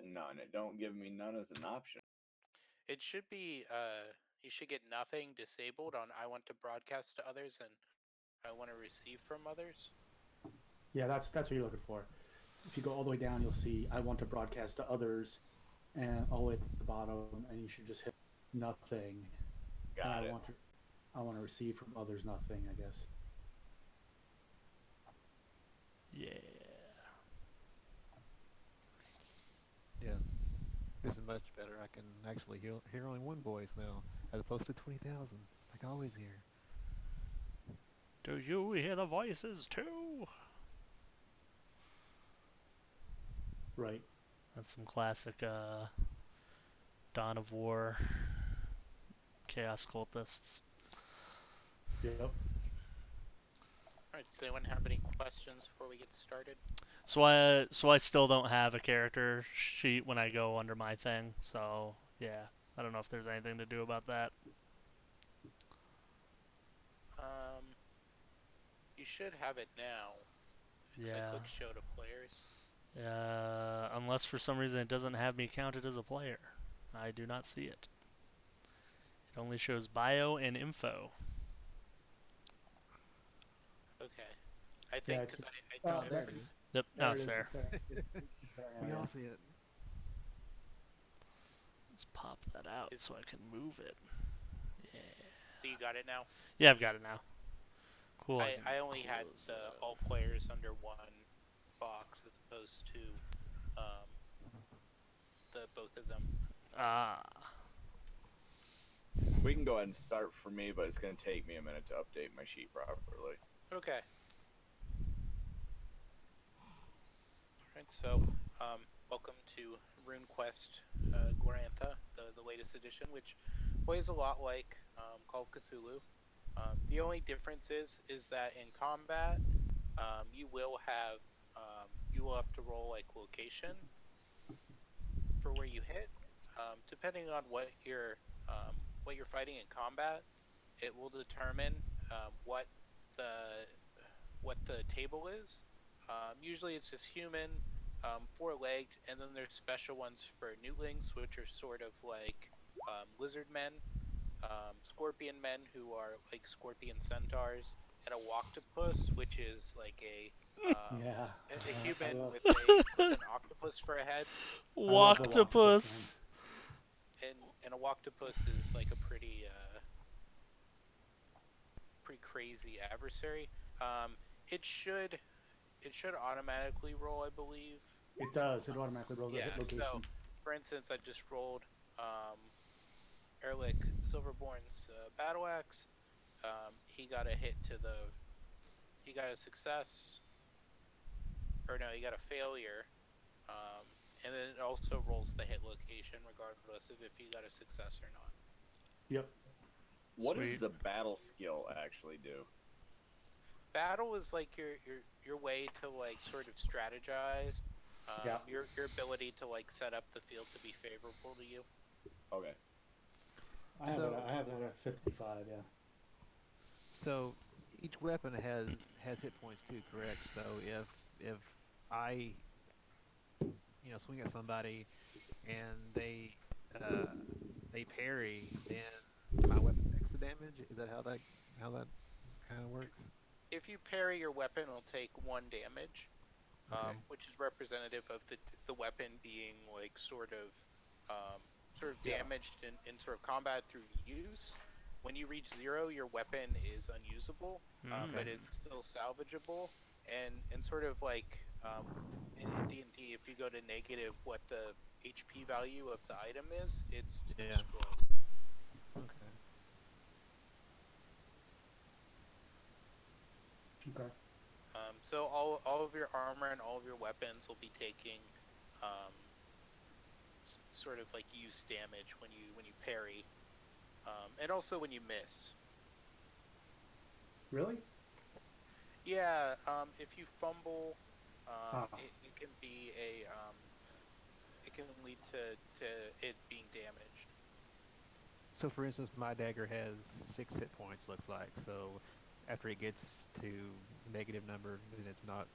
get none. It don't give me none as an option. It should be, you should get nothing disabled on I want to broadcast to others and I want to receive from others. Yeah, that's what you're looking for. If you go all the way down, you'll see I want to broadcast to others, and all the way at the bottom, and you should just hit nothing. Got it. I want to receive from others nothing, I guess. Yeah. Yeah. This is much better. I can actually hear only one voice now, as opposed to 20,000, like I always hear. Do you hear the voices too? Right. That's some classic Dawn of War chaos cultists. Yep. Alright, does anyone have any questions before we get started? So I still don't have a character sheet when I go under my thing. So yeah, I don't know if there's anything to do about that. You should have it now. Yeah. I click show to players. Unless for some reason it doesn't have me counted as a player. I do not see it. It only shows bio and info. Okay. I think because I don't there it is. Yep, now it's there. We all see it. Let's pop that out so I can move it. Yeah. So you got it now? Yeah, I've got it now. Cool. I only had all players under one box as opposed to the both of them. We can go ahead and start for me, but it's going to take me a minute to update my sheet properly. Okay. Alright, so welcome to Runequest Glorantha, the latest edition, which plays a lot like Call of Cthulhu. The only difference is that in combat, you will have to roll like location for where you hit. Depending on what you're fighting in combat, it will determine what the table is. Usually it's just human, four-legged, and then there's special ones for newtlings, which are sort of like lizard men, scorpion men who are like scorpion centaurs, and a octopus, which is like a human with an octopus for a head. Octopus. And a octopus is like a pretty crazy adversary. It should automatically roll, I believe. It does. It automatically rolls a hit location. So, for instance, I just rolled Erlik Silver-born's battle axe. He got a hit to the. He got a success. Or no, he got a failure. And then it also rolls the hit location regardless of if he got a success or not. Yep. What does the battle skill actually do? Battle is like your way to like sort of strategize. Your ability to like set up the field to be favorable to you. Okay. I have it at 55, yeah. So each weapon has hit points too, correct? So if I swing at somebody and they parry, then my weapon takes the damage. Is that how that kind of works? If you parry, your weapon will take 1 damage, Okay. which is representative of the weapon being like sort of damaged in sort of combat through use. When you reach 0, your weapon is unusable, but it's still salvageable. And sort of like in D&D, if you go to negative what the HP value of the item is, it's destroyed. Okay. Okay. So all of your armor and all of your weapons will be taking sort of like use damage when you parry, and also when you miss. Really? Yeah. If you fumble, it can be it can lead to it being damaged. So for instance, my dagger has 6 hit points, looks like. So after it gets to negative number, then it's not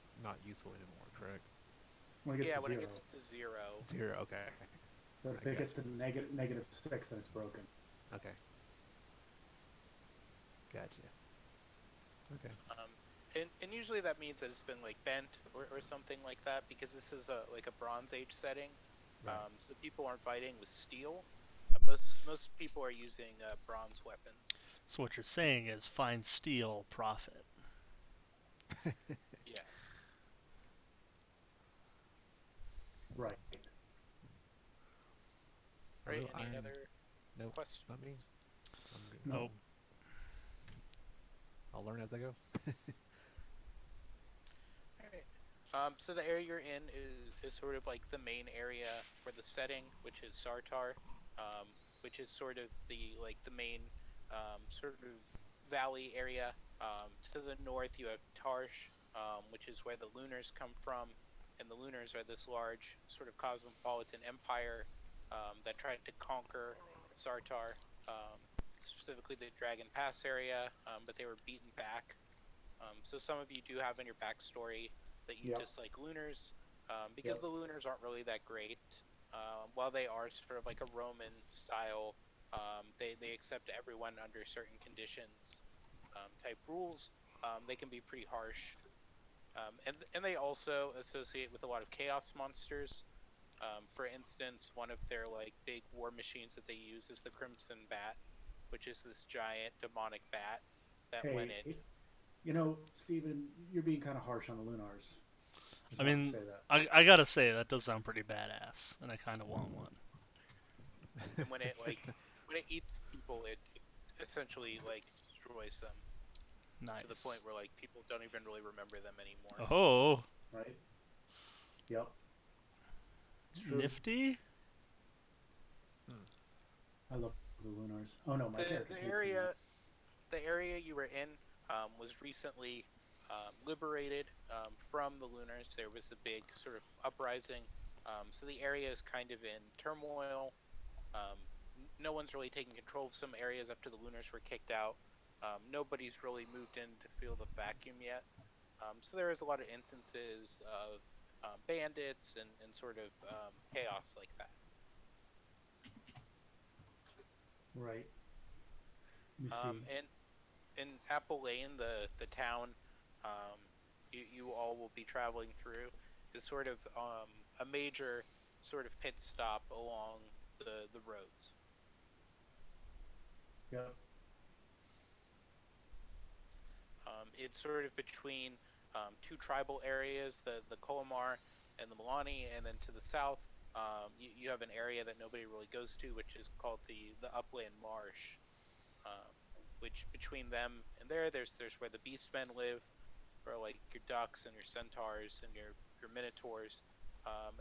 useful anymore, correct? When it gets Yeah, to when 0. it gets to 0. 0. Okay. But if I it got gets to -6, then it's broken. Okay. Gotcha. Okay. And usually that means that it's been like bent or something like that, because this is like a Bronze Age setting. Right. So people aren't fighting with steel. Most people are using bronze weapons. So what you're saying is find steel, profit. Yes. Right. Right. Little Any iron- other Nope. questions? Not me. I'm good. Nope. I'll learn as I go. Alright. So the area you're in is sort of like the main area for the setting, which is Sartar, which is sort of the main sort of valley area. To the north you have Tarsh, which is where the Lunars come from, and the Lunars are this large sort of cosmopolitan empire that tried to conquer Sartar, specifically the Dragon Pass area, but they were beaten back. So some of you do have in your backstory that you Yep. dislike Lunars, because Yep. the Lunars aren't really that great. While they are sort of like a Roman style, they accept everyone under certain conditions type rules. They can be pretty harsh. And they also associate with a lot of chaos monsters. For instance, one of their like big war machines that they use is the Crimson Bat, which is this giant demonic bat that when it You know, Steven, you're being kind of harsh on the Lunars. Just I wanted to mean, say that. I gotta say that does sound pretty badass, and I kind of want one. and when it eats people, it essentially like destroys them Nice. to the point where like people don't even really remember them anymore. Oh, Right? Yep. It's true. nifty. I love the Lunars. Oh no, my character The hates area, the area you were in, was recently liberated from the Lunars. There was a big sort of uprising, so the area is kind of in turmoil. No one's really taking control of some areas after the Lunars were kicked out. Nobody's really moved in to feel the vacuum yet. So there is a lot of instances of bandits and sort of chaos like that. Right. Let me see. And in Apple Lane, the town you all will be traveling through is sort of a major sort of pit stop along the roads. Yep. It's sort of between two tribal areas, the Kolomar and the Milani, and then to the south you have an area that nobody really goes to, which is called the Upland Marsh. Which between them and there's where the Beastmen live, or like your ducks and your centaurs and your minotaurs,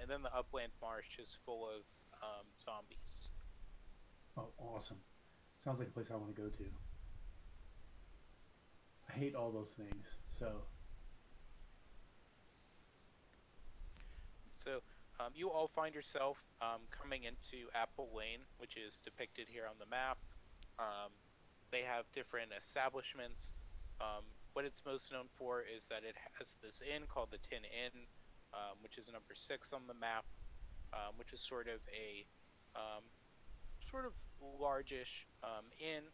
and then the Upland Marsh is full of zombies. Oh, awesome. Sounds like a place I want to go to. I hate all those things. So you all find yourself coming into Apple Lane, which is depicted here on the map. They have different establishments. What it's most known for is that it has this inn called the Tin Inn, which is number 6 on the map, which is sort of a sort of largish inn.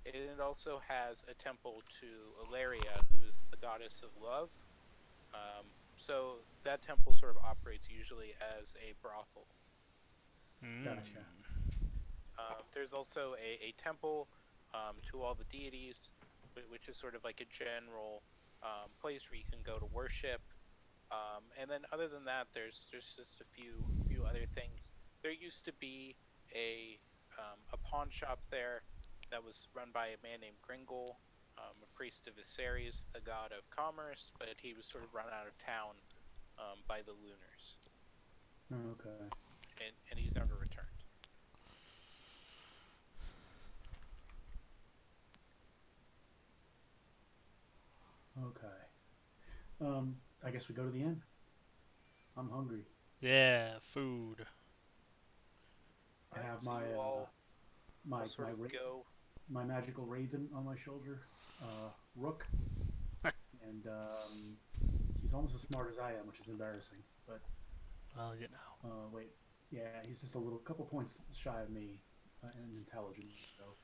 It also has a temple to Ilaria, who is the goddess of love. So that temple sort of operates usually as a brothel. Gotcha. There's also a temple to all the deities, which is sort of like a general place where you can go to worship. And then other than that, there's just a few other things. There used to be a pawn shop there that was run by a man named Gringle, a priest of Viserys, the god of commerce, but he was sort of run out of town by the Lunars. Okay. And he's never returned. Okay. I guess we go to the inn. I'm hungry. Yeah, food. I have So my you all my sort of go. my magical raven on my shoulder, Rook, and he's almost as smart as I am, which is embarrassing. But Well, you know. Wait. Yeah, he's just a couple points shy of me in intelligence. So.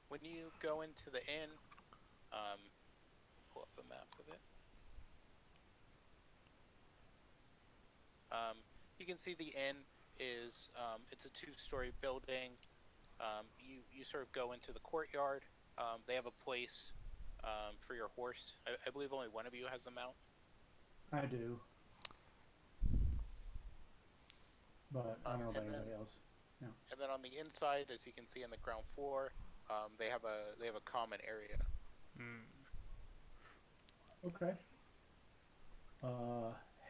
When you go into the inn, pull up a map of it. You can see the inn is it's a 2-story building. You sort of go into the courtyard. They have a place for your horse. I believe only one of you has a mount. I do. But I don't know about anybody else. Yeah. And then on the inside, as you can see on the ground floor, they have a common area. Okay.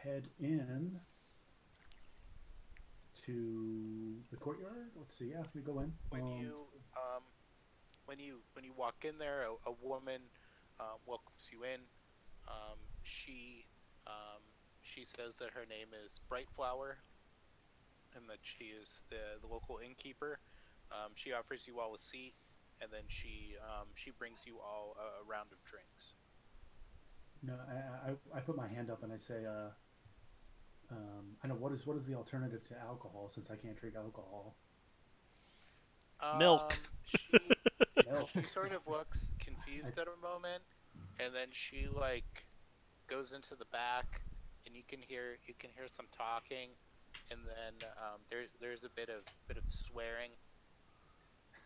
Head in to the courtyard. Let's see. Yeah, we go in. When you walk in there, a woman welcomes you in. She says that her name is Brightflower, and that she is the local innkeeper. She offers you all a seat, and then she brings you all a round of drinks. No, I put my hand up and I say, I know what is the alternative to alcohol since I can't drink alcohol. Milk. She sort of looks confused at a moment, and then she goes into the back, and you can hear some talking, and then there's a bit of swearing,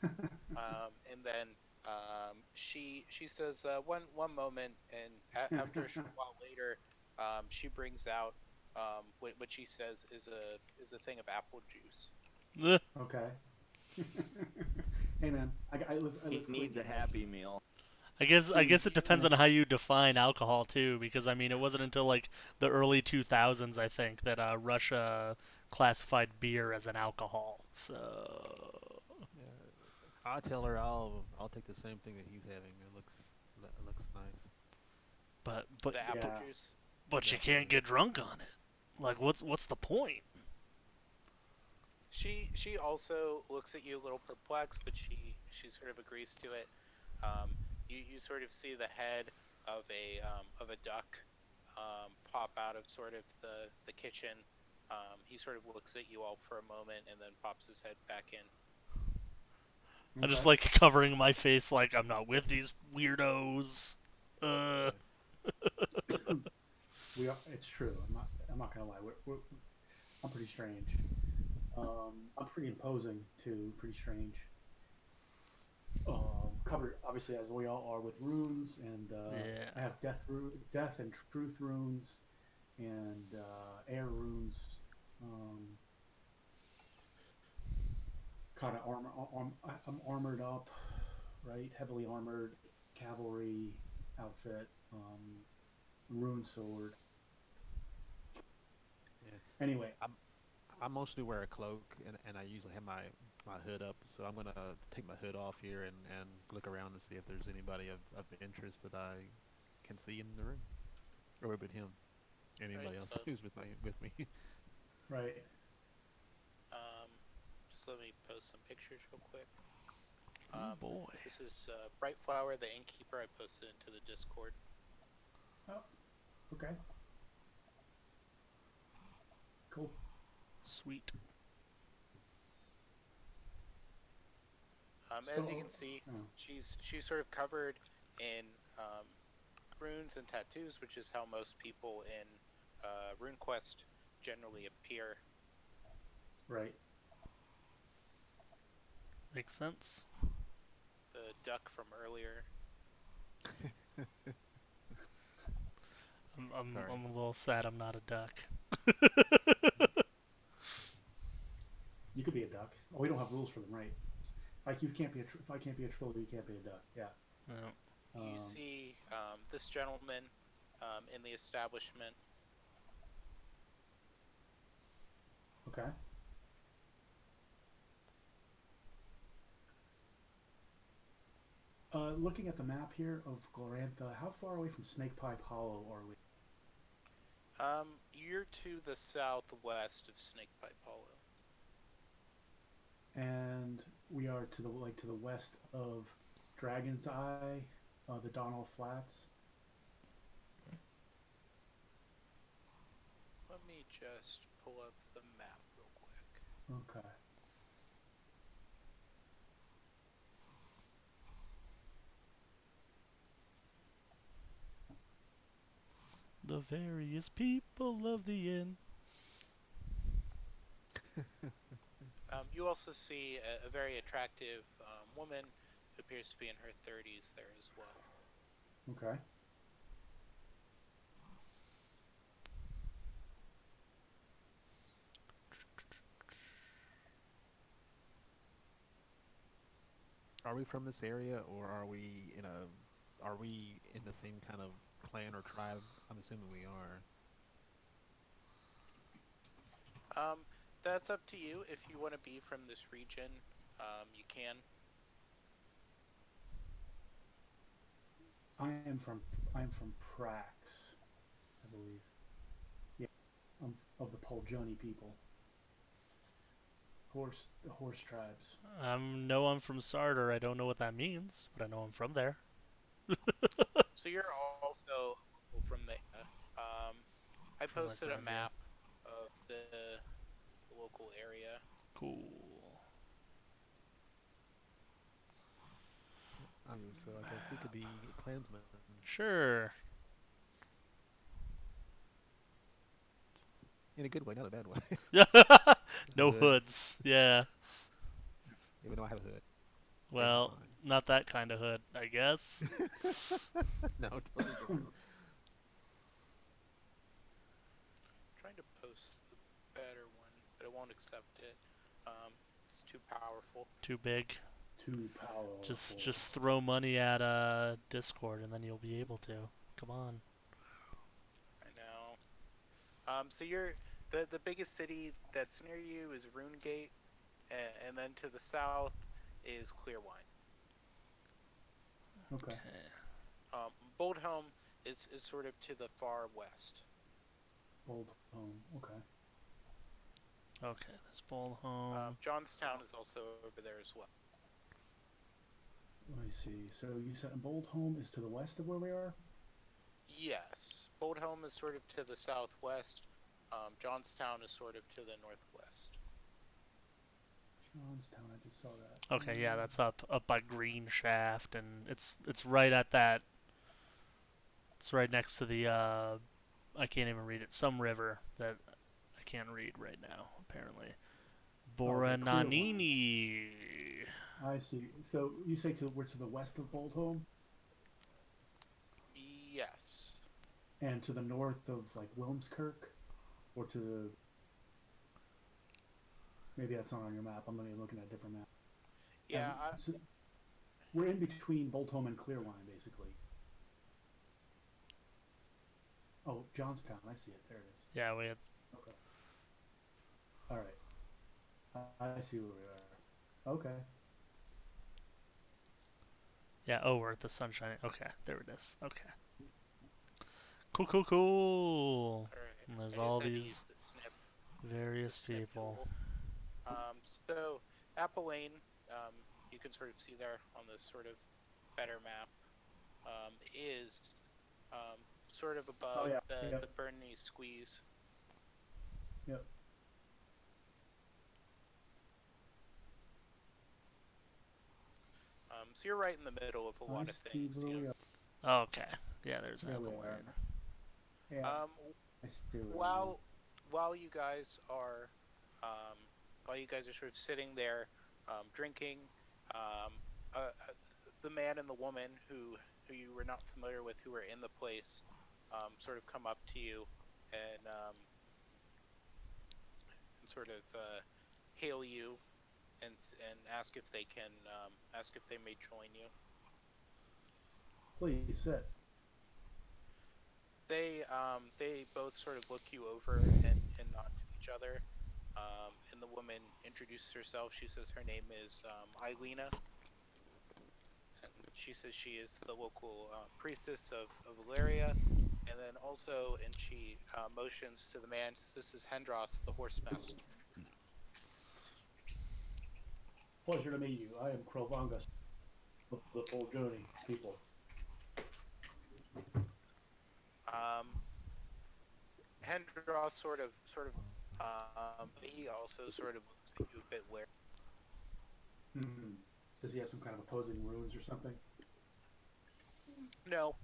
and then she says one moment, and after a short while later, she brings out what she says is a thing of apple juice. Okay. Hey man, I live He needs a Happy Meal. I guess it depends on how you define alcohol too, because I mean it wasn't until like the early 2000s I think that Russia classified beer as an alcohol. So I tell her I'll take the same thing that he's having. It looks nice. but The apple juice. But you can't get drunk on it. Like what's the point? She also looks at you a little perplexed, but she sort of agrees to it. You sort of see the head of a duck pop out of sort of the kitchen. He sort of looks at you all for a moment and then pops his head back in. I'm just like covering my face like I'm not with these weirdos. We are. It's true. I'm not gonna lie. I'm pretty strange. I'm pretty imposing too. Pretty strange. Covered obviously as we all are with runes, and I have death and truth runes, and air runes. Kind of armor. I'm armored up, right? Heavily armored cavalry outfit. Rune sword. Yeah. Anyway, I mostly wear a cloak, and I usually have my hood up. So I'm gonna take my hood off here and look around to see if there's anybody of interest that I can see in the room, or with him, anybody else who's with me. right. Just let me post some pictures real quick. Oh boy. This is Brightflower, the innkeeper. I posted into the Discord. Oh, okay. Cool. Sweet. As you can see, she's sort of covered in runes and tattoos, which is how most people in Runequest generally appear. Right. Makes sense. The duck from earlier. I'm a little sad I'm not a duck. You could be a duck. Oh, we don't have rules for them, right? Like you can't be if I can't be a troll, you can't be a duck. Yeah. No. You see this gentleman in the establishment. Okay. Looking at the map here of Glorantha, how far away from Snakepipe Hollow are we? You're to the southwest of Snakepipe Hollow. And we are to the west of Dragon's Eye, the Donald Flats. Let me just pull up the map real quick. Okay. The various people of the inn. You also see a very attractive woman who appears to be in her 30s there as well. Okay. Are we from this area, or are we in a? Are we in the same kind of clan or tribe? I'm assuming we are. That's up to you. If you want to be from this region, you can. I am from Prax, I believe. Yeah, I'm of the Poljoni people. The horse tribes. No, I'm from Sarder. I don't know what that means, but I know I'm from there. So you're also from the. I From the posted a ground, yeah. map of the local area. Cool. So I guess we could be clansmen. Sure. In a good way, not a bad way. No Hood. hoods. Yeah. Even though I have a hood. Well, fine. not that kind of hood, I guess. No, totally different. Trying to post the better one, but it won't accept it. It's too powerful. Too big. Too powerful. Just throw money at Discord and then you'll be able to. Come on. I know. So you're the biggest city that's near you is Runegate, and then to the south is Clearwine. Okay. Boldhelm is sort of to the far west. Old home. Okay. Okay, this ball home. Johnstown is also over there as well. Let me see. So you said Boldholm is to the west of where we are? Yes. Boldhelm is sort of to the southwest. Johnstown is sort of to the northwest. Johnstown, I just saw that. Okay, yeah, that's up by Green Shaft, and it's right at that. It's right next to the I can't even read it. Some river that I can't read right now. Apparently, Borananini. I see. So you say we're to the west of Boldholm? Yes. And to the north of like Wilmskirk? Or to the... Maybe that's not on your map. I'm going to be looking at a different map. Yeah. So we're in between Boldholm and Clearwine, basically. Oh, Johnstown. I see it. There it is. Yeah, we had. Okay. All right. I see where we are. Okay. Yeah, oh, we're at the sunshine. Okay, there it is. Okay. Cool. All right. And there's I just all had to these use the snip various people. tool. So Apple Lane, you can sort of see there on this sort of better map, is sort of above the Burnley squeeze. Yep. So you're right in the middle of a lot of things. Okay. Yeah, there's There we Apple are. Lane. Yeah. While you guys are sort of sitting there drinking, the man and the woman who you were not familiar with, who were in the place, sort of come up to you and sort of hail you and ask if they may join you. Please sit. They both sort of look you over and nod to each other. And the woman introduces herself. She says her name is Eilena. And she says she is the local priestess of Valeria. And then also, and she motions to the man, says, this is Hendros, the horse master. Pleasure to meet you. I am Krelvanga, the Poljoni people. Hendra he also sort of looks at you a bit where. Hmm. Does he have some kind of opposing runes or something? No,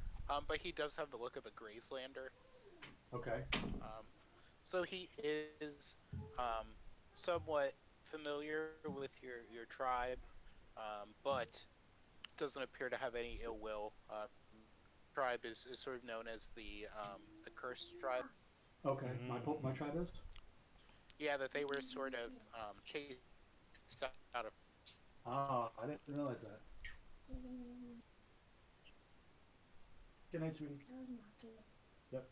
but he does have the look of a Grayslander. Okay. So he is somewhat familiar with your tribe, but doesn't appear to have any ill will. Tribe is sort of known as the cursed tribe. Okay. My tribe is. Yeah, that they were sort of chased out of. Ah, I didn't realize that. Good night, sweetie. Yep.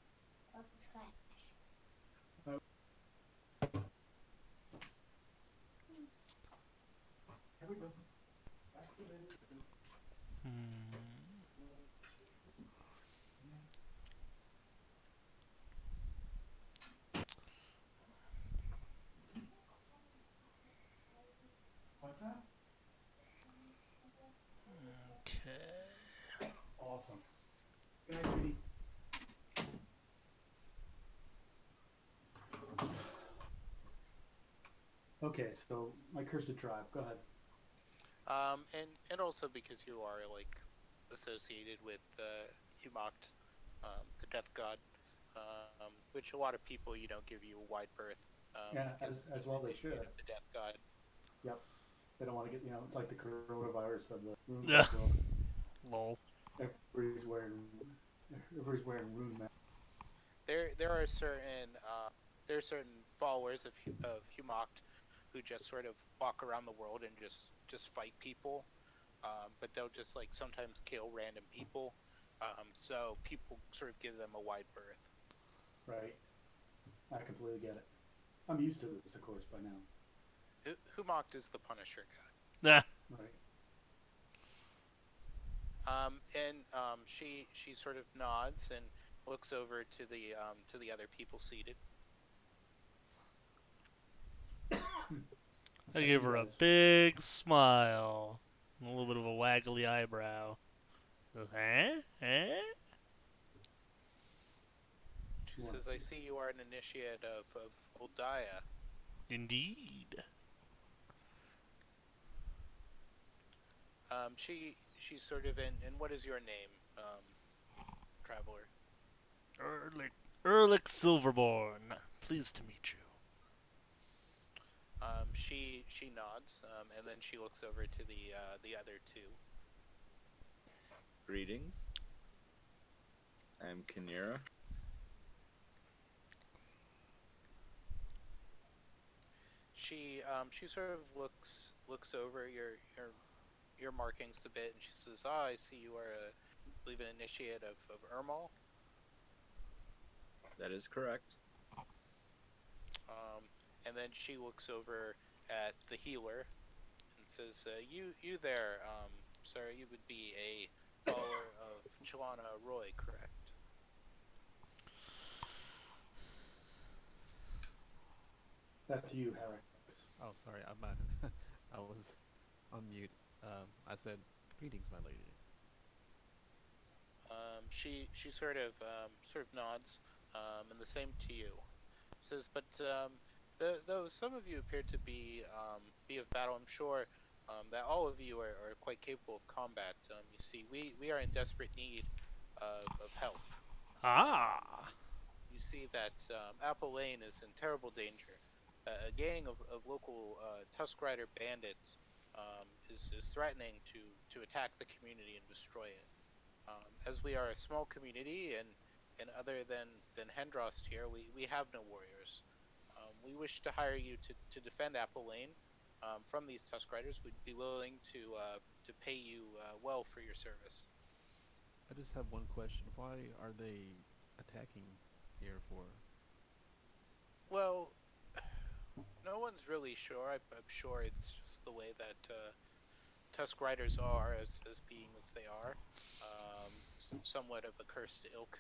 Here we go. What's that? Okay. Awesome. Good night, sweetie. Okay, so my cursed tribe. Go ahead. And also because you are like associated with Humoct, the death god, which a lot of people give you a wide berth. Yeah, Because as well they should. The death god. Yep. They don't want to get, it's like the coronavirus of the Yeah. Runequest world. Lol. Everybody's wearing rune masks. There are certain followers of Humoct who just sort of walk around the world and just fight people, but they'll just like sometimes kill random people. So people sort of give them a wide berth. Right. I completely get it. I'm used to this, of course, by now. Humoct is the Punisher god. Nah. Right. She sort of nods and looks over to the other people seated. I gave her a big smile, and a little bit of a waggly eyebrow. Goes, eh? She says, "I see you are an initiate of Oldaya." Indeed. She's sort of in. And what is your name, traveler? Erlik Silver-born. Pleased to meet you. She nods, and then she looks over to the other two. Greetings. I'm Keniria. She sort of looks over your markings a bit, and she says, "Ah, I see you are I believe an initiate of Ermal." That is correct. And then she looks over at the healer and says, "You there, sir? You would be a follower of Chalana Roy, correct?" That's you, Harrox. Oh, sorry, I was on mute. I said, "Greetings, my lady." She sort of nods, and the same to you. Says, "But though some of you appear to be of battle, I'm sure that all of you are quite capable of combat. You see, we are in desperate need of help. Ah. You see that Apple Lane is in terrible danger. A gang of local Tusk Rider bandits is threatening to attack the community and destroy it. As we are a small community, and other than Hendrost here, we have no warriors. We wish to hire you to defend Apple Lane from these Tusk Riders. We'd be willing to pay you well for your service." I just have one question. Why are they attacking here for? Well, no one's really sure. I'm sure it's just the way that Tusk Riders are, as being as they are, somewhat of a cursed ilk,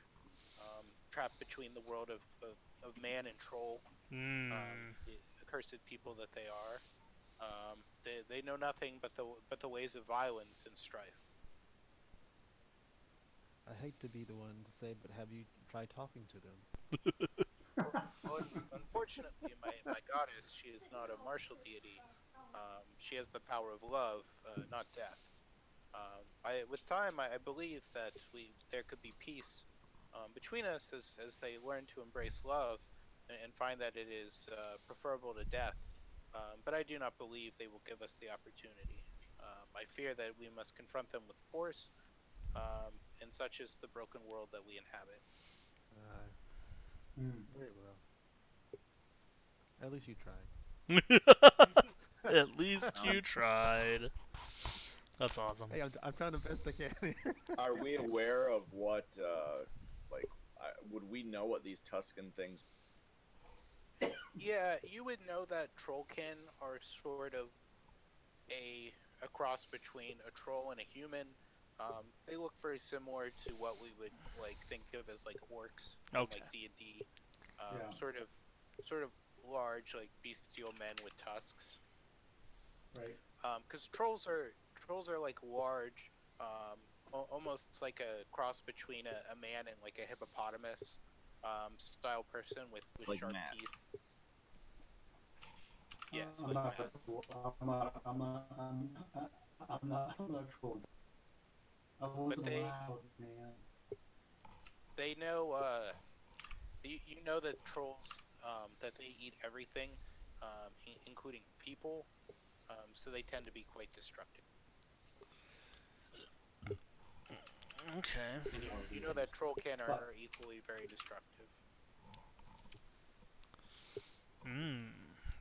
trapped between the world of man and troll, the accursed people that they are. They know nothing but the ways of violence and strife. I hate to be the one to say, but have you tried talking to them? Unfortunately, my goddess, she is not a martial deity. She has the power of love, not death. With time, I believe that there could be peace between us as they learn to embrace love and find that it is preferable to death. But I do not believe they will give us the opportunity. I fear that we must confront them with force, and such is the broken world that we inhabit. Very well. At least you tried. At least you tried. That's awesome. Hey, I'm trying the best I can here. Are we aware of what, like, would we know what these Tuscan things? Yeah, you would know that trollkin are sort of a cross between a troll and a human. They look very similar to what we would like think of as like orcs, Okay. like D&D. Yeah. Sort of large, like bestial men with tusks. Right. Because trolls are like large, almost like a cross between a man and like a hippopotamus style person with Like sharp Matt. teeth. Yes, I'm like not. Matt. I'm not trolling. I wasn't they- allowed, man. They know, you know that trolls, that they eat everything, including people, so they tend to be quite destructive. Okay. And you know that trollkin are equally very destructive.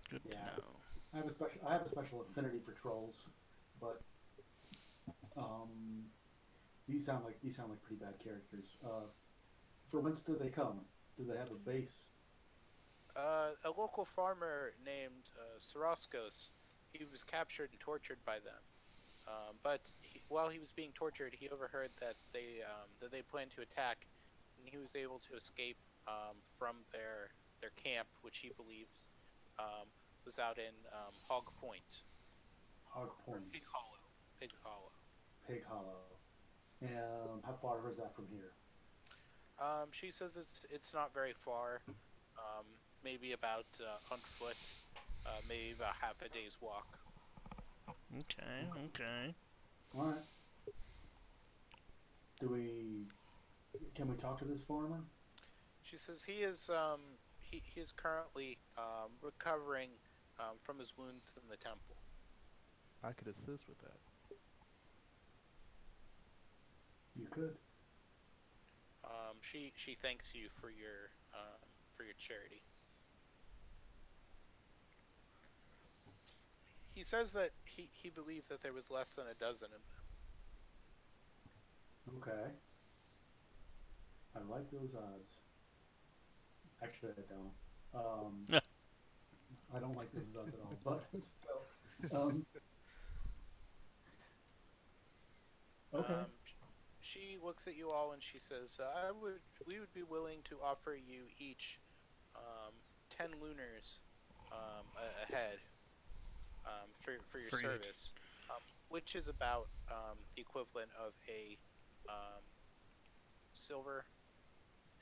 Good Yeah. to know. I have a special affinity for trolls, but these sound like pretty bad characters. For whence do they come? Do they have a base? A local farmer named Sarokasonn, he was captured and tortured by them. But while he was being tortured, he overheard that they planned to attack, and he was able to escape from their camp, which he believes was out in Hog Point. Hog Point, Pig Hollow. Pig Hollow. Pig Hollow. And how far is that from here? She says it's not very far. Maybe about on foot, maybe about half a day's walk. Okay. All right. Can we talk to this farmer? She says he is currently recovering from his wounds in the temple. I could assist with that. You could. She thanks you for your charity. He says that he believed that there was less than a dozen of them. Okay. I like those odds. Actually, I don't. I don't like those odds at all. But still. Okay. She looks at you all and she says, we would be willing to offer you each 10 lunars a head for your service, which is about the equivalent of a silver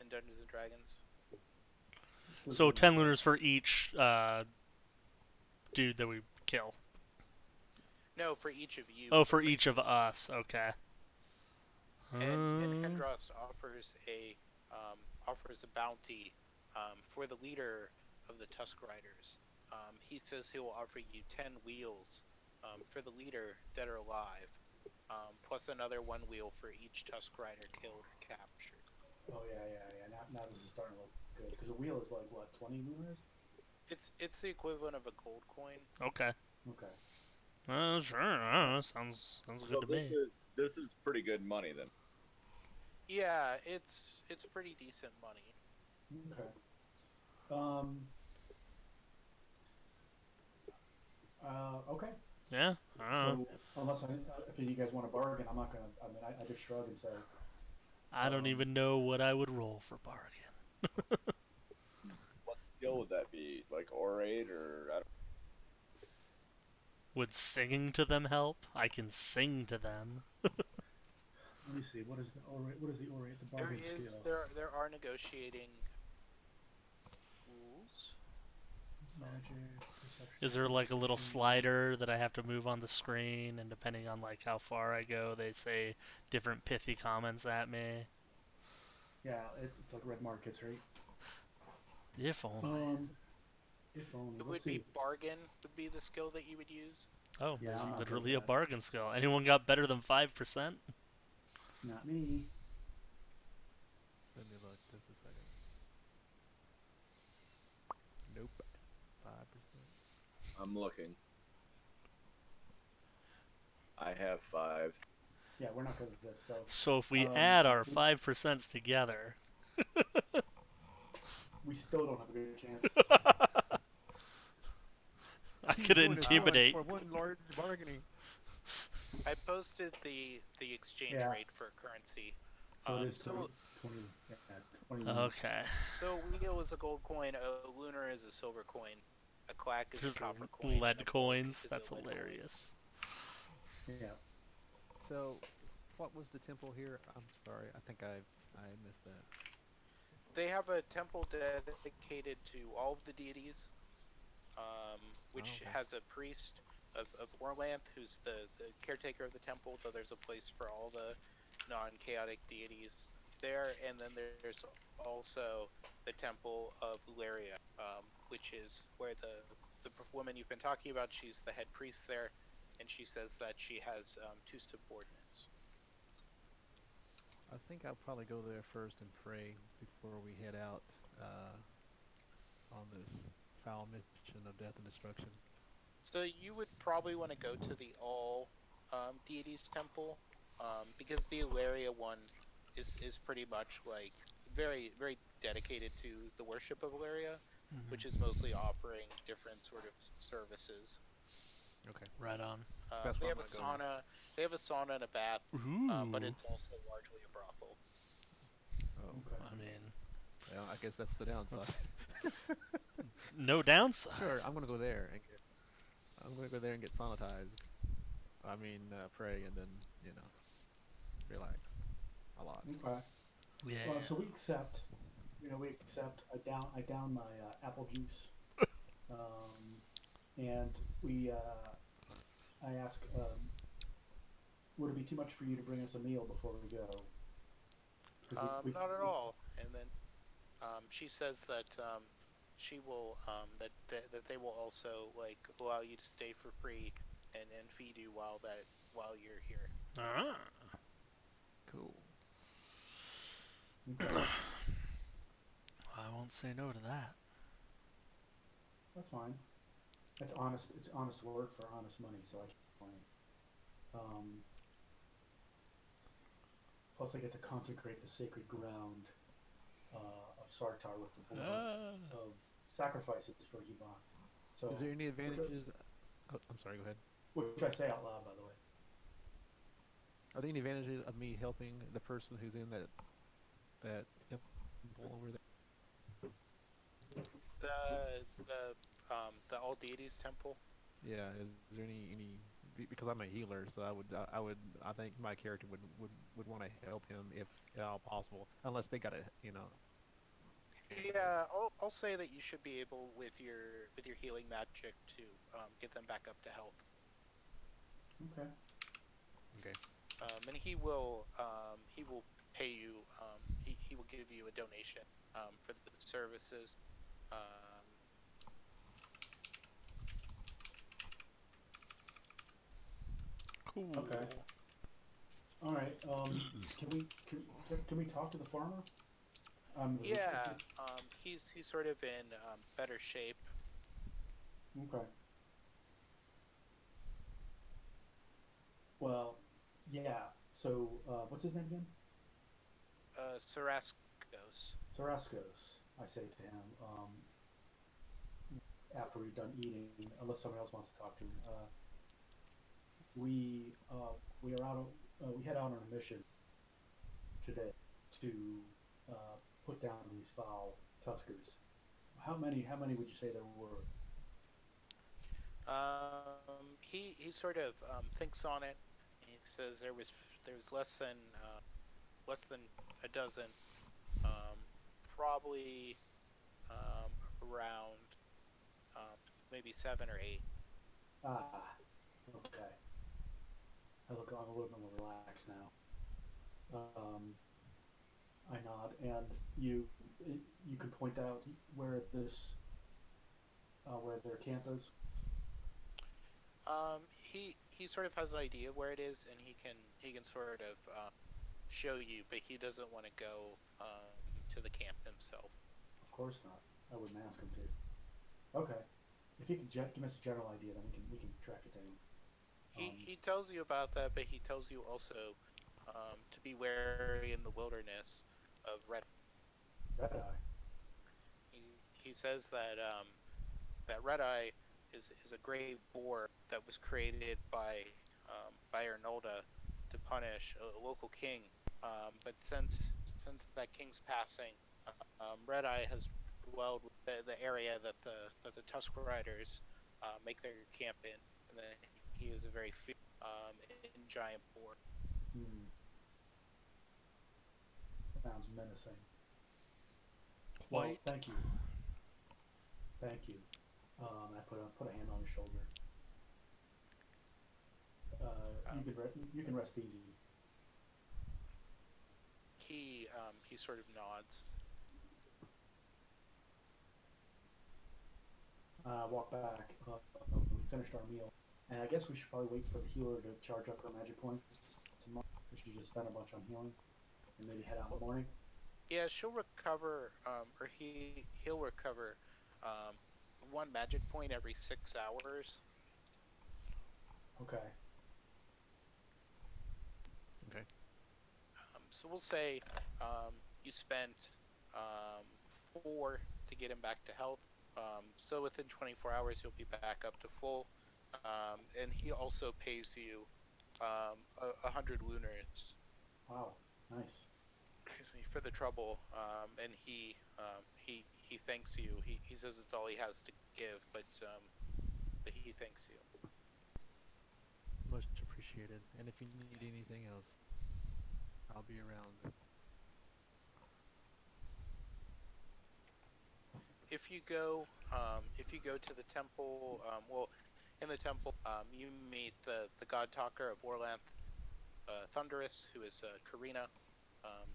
in Dungeons and Dragons. So 10 lunars for each dude that we kill. No, for each of you. Oh, for each of us. Okay. And Hendrost offers a bounty for the leader of the Tusk Riders. He says he will offer you 10 wheels for the leader, dead or alive, plus another 1 wheel for each Tusk Rider killed or captured. Oh yeah. Now this is starting to look good because a wheel is like what, 20 lunars? It's the equivalent of a gold coin. Okay. Okay. Sure. I don't know. Sounds good to me. This is pretty good money then. Yeah, it's pretty decent money. Okay. Okay. Yeah. I don't know. So unless if you guys want to bargain, I'm not gonna. I mean, I just shrug and say. I don't even know what I would roll for bargain. What skill would that be? Like orate or I don't... Would singing to them help? I can sing to them. Let me see. What is the orate? The bargain skill? There are negotiating Magic, perception, Is there like a little perception. slider that I have to move on the screen, and depending on like how far I go, they say different pithy comments at me? Yeah, it's like red markets, right? If only. If only. It Let's would see. be bargain would be the skill that you would use. Oh, Yeah, there's I'm not good literally at a that. bargain skill. Anyone got better than 5%? Not me. Let me look just a second. Nope. 5%. I'm looking. I have 5. Yeah, we're not good at this. So So if we Um, add our we- 5%s together, we still don't have a good chance. I could intimidate. For one large bargaining. I posted the exchange Yeah. rate for currency. So it is So 20. Yeah, 20. Okay. so wheel is a gold coin, a lunar is a silver coin, a clack is There's a copper coin, and lead a bulk coins. is a That's lead coin. hilarious. Yeah. So, what was the temple here? I'm sorry, I think I missed that. They have a temple dedicated to all of the deities, which okay. has a priest of Glornatha, who's the caretaker of the temple, though there's a place for all the non-chaotic deities there, and then there's also the temple of Uleria, which is where the woman you've been talking about, she's the head priest there, and she says that she has 2 subordinates. I think I'll probably go there first and pray before we head out on this foul mission of death and destruction. So you would probably want to go to the all deities temple, because the Ilaria one is pretty much like very very dedicated to the worship of Ilaria, which is mostly offering different sort of services. Okay. Right on. That's They where have a I'm gonna go. sauna. They have a sauna and a bath, Ooh. but it's also largely a brothel. Oh, Okay. I mean, well, I guess that's the downside. no downside. Sure, I'm gonna go there and get sanitized. I mean, pray and then relax a lot. Okay. Yeah. So we accept. We accept. I down my apple juice, and we. I ask, would it be too much for you to bring us a meal before we go? 'Cause Not at all. And then she says that she will that they will also like allow you to stay for free and feed you while you're here. Ah. Cool. Okay, I won't say no to that. that's fine. It's honest. It's honest work for honest money, so I can't complain. Plus, I get to consecrate the sacred ground of Sartar with the blood of sacrifices for Yvonne. So, Is there any advantages? Oh, I'm sorry. Go ahead. which I say out loud, by the way. Are there any advantages of me helping the person who's in that temple over there? The all deities temple. Yeah. Is there any because I'm a healer, so I think my character would want to help him if at all possible, unless they got Yeah, I'll say that you should be able with your healing magic to get them back up to health. Okay. Okay. And he will pay you. He will give you a donation for the services. Cool. Okay. All right. Can we talk to the farmer? Yeah, he's sort of in better shape. Okay. Well, yeah. So, what's his name again? Sarokasonn. Sarascos, I say to him, after we've done eating, unless someone else wants to talk to him. We are out. We head out on a mission today to put down these foul Tuskars. How many would you say there were? He sort of thinks on it. He says there was less than a dozen, probably around maybe 7 or 8. Ah, okay. I'm a little bit more relaxed now. I nod, and you can point out where where their camp is. He sort of has an idea where it is, and he can sort of show you, but he doesn't want to go to the camp himself. Of course not. I wouldn't ask him to. Okay. If you could give us a general idea, then we can track it down. He tells you about that, but he tells you also to be wary in the wilderness of red. Red Eye. He says that that red eye is a gray boar that was created by Arnolda to punish a local king. But since that king's passing, red eye has dwelled with the area that the Tusk Riders make their camp in, and that he is a very fierce and giant boar. Sounds menacing. Quite. Well, thank you. Thank you. I put a hand on his shoulder. You can rest easy. He sort of nods. Walk back. We finished our meal, and I guess we should probably wait for the healer to charge up her magic points tomorrow. She just spent a bunch on healing, and maybe head out in the morning. Yeah, she'll recover, or he'll recover 1 magic point every 6 hours. Okay. Okay. So we'll say you spent 4 to get him back to health. So within 24 hours, you'll be back up to full. And he also pays you 100 lunars. Wow. Nice. Excuse me, for the trouble. And he thanks you. He says it's all he has to give, but he thanks you. Much appreciated. And if you need anything else, I'll be around. If you go to the temple, in the temple, you meet the god talker of Orlanth, Thunderous, who is Karina.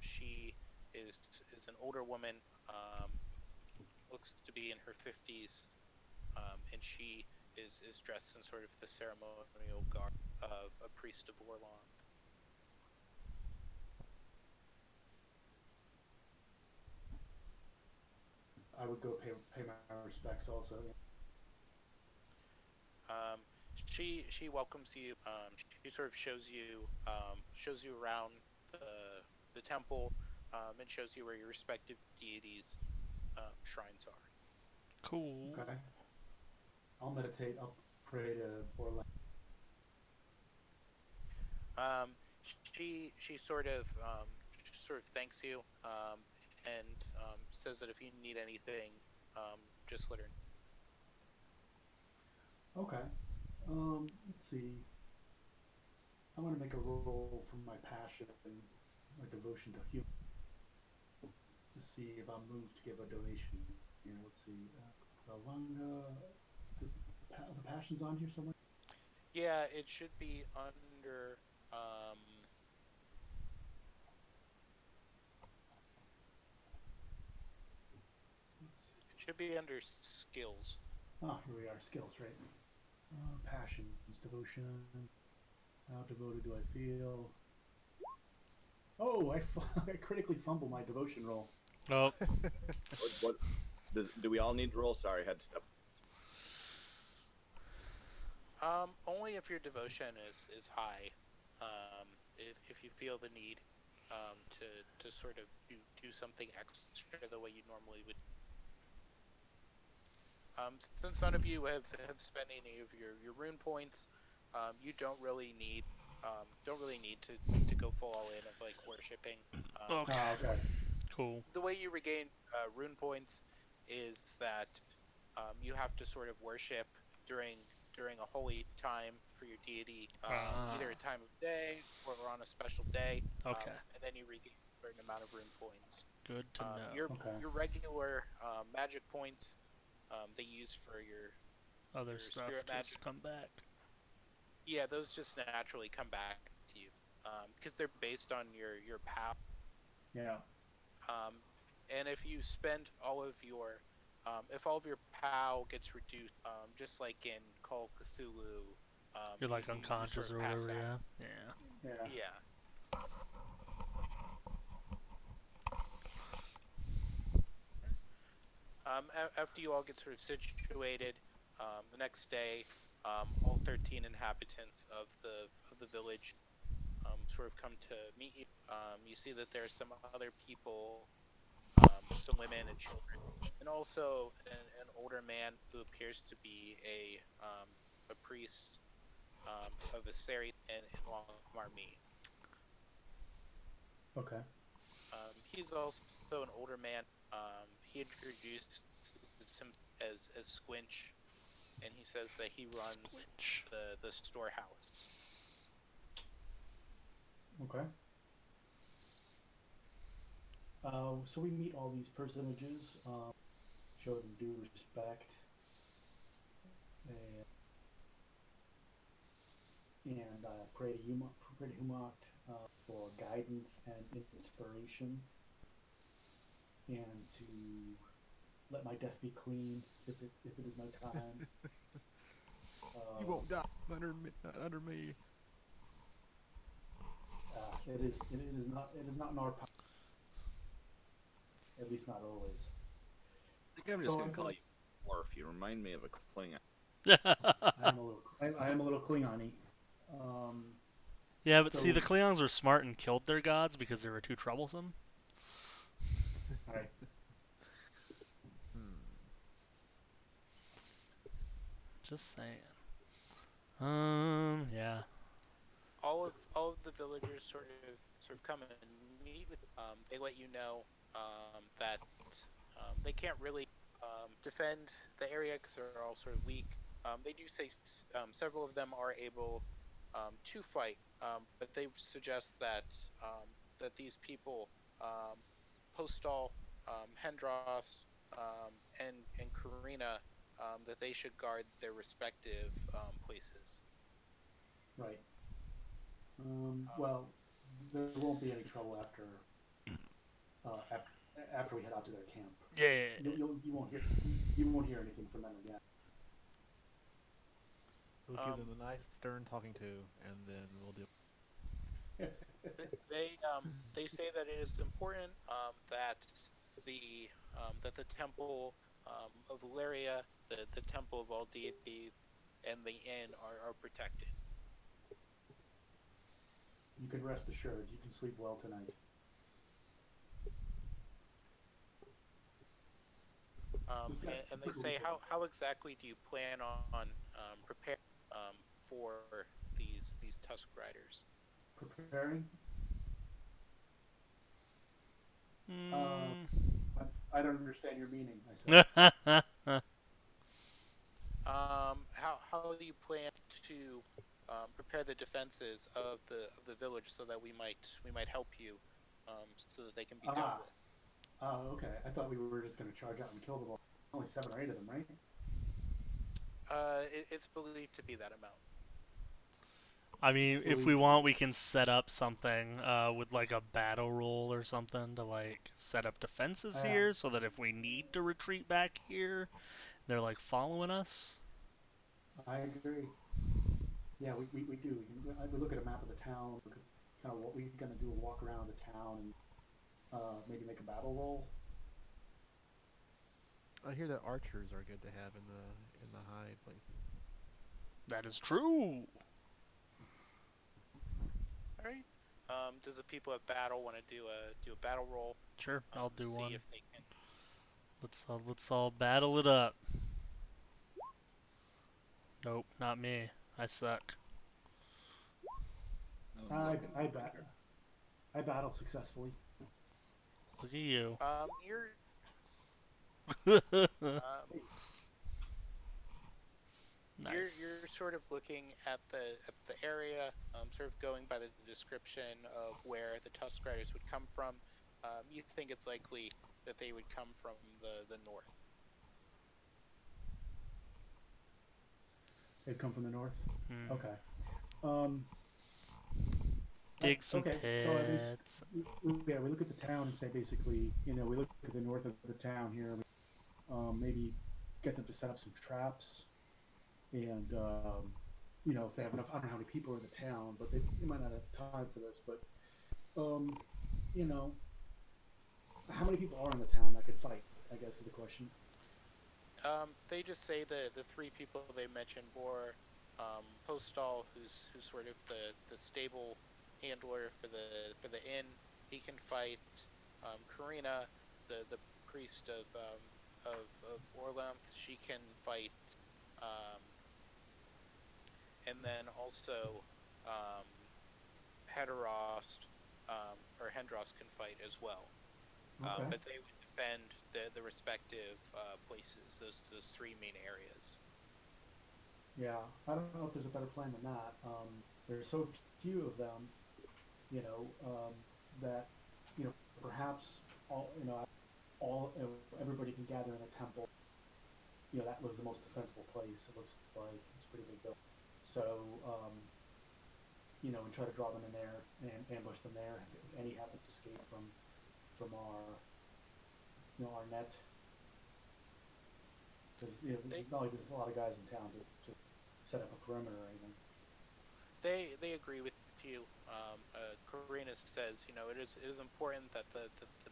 She is an older woman, looks to be in her 50s, and she is dressed in sort of the ceremonial garb of a priest of Orlanth. I would go pay my respects also. She welcomes you. She sort of shows you around the temple, and shows you where your respective deities' shrines are. Cool. Okay. I'll meditate. I'll pray to Orlanth. She sort of thanks you, and says that if you need anything, just let her know. Okay. Let's see. I want to make a roll for my passion and my devotion to human to see if I'm moved to give a donation. Let's see. Krelvanga. The passion's on here somewhere? Yeah, it should be under. It should be under skills. Oh, here we are. Skills, right? Passions, devotion. How devoted do I feel? Oh, I critically fumble my devotion roll. Oh. What do we all need to roll? Sorry, head step. Only if your devotion is high. If you feel the need to sort of do something extra the way you normally would. Since none of you have spent any of your rune points, you don't really need to go full all in of like worshipping. Okay. Okay. Cool. The way you regain rune points is that you have to sort of worship during a holy time for your deity, either a time of day or on a special day. Okay. And then you regain a certain amount of rune points. Good to know. Your regular magic points they use for your Other your stuff spirit just magic. come back. Yeah, those just naturally come back to you because they're based on your POW. Yeah. And if you spend all of your if all of your POW gets reduced, just like in Call of Cthulhu, You're like you unconscious sort or of pass whatever, out. yeah. Yeah. Yeah. Yeah. After you all get sort of situated, the next day, all 13 inhabitants of the village sort of come to meet you. You see that there are some other people, some women and children, and also an older man who appears to be a priest of a Seri in Long Army. Okay. He's also an older man. He introduced him as Squinch, and he says that he runs Squinch. the storehouse. Okay. So we meet all these personages, show them due respect, and pray to Humot for guidance and inspiration, and to let my death be clean if it is my time. You won't die under me. It is not in our power. At least not always. I think I'm just So gonna I'm call gonna- you Orf. You remind me of a Klingon. I am a little Klingon-y. Yeah, but see, So- the Klingons were smart and killed their gods because they were too troublesome. Right. Just saying. Yeah. All of the villagers sort of come and meet with. They let you know that they can't really defend the area because they're all sort of weak. They do say several of them are able to fight, but they suggest that that these people, Postal, Hendros, and Karina, that they should guard their respective places. Right. Well, there won't be any trouble after we head out to their camp. Yeah. You won't hear anything from them again. We'll give them a nice stern talking to, and then we'll do. They say that it is important that the temple of Valeria, the temple of all deities, and the inn are protected. You can rest assured. You can sleep well tonight. And they say, how exactly do you plan on preparing for these Tusk Riders? Preparing? Mm. I don't understand your meaning. I said. How do you plan to prepare the defenses of the village so that we might help you so that they can be dealt with? Okay. I thought we were just going to charge out and kill them all. Only 7 or 8 of them, right? It's believed to be that amount. I mean, if we want, we can set up something with like a battle roll or something to like set up defenses here, so that if we need to retreat back here, they're like following us. I agree. Yeah, we do. We look at a map of the town, look at kind of what we're going to do, a walk around the town, and maybe make a battle roll. I hear that archers are good to have in the high places. That is true. All right. Does the people at battle want to do a battle roll? Sure, I'll do see one. if they can. Let's all battle it up. Nope, not me. I suck. I battle successfully. Look at you. Nice. You're sort of looking at the area, sort of going by the description of where the Tusk Riders would come from. You think it's likely that they would come from the north. They'd come from the north. Hmm. Okay. Um, Dig some okay. So at least, pits. yeah, we look at the town and say basically, we look at the north of the town here. Maybe get them to set up some traps, and if they have enough. I don't know how many people are in the town, but they might not have time for this. But um, you know, how many people are in the town that could fight? I guess is the question. They just say the three people they mentioned were Postal, who's sort of the stable handler for the inn. He can fight. Karina, the priest of Orlanth, she can fight. Um, and then also Hederost or Hendros can fight as well. Okay. But they would defend the respective places, those three main areas. Yeah, I don't know if there's a better plan than that. There's so few of them, that perhaps all everybody can gather in a temple. That was the most defensible place. It looks like it's a pretty big building. So, and try to draw them in there and ambush them there. If any happen to escape from our net, because it's not like there's a lot of guys in town to set up a perimeter or anything. They agree with you. Karina says, it is important that the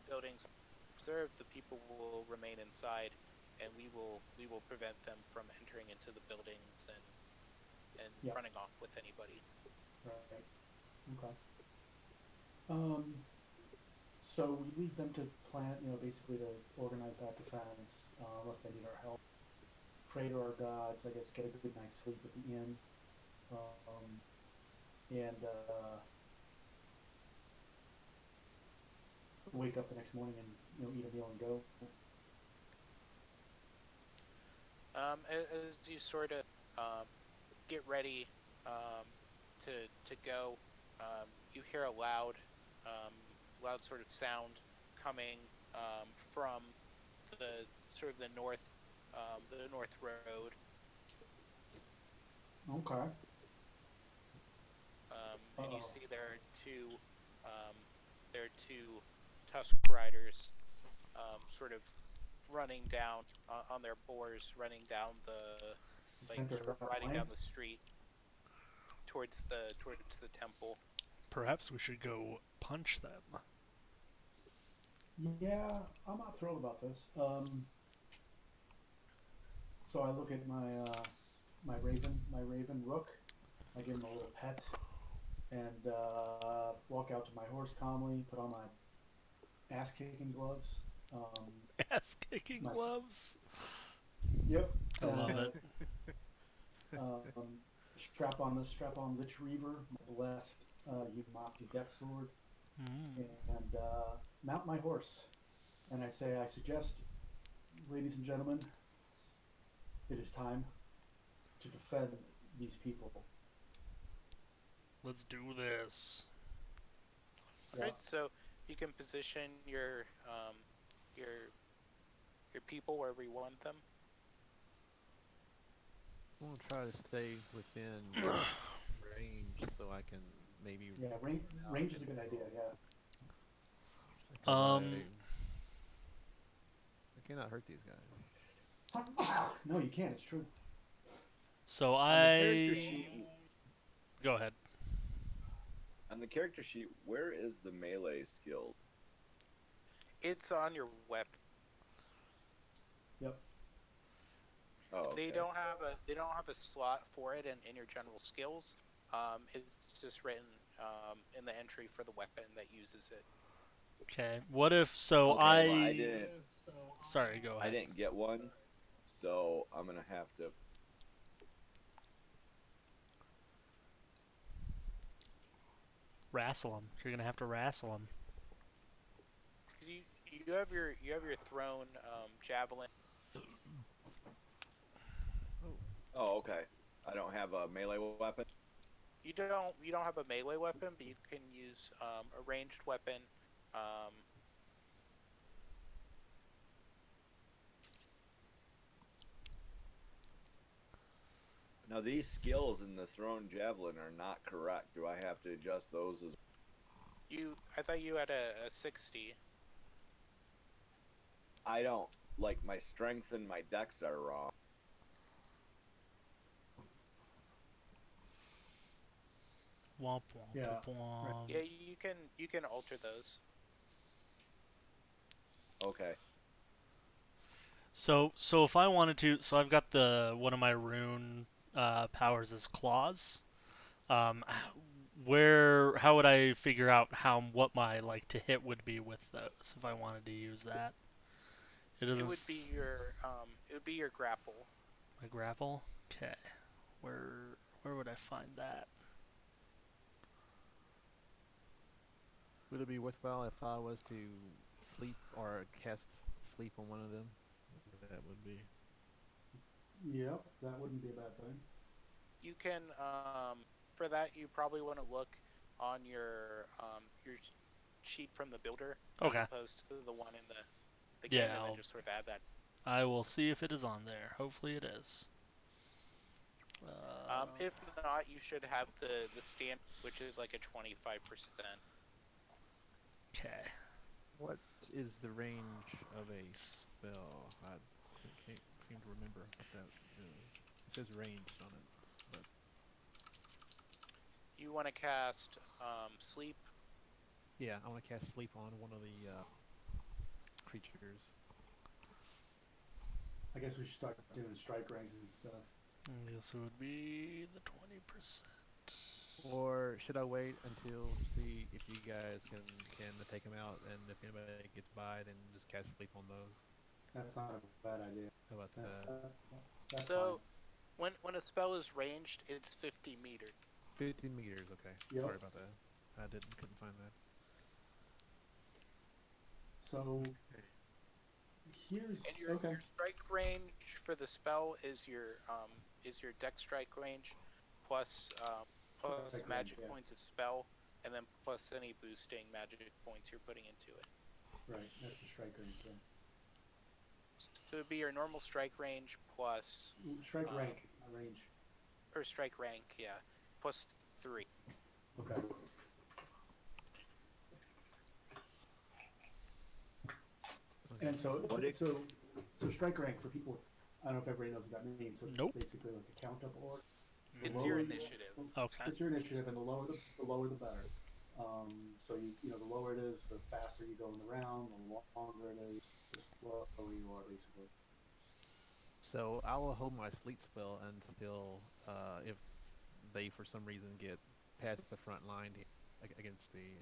buildings are preserved. The people will remain inside, and we will prevent them from entering into the buildings and Yep. running off with anybody. Right. Okay. So we leave them to plan, basically to organize that defense, unless they need our help. Pray to our gods, I guess, get a good night's sleep at the inn, and wake up the next morning and eat a meal and go. As you sort of get ready to go, you hear a loud sort of sound coming from the sort of the north road. Okay. And you Uh-oh. see there are two Tusk riders sort of running down on their boars, running down riding down the street towards the temple. Perhaps we should go punch them. Yeah, I'm not thrilled about this. So I look at my raven Rook. I give him a little pet, and walk out to my horse calmly. Put on my ass kicking gloves. Ass kicking gloves. Yep. I love it. Strap on Lich Reaver, my blessed Yumati Death Sword, and mount my horse. And I say, I suggest, ladies and gentlemen, it is time to defend these people. Let's do this. Yeah. Right, so you can position your people wherever you want them. I'm gonna try to stay within range so I can maybe. Yeah, range is a good idea. Yeah. I cannot hurt these guys. No, you can't. It's true. So On the character sheet, Go ahead. on the character sheet, where is the melee skill? It's on your weapon. Yep. Oh, okay. They don't have a slot for it in your general skills. It's just written in the entry for the weapon that uses it. Okay. What if Okay, well, I didn't. Sorry, go ahead. I didn't get one, so I'm gonna have to. Wrestle him. You're gonna have to wrestle him. Because you have your thrown javelin. Oh, okay. I don't have a melee weapon. You don't have a melee weapon, but you can use a ranged weapon. Now these skills in the thrown javelin are not correct. Do I have to adjust those as? I thought you had a 60. I don't. Like, my strength and my dex are wrong. Womp womp Yeah, womp. Yeah, you can alter those. Okay. So if I wanted to, so I've got one of my rune powers is claws. How would I figure out what my like to hit would be with those if I wanted to use that? It It would be your grapple. my grapple. Okay, where would I find that? Would it be worthwhile if I was to sleep or cast sleep on one of them? That would be. Yep, that wouldn't be a bad thing. You can for that you probably want to look on your sheet from the builder Okay. as opposed to the one in the game, Yeah, and I'll- then just sort of add that. I will see if it is on there. Hopefully it is. If not, you should have the stand, which is like a 25%. Okay. What is the range of a spell? I can't seem to remember what that is. It says ranged on it, but You want to cast sleep. yeah, I want to cast sleep on one of the creatures. I guess we should start doing strike ranks and stuff. I guess it would be the 20%. Or should I wait until to see if you guys can take them out, and if anybody gets by, then just cast sleep on those? That's not a bad idea. How about That's, that? that's So when a spell is ranged, it's 50 meters. 15 meters, okay. Yep. Sorry about that. I couldn't find that. So here's And your strike range for the spell is your dex strike range, plus Strike magic range, yeah. points of spell, and then plus any boosting magic points you're putting into it. Right, that's the strike range. Yeah. So it would be your normal strike range plus Strike rank, not range. or strike rank, yeah, plus 3. Okay. Okay. And so, What it- so strike rank for people. I don't know if everybody knows what that means. So Nope. it's basically like a count up order. The It's your lower you- initiative. Okay. It's your initiative, and the lower the better. So the lower it is, the faster you go in the round. The longer it is, the slower you are, basically. So I will hold my sleep spell until if they for some reason get past the front line against me,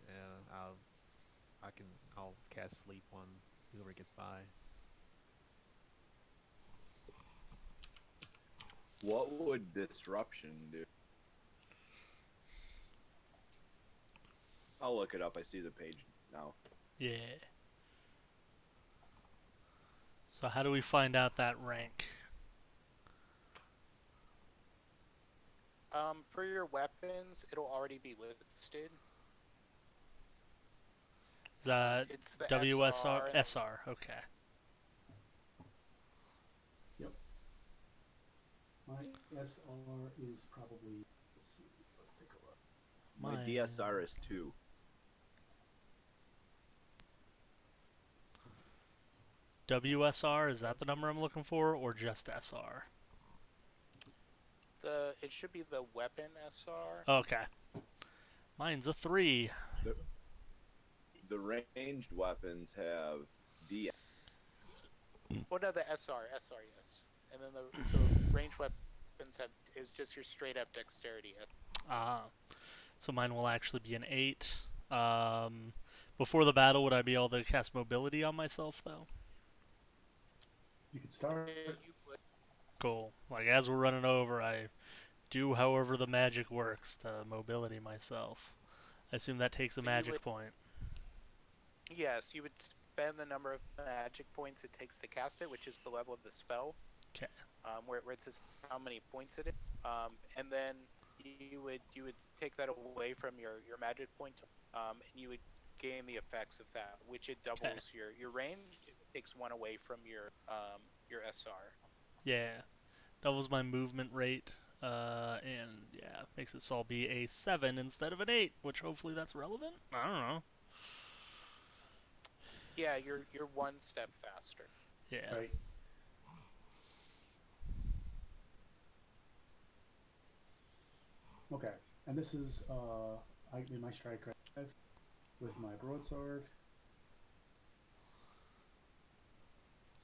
I'll cast sleep on whoever gets by. What would disruption do? I'll look it up. I see the page now. Yeah. So how do we find out that rank? For your weapons, it'll already be listed. Is that It's the WSR? SR. SR, okay. My SR is probably. Let's see. Let's take a look. My Mine- DSR is 2. WSR, is that the number I'm looking for, or just SR? It should be the weapon SR. Okay. Mine's a 3. The ranged weapons have D. Well, no, the SR, yes. And then the ranged weapons is just your straight up dexterity. So mine will actually be an 8. Before the battle, would I be able to cast mobility on myself, though? You could start. You would. Cool. Like, as we're running over, I do however the magic works to mobility myself. I assume that takes a So you magic would- point. Yes, you would spend the number of magic points it takes to cast it, which is the level of the spell. 'Kay. Where it says how many points it is, and then you would take that away from your magic point, and you would gain the effects of that, which it doubles your range. It takes 1 away from your SR. Yeah. Doubles my movement rate. And yeah, makes it so I'll be a 7 instead of an 8, which hopefully that's relevant. I don't know. Yeah, you're one step faster. Yeah. Right. Okay, and this is I in my strike drive with my broadsword.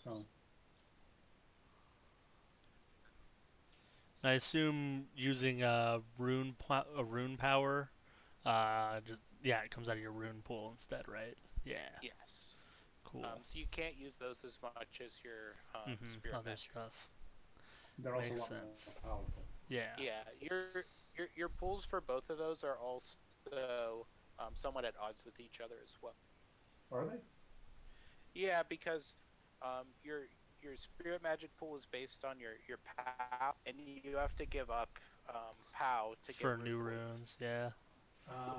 So I assume using a rune power, just yeah, it comes out of your rune pool instead, right? Yeah. Yes. Cool. So you can't use those as much as your spirit Other magic. stuff. they're also Makes a lot sense. more powerful. Yeah. Yeah, your pools for both of those are also somewhat at odds with each other as well. Are they? Yeah, because your spirit magic pool is based on your POW, and you have to give up POW to For get new rune points. runes, yeah.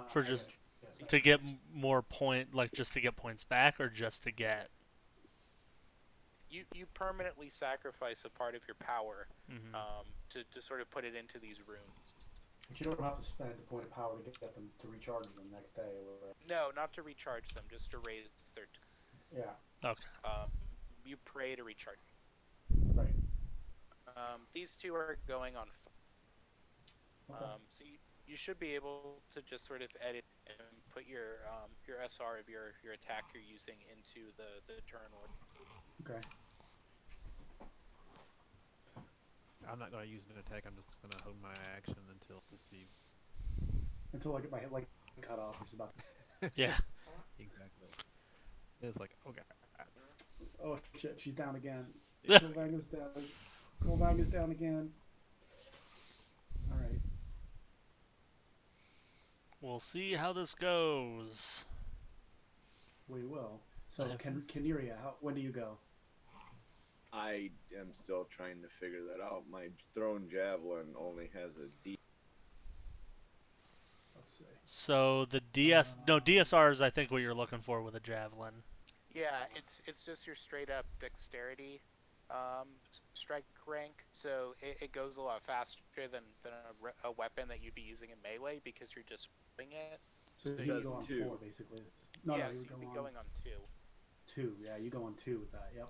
For I just got you. Yes, to get more like just to get points back, or just to get. You permanently sacrifice a part of your power Mm-hmm. to sort of put it into these runes. But you don't have to spend a point of power to get them to recharge them next day or whatever. No, not to recharge them, just to raise their. Yeah. Okay. You pray to recharge. Right. These two are going on. Okay. So you should be able to just sort of edit and put your SR of your attack you're using into the turn order. Okay. I'm not gonna use an attack. I'm just gonna hold my action until to see. Until I get my like cut off, which is about. Yeah. Exactly. It's like, okay. Oh shit! She's down again. Krelvanga's down. Krelvanga's down again. All right. We'll see how this goes. We will. So Keniria, when do you go? I am still trying to figure that out. My thrown javelin only has a D. Let's see. So the DSR is I think what you're looking for with a javelin. Yeah, it's just your straight up dexterity strike rank, so it goes a lot faster than a weapon that you'd be using in melee because you're just whipping it. So It you says go on 2. 4 basically. No, yes, you you'd go be on going on 2. 2. Yeah, you go on 2 with that. Yep.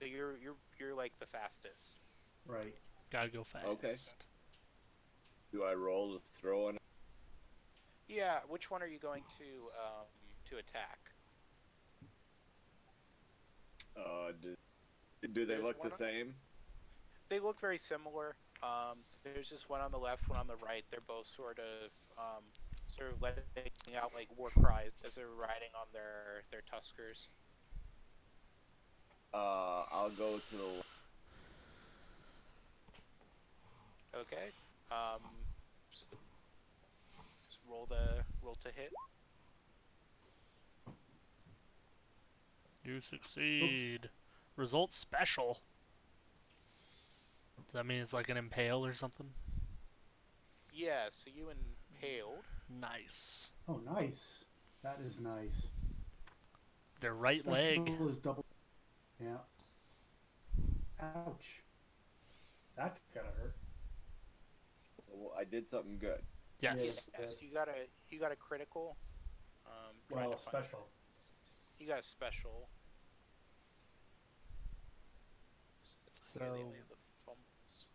So you're like the fastest. Right. Gotta go fast. Okay. Do I roll to throw in? Yeah, which one are you going to attack? Do they There's look one the same? They look very similar. There's just one on the left, one on the right. They're both sort of letting out like war cries as they're riding on their Tuskars. I'll go to the. Okay. Just roll to hit. You succeed. Result special. Does that mean it's like an impale or something? Yeah. So you impaled. Nice. Oh, nice. That is nice. Their right leg. Special is double. Yeah. Ouch. That's gotta hurt. Well, I did something good. Yes. Yes. You got a critical. Trying Well, to find- special. You got a special. So, Here they only have the fumbles.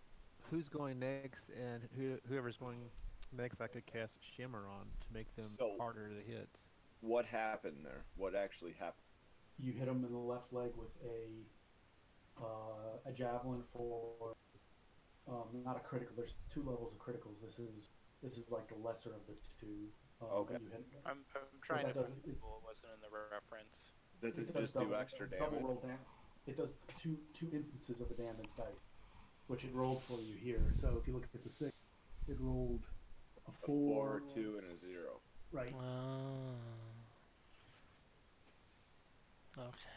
who's going next, and whoever's going next, I could cast Shimmer on to make them So- harder to hit. What happened there? What actually happened? You hit him in the left leg with a javelin for not a critical. There's 2 levels of criticals. This is like the lesser of the 2. Okay. You hit. I'm trying to that find doesn't- it wasn't in the reference. Does it does just do extra double damage? roll down. It does two instances of a damage dice, which it rolled for you here. So if you look at the 6, it rolled a 4, 2, and a 0. right? Okay.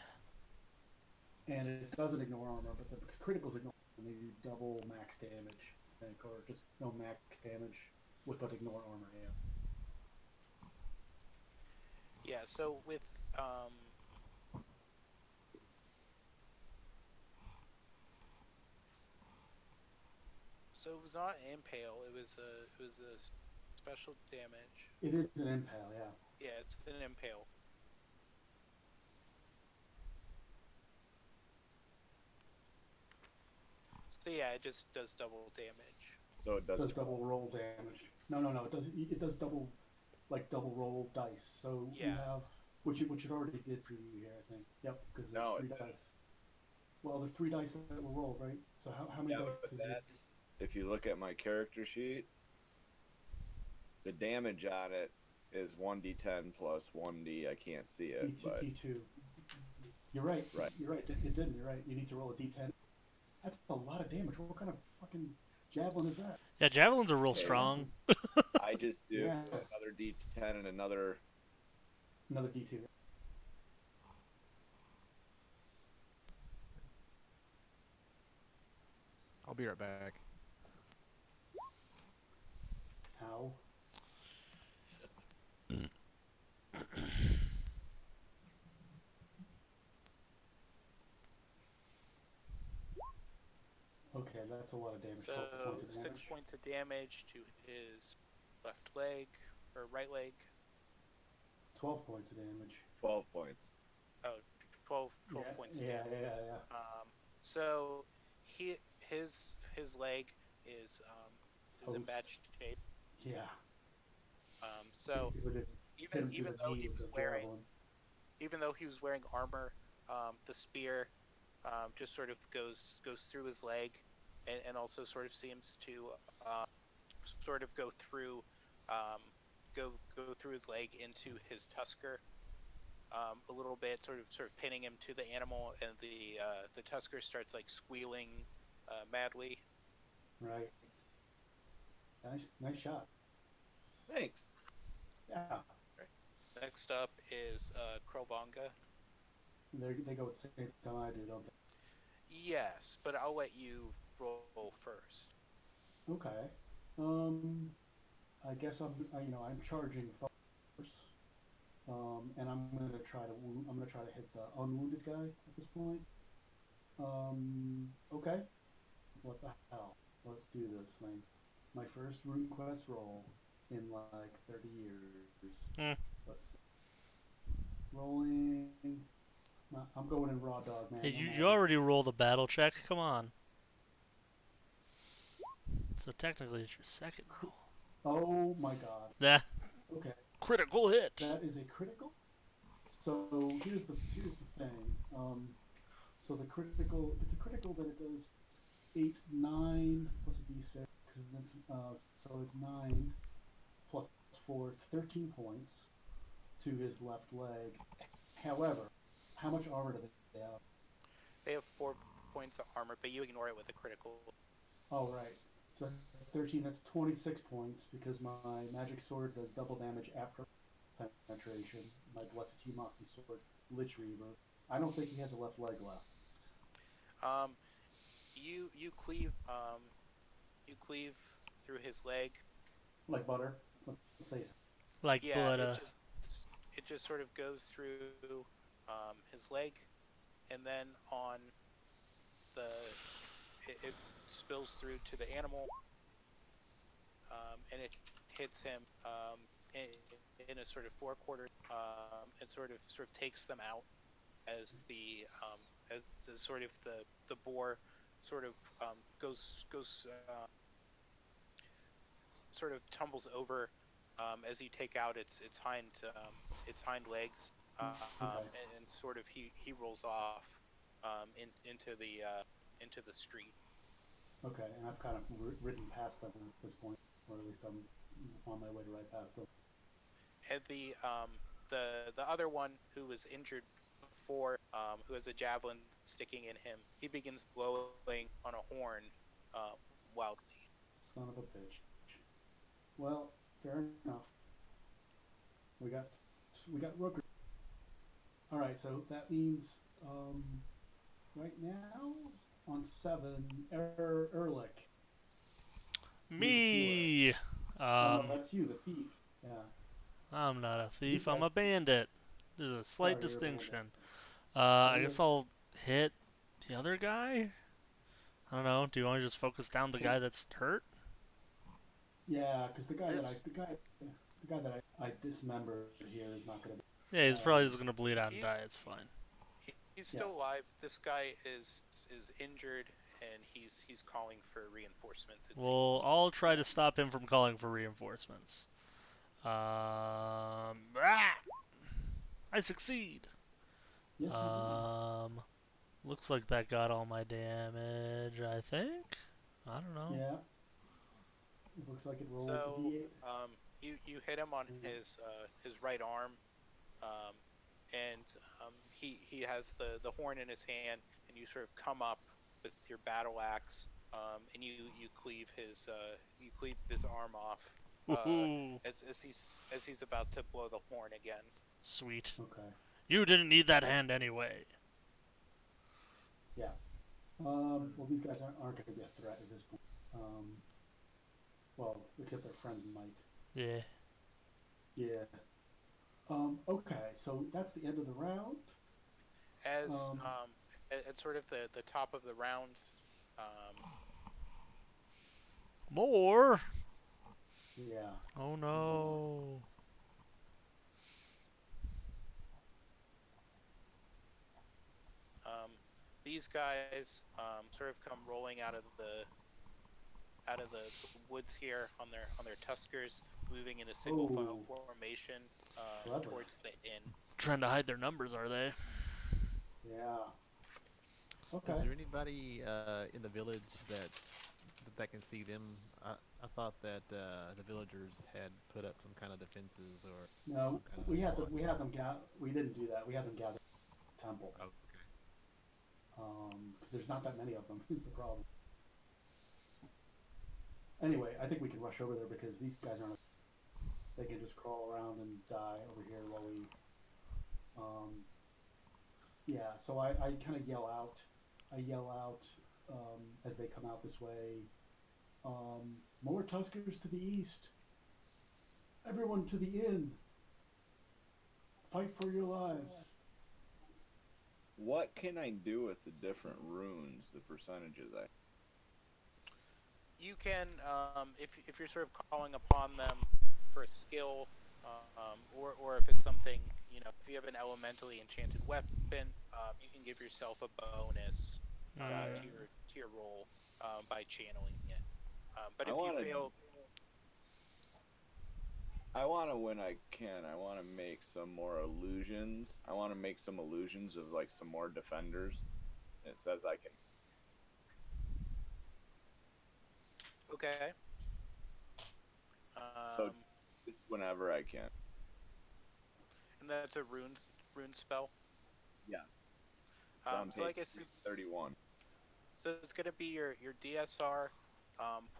And it doesn't ignore armor, but the criticals ignore. And they do double max damage, I think, or just no max damage with but ignore armor. Yeah. Yeah. So with So it was not impale. It was a special damage. It is an impale, yeah. Yeah, it's an impale. So yeah, it just does double damage. So it It does does double roll damage. No. It does double roll dice. So we Yeah. have which it already did for you here, I think. Yep, because there's No, three it dice. Well, there's three dice that were rolled, right? So how many Yeah, dice but is it? that's if you look at my character sheet, the damage on it is 1d10 plus 1d. I can't see it, but D2. You're right. Right. You're right. It didn't. You're right. You need to roll a D10. That's a lot of damage. What kind of fucking javelin is that? Yeah, javelins are real Okay, strong. I just do Yeah. another d10 and another. Another D2. I'll be right back. How? Okay, that's a lot of damage. So 12 points of 6 damage. points of damage to his left leg or right leg. 12 points of damage. 12 points. Oh, 12 Yeah, points yeah, damage. yeah. So his leg is in Toast. bad shape. Yeah. So It would have hit him even through though the he knee was with the wearing javelin. armor, the spear just sort of goes through his leg, and also sort of seems to sort of go through his leg into his tusker a little bit, sort of pinning him to the animal, and the tusker starts like squealing madly. Right. Nice shot. Thanks. Yeah. Next up is Krelvanga. They go at the same time I do, don't they? Yes, but I'll let you roll first. Okay. I guess I'm charging first. And I'm gonna try to hit the unwounded guy at this point. Okay. What the hell? Let's do this thing. My first Runequest roll in like 30 years. Hmm. Let's see. Rolling. I'm going in raw dog, man. Hey, No you matter. already rolled a battle check. Come on. So technically, it's your second roll. Oh my god. Nah, Okay. critical hit. That is a critical. So here's the thing. So the critical, if it's a critical, then it does 8, 9 plus a d6 because that's so it's 9 plus 4. It's 13 points to his left leg. However, how much armor do they have? They have 4 points of armor, but you ignore it with a critical. Oh right. So that's 13. That's 26 points because my magic sword does double damage after penetration. My blessed Humaki sword, Lich Reaver. I don't think he has a left leg left. You cleave through his leg. Like butter. Let's say so. Like Yeah, butter. it just sort of goes through his leg, and then on it spills through to the animal, and it hits him in a sort of four-quarter, and sort of takes them out as the as sort of the boar sort of goes sort of tumbles over as you take out its hind legs, and sort of he rolls off into the street. Okay, and I've kind of ridden past them at this point, or at least I'm on my way to right past them. And the other one who was injured before, who has a javelin sticking in him, he begins blowing on a horn wildly. Son of a bitch. Well, fair enough. We got Rooker. All right, so that means right now on 7, Erlik. Me. No, that's you, the thief. Yeah. I'm not a thief. Okay. I'm a bandit. There's a slight Sorry, you're a distinction. bandit. I guess I'll hit the other guy. I don't know. Do you want to just focus down the guy that's hurt? Yeah, because the guy This- that I dismembered here is not going to be. Yeah, he's probably just gonna bleed out and die. He's- It's fine. He's still alive. This guy is injured, and he's calling for reinforcements. It Well, seems. I'll try to stop him from calling for reinforcements. I succeed. Yes, you Looks like that got all my damage. I think. I don't know. do. Yeah. It looks like it rolled So, a d8. you hit him on his right arm, and he has the horn in his hand, and you sort of come up with your battle axe, and you cleave his arm off Woohoo! as he's about to blow the horn again. Sweet. Okay. You didn't need that hand anyway. Yeah. Well, these guys aren't going to be a threat at this point. Well, except their friends might. Yeah. Yeah. Okay, so that's the end of the round. As Um, at sort of the top of the round, More. Yeah. Oh no. these guys sort of come rolling out of the woods here on their Tuskars, moving in a single file formation Clever. towards the inn. Trying to hide their numbers, are they? Yeah. Okay. Is there anybody in the village that can see them? I thought that the villagers had put up some kind of defenses or. No, some kind we of had them gather. We didn't do that. We had them gather at the temple. Oh, okay. Because there's not that many of them. Is the problem. Anyway, I think we can rush over there because these guys aren't. They can just crawl around and die over here while we. Yeah. So I kind of yell out. As they come out this way. More Tuskars to the east. Everyone to the inn. Fight for your lives. What can I do with the different runes, the percentages? You can, if you're sort of calling upon them for a skill, or if it's something, if you have an elementally enchanted weapon, you can give yourself a bonus to your roll by channeling it. But if you fail, I want to, when I can, I want to make some more illusions. I want to make some illusions of like some more defenders. And it says I can. okay. So it's whenever I can. And that's a rune spell. Yes. So I'm So like I said, 31. so it's gonna be your DSR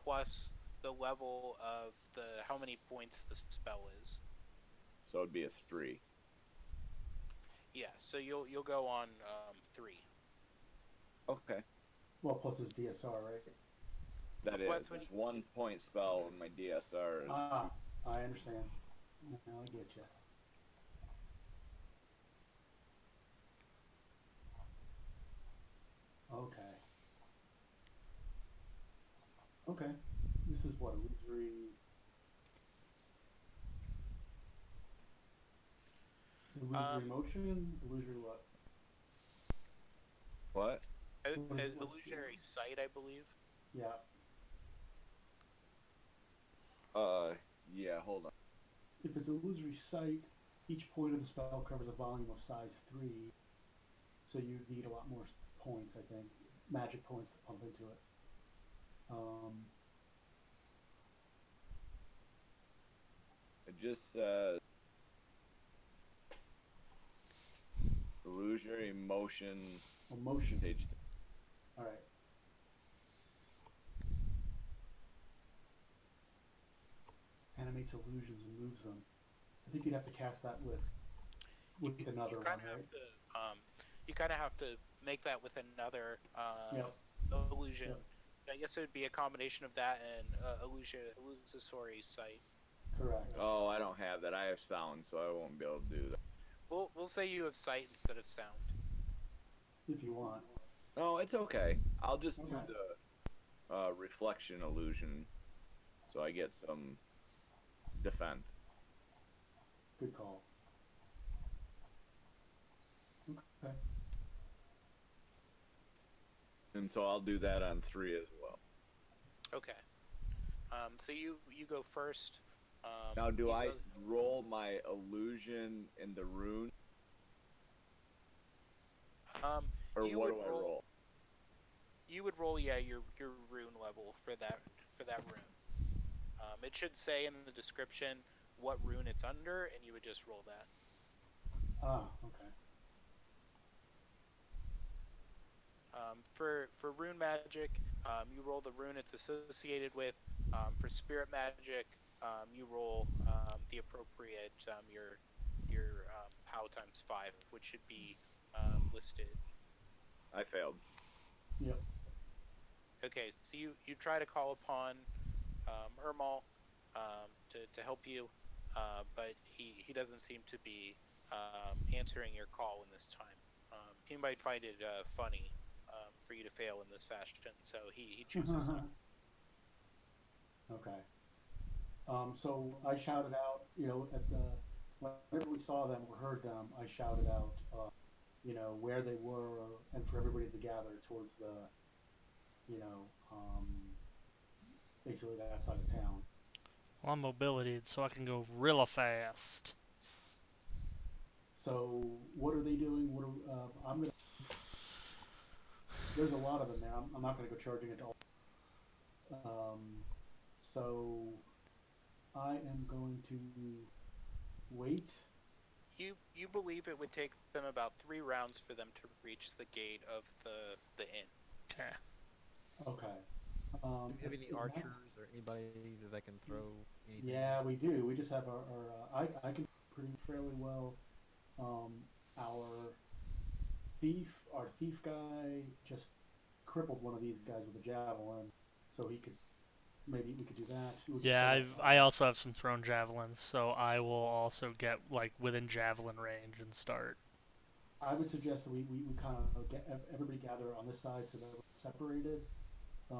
plus the level of how many points the spell is. So it'd be a 3. Yeah, so you'll go on 3. Okay. Well, plus his DSR, right? That is. What's when It's 1 point spell and my DSR is. I understand. Now I get you. Okay. Okay. This is what, illusory. Illusory motion? Illusory what? What? What is- Illusionary sight, I believe. Yeah. Yeah, hold on. If it's illusory sight, each point of the spell covers a volume of size 3. So you need a lot more points, I think. Magic points to pump into it. It just says illusory motion, Motion. page 3. Alright. Animates illusions and moves them. I think you'd have to cast that with another one, right? You kind of have to make that with another Yep. illusion. Yep. So I guess it would be a combination of that and illusory sight. Correct. Oh, I don't have that. I have sound, so I won't be able to do that. We'll say you have sight instead of sound. If you want. No, it's okay. I'll just do Okay. reflection illusion, so I get some defense. Good call. Okay. And so I'll do that on 3 as well. Okay. So you go first. Now, do you I go- roll my illusion in the rune, or you what would do I roll? You would roll, yeah, your rune level for that rune. It should say in the description what rune it's under, and you would just roll that. Ah, okay. For rune magic, you roll the rune it's associated with. For spirit magic, you roll the appropriate your POW times 5, which should be listed. I failed. Yep. Okay, so you try to call upon Ermal to help you, but he doesn't seem to be answering your call in this time. He might find it funny for you to fail in this fashion, so he chooses not. Okay. So I shouted out, whenever we saw them or heard them, I shouted out, where they were, and for everybody to gather towards the, basically that side of town. Well, I'm mobility, so I can go real fast. So what are they doing? I'm gonna. There's a lot of them there. I'm not gonna go charging it all. So I am going to wait. You believe it would take them about 3 rounds for them to reach the gate of the inn. Okay. Okay. Do we have any archers or anybody that can throw anything? Yeah, we do. We just have I can pretty fairly well. Our thief guy just crippled one of these guys with a javelin, so maybe we could do that. Yeah, I also have some thrown javelins, so I will also get like within javelin range and start. I would suggest that we kind of get everybody gather on this side so that we're separated. It's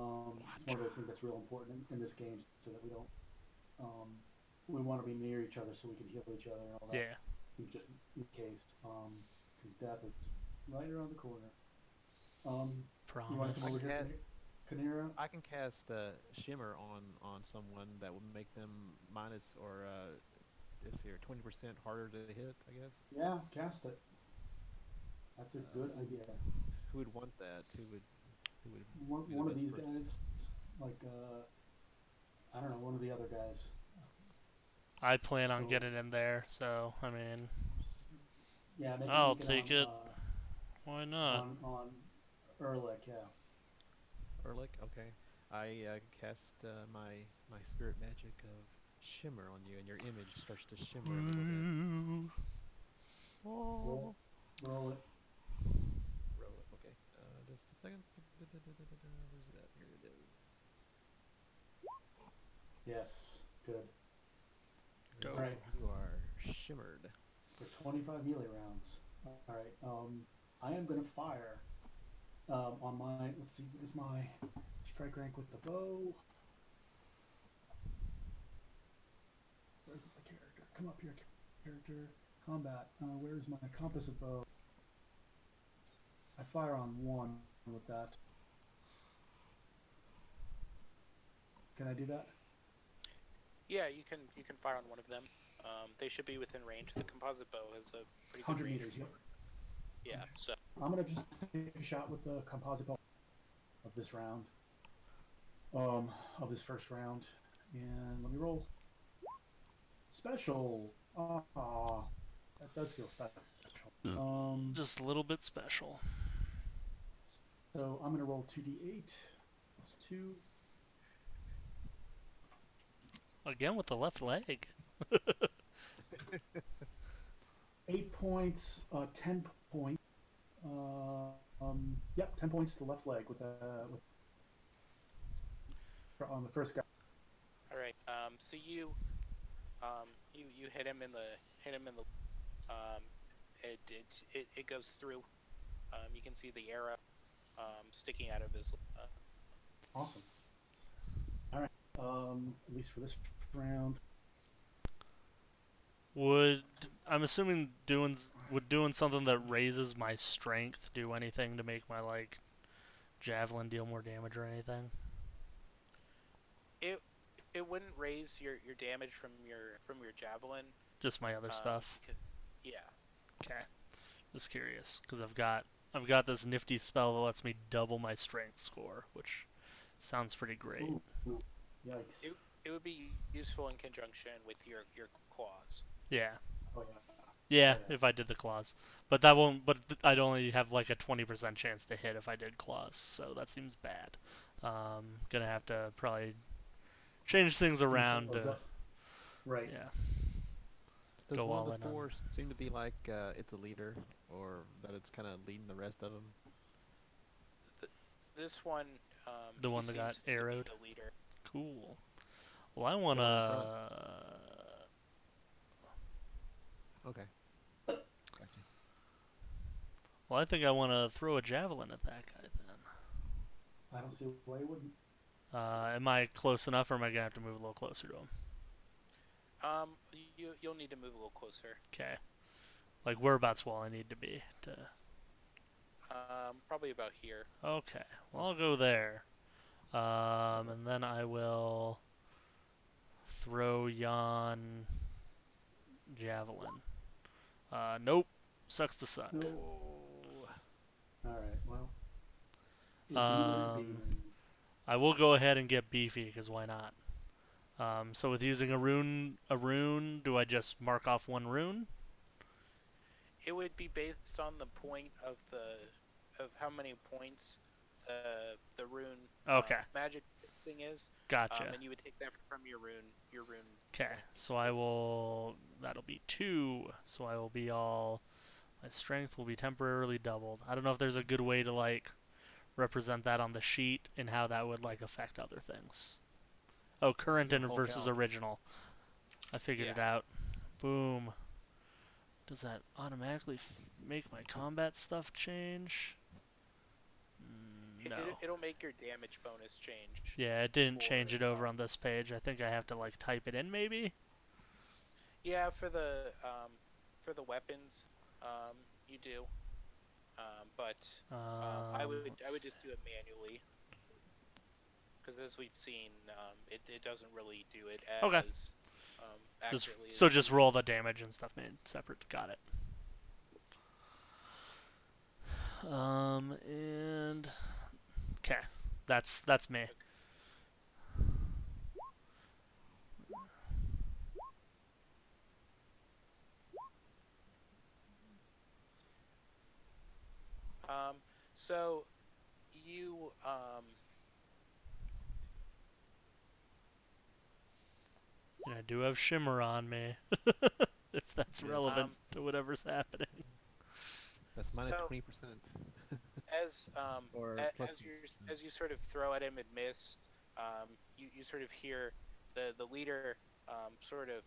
one of those things that's real important in this game, so that we don't. We want to be near each other so we can heal each other and all that. Yeah. Just in case, because death is right around the corner. You want to come over Promise. here, Keniria? I can cast Shimmer on someone that will make them minus or this here 20% harder to hit, I guess. Yeah, cast it. That's a good idea. Who would want that? Who would? One of these guys, like I don't know, one of the other guys. I plan on getting in there, so I mean, Yeah, maybe I'll take it. Why not? On Erlik, yeah. Erlik, okay. I cast my spirit magic of Shimmer on you, and your image starts to shimmer a little bit. Roll it. Roll it, okay. Just a second. Where's it at? Here it is. Yes, good. Go. All right. You are shimmered. For 25 melee rounds. All right. I am going to fire on my. Let's see. What is my strike rank with the bow? Where's my character? Come up here, character. Combat. Where's my composite bow? I fire on 1 with that. Can I do that? Yeah, you can fire on one of them. They should be within range. The composite bow has a pretty good 100 range. meters. Yep. Yeah, so I'm gonna just take a shot with the composite bow of this round. Of this first round, and let me roll. Special. Ah, that does feel special. Just a little bit special. So I'm gonna roll 2d8 plus 2. Again with the left leg. 8 points. 10 points. Yep, 10 points to the left leg with on the first guy. all right. So you hit him in the it goes through. You can see the arrow sticking out of his. Awesome. At least for this round. I'm assuming doing something that raises my strength do anything to make my like javelin deal more damage or anything? It wouldn't raise your damage from your javelin. Just my other stuff. Yeah. Okay. Just curious because I've got this nifty spell that lets me double my strength score, which sounds pretty great. Ooh. Yikes. It would be useful in conjunction with your claws. Yeah. Oh Yeah, yeah. if I did the claws, but that won't. But I'd only have like a 20% chance to hit if I did claws, so that seems bad. Gonna have to probably change things around. Right. Yeah. Does Go one all of in the on. four seem to be like it's a leader, or that it's kind of leading the rest of them? This one, The he one that got seems to be arrowed? the leader. Cool. Well, I The one in wanna. Okay. Gotcha. Well, I think I wanna throw a javelin at that guy then. I don't see why you wouldn't. Am I close enough, or am I gonna have to move a little closer to him? You'll need to move a little closer. Okay. Like whereabouts will I need to be to? Probably about here. Okay. Well, I'll go there. And then I will throw yon javelin. Nope. Sucks to suck. No. All right. Well. It be what it be, then. I will go ahead and get beefy because why not? So with using a rune, do I just mark off one rune? It would be based on the point of how many points the rune Okay. magic thing is. Gotcha. And you would take that from your rune. Okay. So I will. That'll be 2. So I will be all. My strength will be temporarily doubled. I don't know if there's a good way to like represent that on the sheet and how that would like affect other things. Oh, current and versus original. I figured it out. Boom. Does that automatically make my combat stuff change? No. It'll make your damage bonus change. Yeah, it didn't change it over on this page. I think I have to like type it in maybe. Yeah, for the weapons, you do. But I would just do it manually. Because as we've seen, it doesn't really do it as accurately. Just roll the damage and stuff made separate. Got it. And okay, that's me. So you And I do have shimmer on me, if that's relevant to whatever's happening. That's minus 20%. As you sort of throw at him and miss, you sort of hear the leader sort of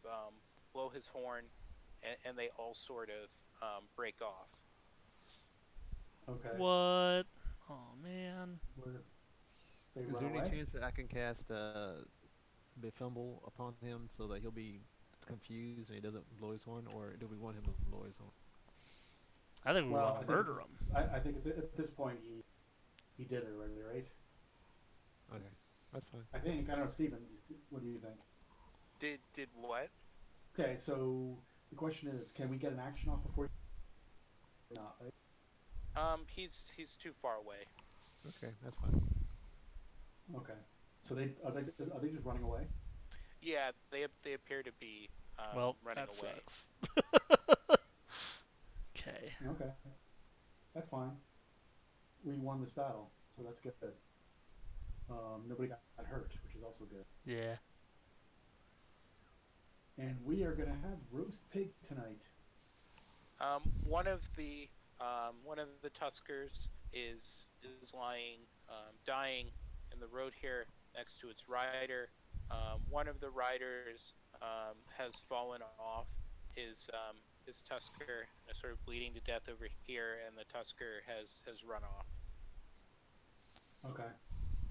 blow his horn, and they all sort of break off. Okay. What? Oh man. They Is run there any away? chance that I can cast Befumble upon him so that he'll be confused and he doesn't blow his horn, or do we want him to blow his horn? I think we want to murder him. I think at this point he did it already, right? Okay, that's fine. I think. I don't know, Steven. What do you think? Did what? Okay, so the question is, can we get an action off before? Not right. He's too far away. Okay, that's fine. Okay. So are they just running away? Yeah, they appear to be Well, running that away. sucks. Okay. Okay. That's fine. We won this battle, so that's good. Nobody got hurt, which is also good. Yeah. And we are gonna have roast pig tonight. One of the Tuskars is lying, dying in the road here next to its rider. One of the riders has fallen off his Tusker, sort of bleeding to death over here, and the Tusker has run off. Okay.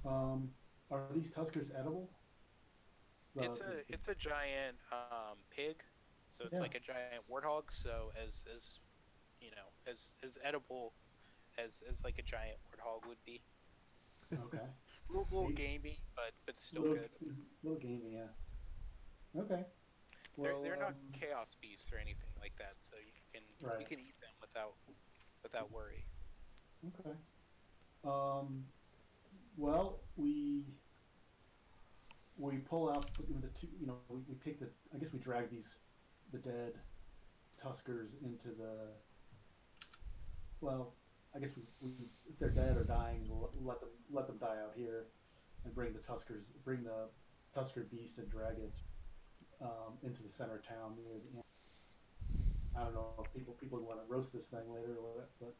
Are these Tuskers edible? It's a giant pig, so it's Yeah. like a giant warthog. So as you know, as edible as like a giant warthog would be. Okay. A little Nice. gamey, but still Little, good. little gamey, yeah. Okay. Well, They're not chaos beasts or anything like that, so you right. can eat them without worry. Okay. Um, well, we pull out the two. We take the. I guess we drag the dead Tuskars into the. Well, I guess we if they're dead or dying, we'll let them die out here, and bring the Tusker beast and drag it into the center of town near the end. I don't know if people want to roast this thing later or what, but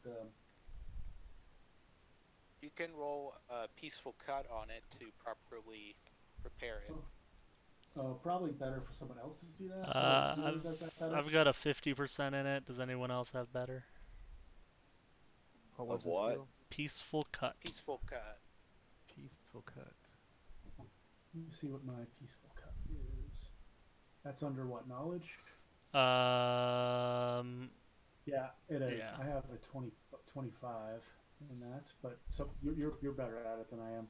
You can roll a peaceful cut on it to properly prepare it. probably better for someone else to do that. I've Does that better? I've got a 50% in it. Does anyone else have better? What was Of the what? skill? Peaceful cut. Peaceful cut. Peaceful cut. Let me see what my peaceful cut is. That's under what knowledge? Um, Yeah, it is. Yeah. I have a 25 in that, but so you're better at it than I am.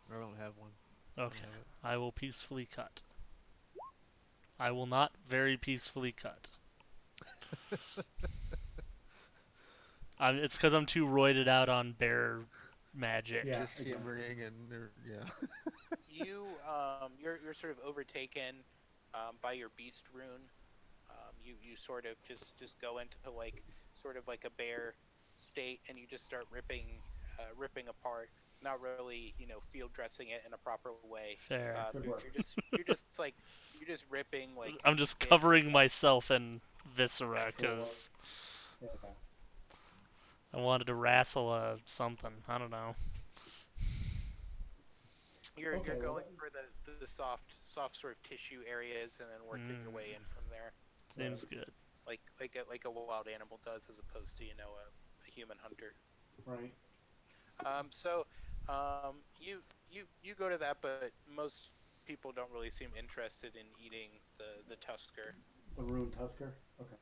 I don't have one. okay. have it. I will peacefully cut. I will not very peacefully cut. It's because I'm too roided out on bear magic. Yeah, Just again. shivering and yeah. You're sort of overtaken by your beast rune. You sort of just go into like sort of like a bear state, and you just start ripping apart. Not really, field dressing it in a proper way. Fair. Good work. You're just ripping like. I'm just bits. covering myself in viscera because Yeah. I wanted to wrestle something. I don't know. You're Okay, well, going for the soft sort of tissue areas, and then working your way in from there, Seems good. like a wild animal does, as opposed to a human hunter. Right. So you go to that, but most people don't really seem interested in eating the Tusker. The ruined Tusker. Okay.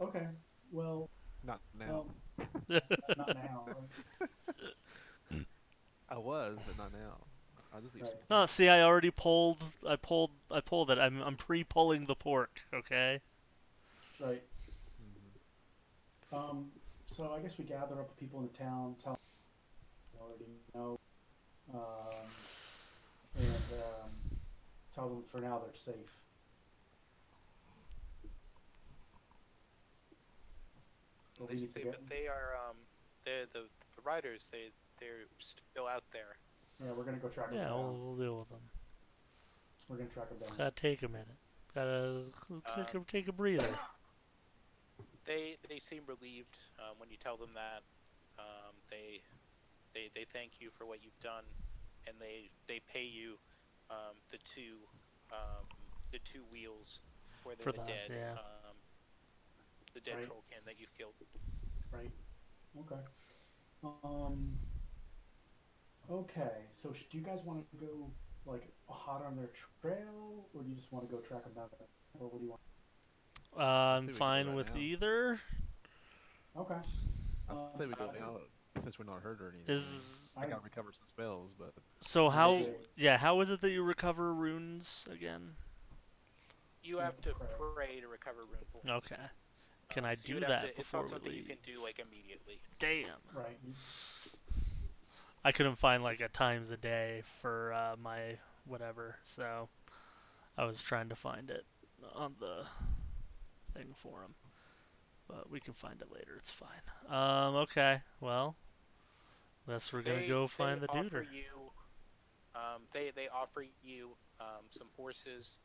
Okay. Well, Not now. not now. I was, but not now. I'll just eat Right. some No, see, I already pulled. I pulled it. I'm pre-pulling the pork. Okay. Right. Mhm. So I guess we gather up the people in the town. Tell them we already know, and tell them for now they're safe. So we need to get. But they are the riders. They're still out there. Yeah, we're gonna go track them Yeah, down. we'll deal with them. We're gonna track them It's down. gotta take a minute. Gotta take a breather. They seem relieved when you tell them that. They thank you for what you've done, and they pay you the two wheels for the that, dead yeah. The dead Right. trollkin that you've killed. Right. Okay. Okay. So do you guys want to go like hot on their trail, or do you just want to go track them down, or what do you want? I'm we can do fine that with now. either. Okay. I'll say we go Uh, now since we're not hurt or anything. Is I gotta recover some spells, but so how? Okay. Yeah, how is it that you recover runes again? You have to pray to recover rune points. Okay. Can I So do you'd have that to, it's before not we something you leave? can do like immediately. Damn. Right. I couldn't find like a times a day for my whatever, so I was trying to find it on the thing for him. But we can find it later. It's fine. Okay. Well, guess we're gonna go find the offer duder. you, they offer you some horses.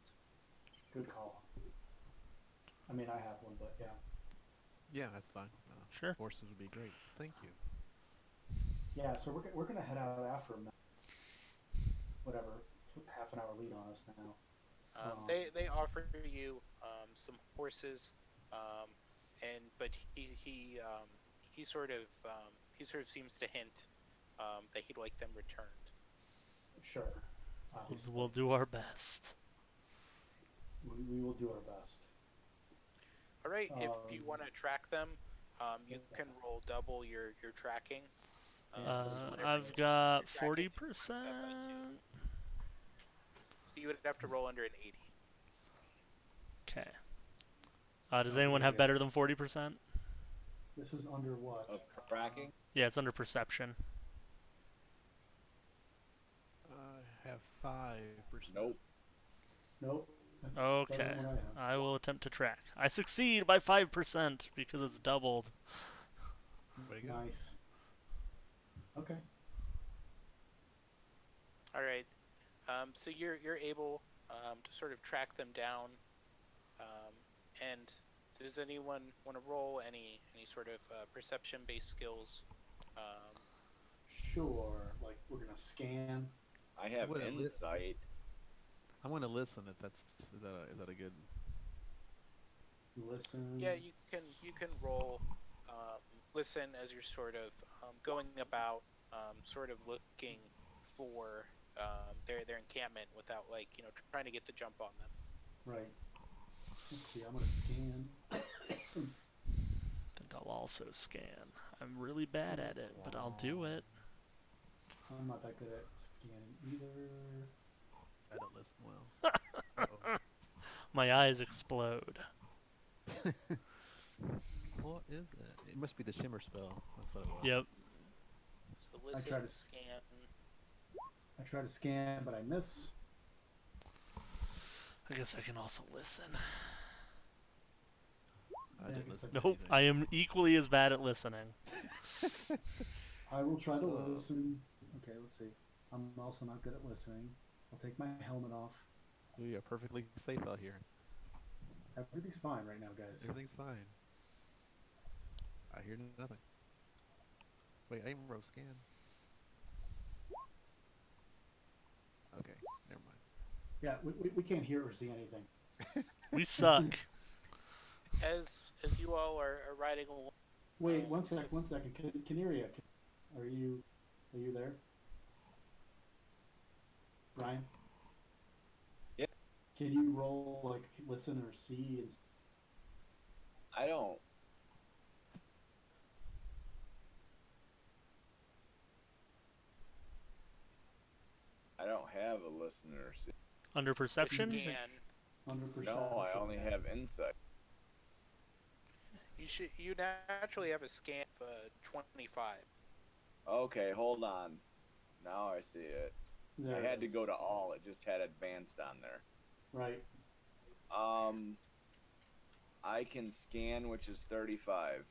Good call. I mean, I have one, but yeah. yeah, that's fine. Sure. Horses would be great. Thank you. Yeah. So we're gonna head out after them. Whatever. Half an hour lead on us now. They offer you some horses, but he sort of seems to hint that he'd like them returned. Sure. obviously. We'll do our best. We will do our best. All right, if you want to track them, you can roll double your tracking. So whatever I've got you're tracking, 40%. times that by 2. So you would have to roll under an 80. Okay. Does anyone have better than 40%? This is under what? Of tracking? Yeah, it's under perception. I have 5%. Nope. Nope. That's Okay. better than what I have. I will attempt to track. I succeed by 5% because it's doubled. Way to go. Nice. Okay. All right. So you're able to sort of track them down. And does anyone want to roll any sort of perception-based skills? Sure. Like we're gonna scan. I have What a lit- insight. I want to listen. If that's is that a good? Listen. Yeah, you can roll listen as you're sort of going about sort of looking for their encampment without trying to get the jump on them. Right. Let's see. I'm gonna scan. I think I'll also scan. I'm really bad at it, but I'll do it. I'm not that good at scanning either. I don't listen well. Uh-oh. My eyes explode. What is it? It must be the shimmer spell. That's what it was. Yep. So listen, try to scan. I try to scan, but I miss. I guess I can also listen. I Yeah, I didn't guess listen. I to Nope, anything. I am equally as bad at listening. I will try to listen. Okay, let's see. I'm also not good at listening. I'll take my helmet off. We are perfectly safe out here. Everything's fine right now, guys. Everything's fine. I hear nothing. Wait, I even wrote scan. Okay, never mind. Yeah, we can't hear or see anything. We suck. As you all are riding along. Wait, one second. Keniria, are you there? Brian? Yeah. Can you roll like listen or see? And... I don't. I don't have a listener. Under perception? Scan. Under perception? No, I only have insight. You naturally have a scan of 25. Okay, hold on. Now I see it. There I it had to is. go to all. It just had advanced on there. Right. I can scan, which is 35.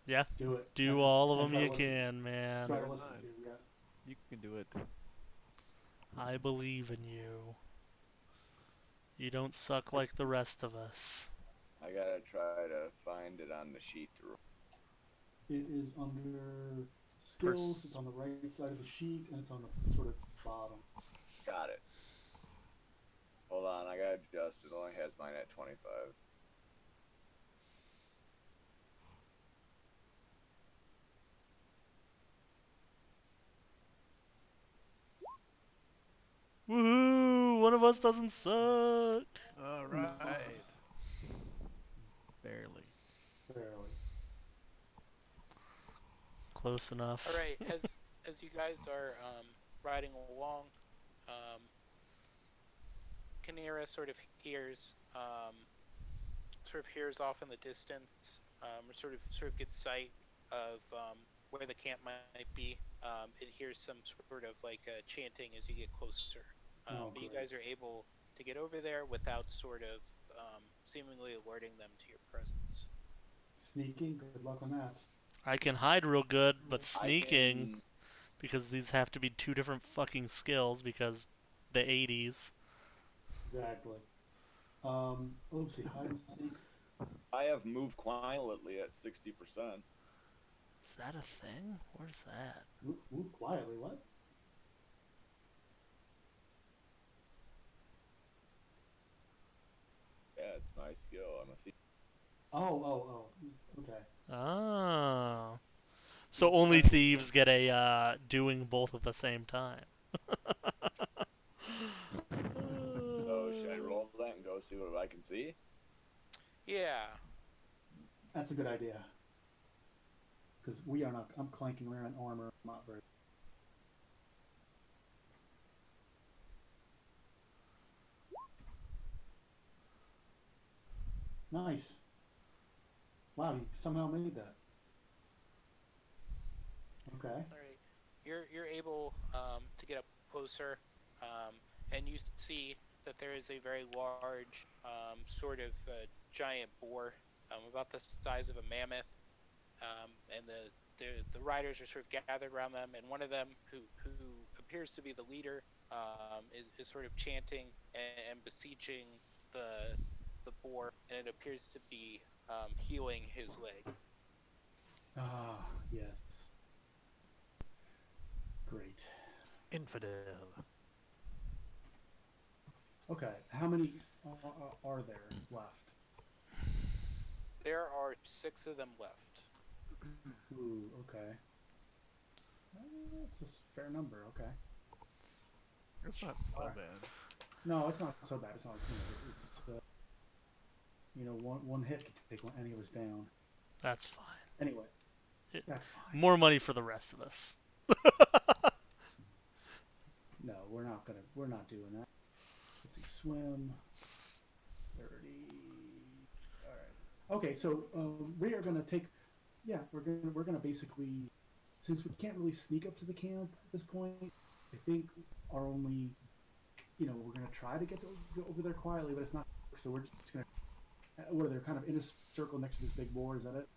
Yeah. Do it. Do all of I them try to you listen. can, man. Try to Never listen mind. to yeah. You can do it. I believe in you. You don't suck like the rest of us. I gotta try to find it on the sheet. It is under skills. It's on the right side of the sheet, and it's on the sort of bottom. Got it. Hold on, I gotta adjust. It only has mine at 25. Woohoo! One of us doesn't suck. All right. Barely. Barely. Close enough. All right, as you guys are riding along, Keniria sort of hears off in the distance, or sort of gets sight of where the camp might be. It hears some sort of chanting as you get closer. But you guys are able to get over there without sort of seemingly alerting them to your presence. Sneaking. Good luck on that. I can hide real good, but I sneaking, can- because these have to be two different fucking skills, because the 80s. Exactly. Let's see. Hide and seek. I have moved quietly at 60%. Is that a thing? Where's that? Move quietly. What? Yeah, it's my skill. I'm a thief. Oh. Okay. Oh. So only thieves get a doing both at the same time. go see what I can see? Yeah. That's a good idea. Because we are not. I'm clanking around armor. I'm not very. Nice. Wow, you somehow made that. Okay. All right. You're able to get up closer, and you see that there is a very large, sort of giant boar, about the size of a mammoth, and the riders are sort of gathered around them, and one of them, who appears to be the leader, is sort of chanting and beseeching the boar, and it appears to be healing his leg. Ah, yes. Great. Infidel. Okay, how many are there left? There are 6 of them left. Ooh, okay. That's a fair number. Okay. It's not so Alright. bad. No, it's not so bad. It's not. One hit could take any of us down. That's fine. Anyway, It- that's fine. More money for the rest of us. No, we're not doing that. Let's see, swim. 30. All right. Okay, so we are gonna take. Yeah, we're gonna basically, since we can't really sneak up to the camp at this point, I think our only, we're gonna try to get over there quietly, but it's not. So we're just gonna. What are they kind of in a circle next to this big boar? Is that it?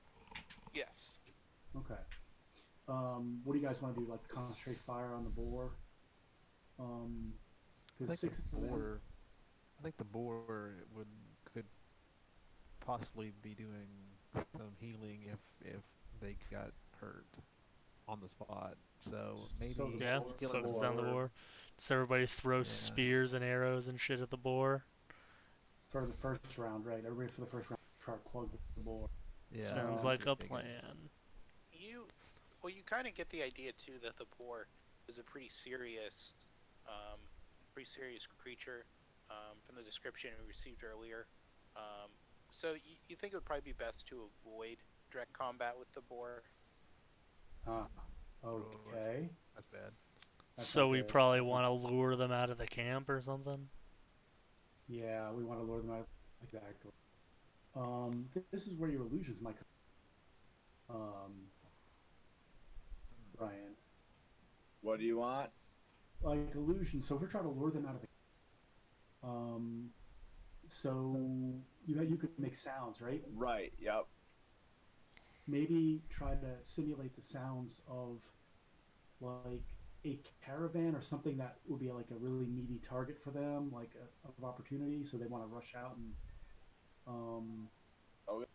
Yes. Okay. What do you guys want to do? Like concentrate fire on the boar? I Because think 6 the of them. boar. I think the boar could possibly be doing some healing if they got hurt on the spot. So maybe So the Yeah, boar- killing focus the down the boar. boar. Does everybody throw Yeah. spears and arrows and shit at the boar? For the first round, right? Everybody for the first round try to plug the board. Yeah, Sounds Yeah. like a Big- plan. You kind of get the idea too that the boar is a pretty serious creature, from the description we received earlier. So you think it would probably be best to avoid direct combat with the boar. Okay. That's bad. That's So not we good. probably That's not- want to lure them out of the camp or something? Yeah, we want to lure them out. Exactly. This is where your illusions might come. Ryan. What do you want? Like illusions. So if we're trying to lure them out of the so you could make sounds, right? Right. Yep. Maybe try to simulate the sounds of like a caravan or something that would be like a really meaty target for them, like of opportunity, so they want to rush out and Okay.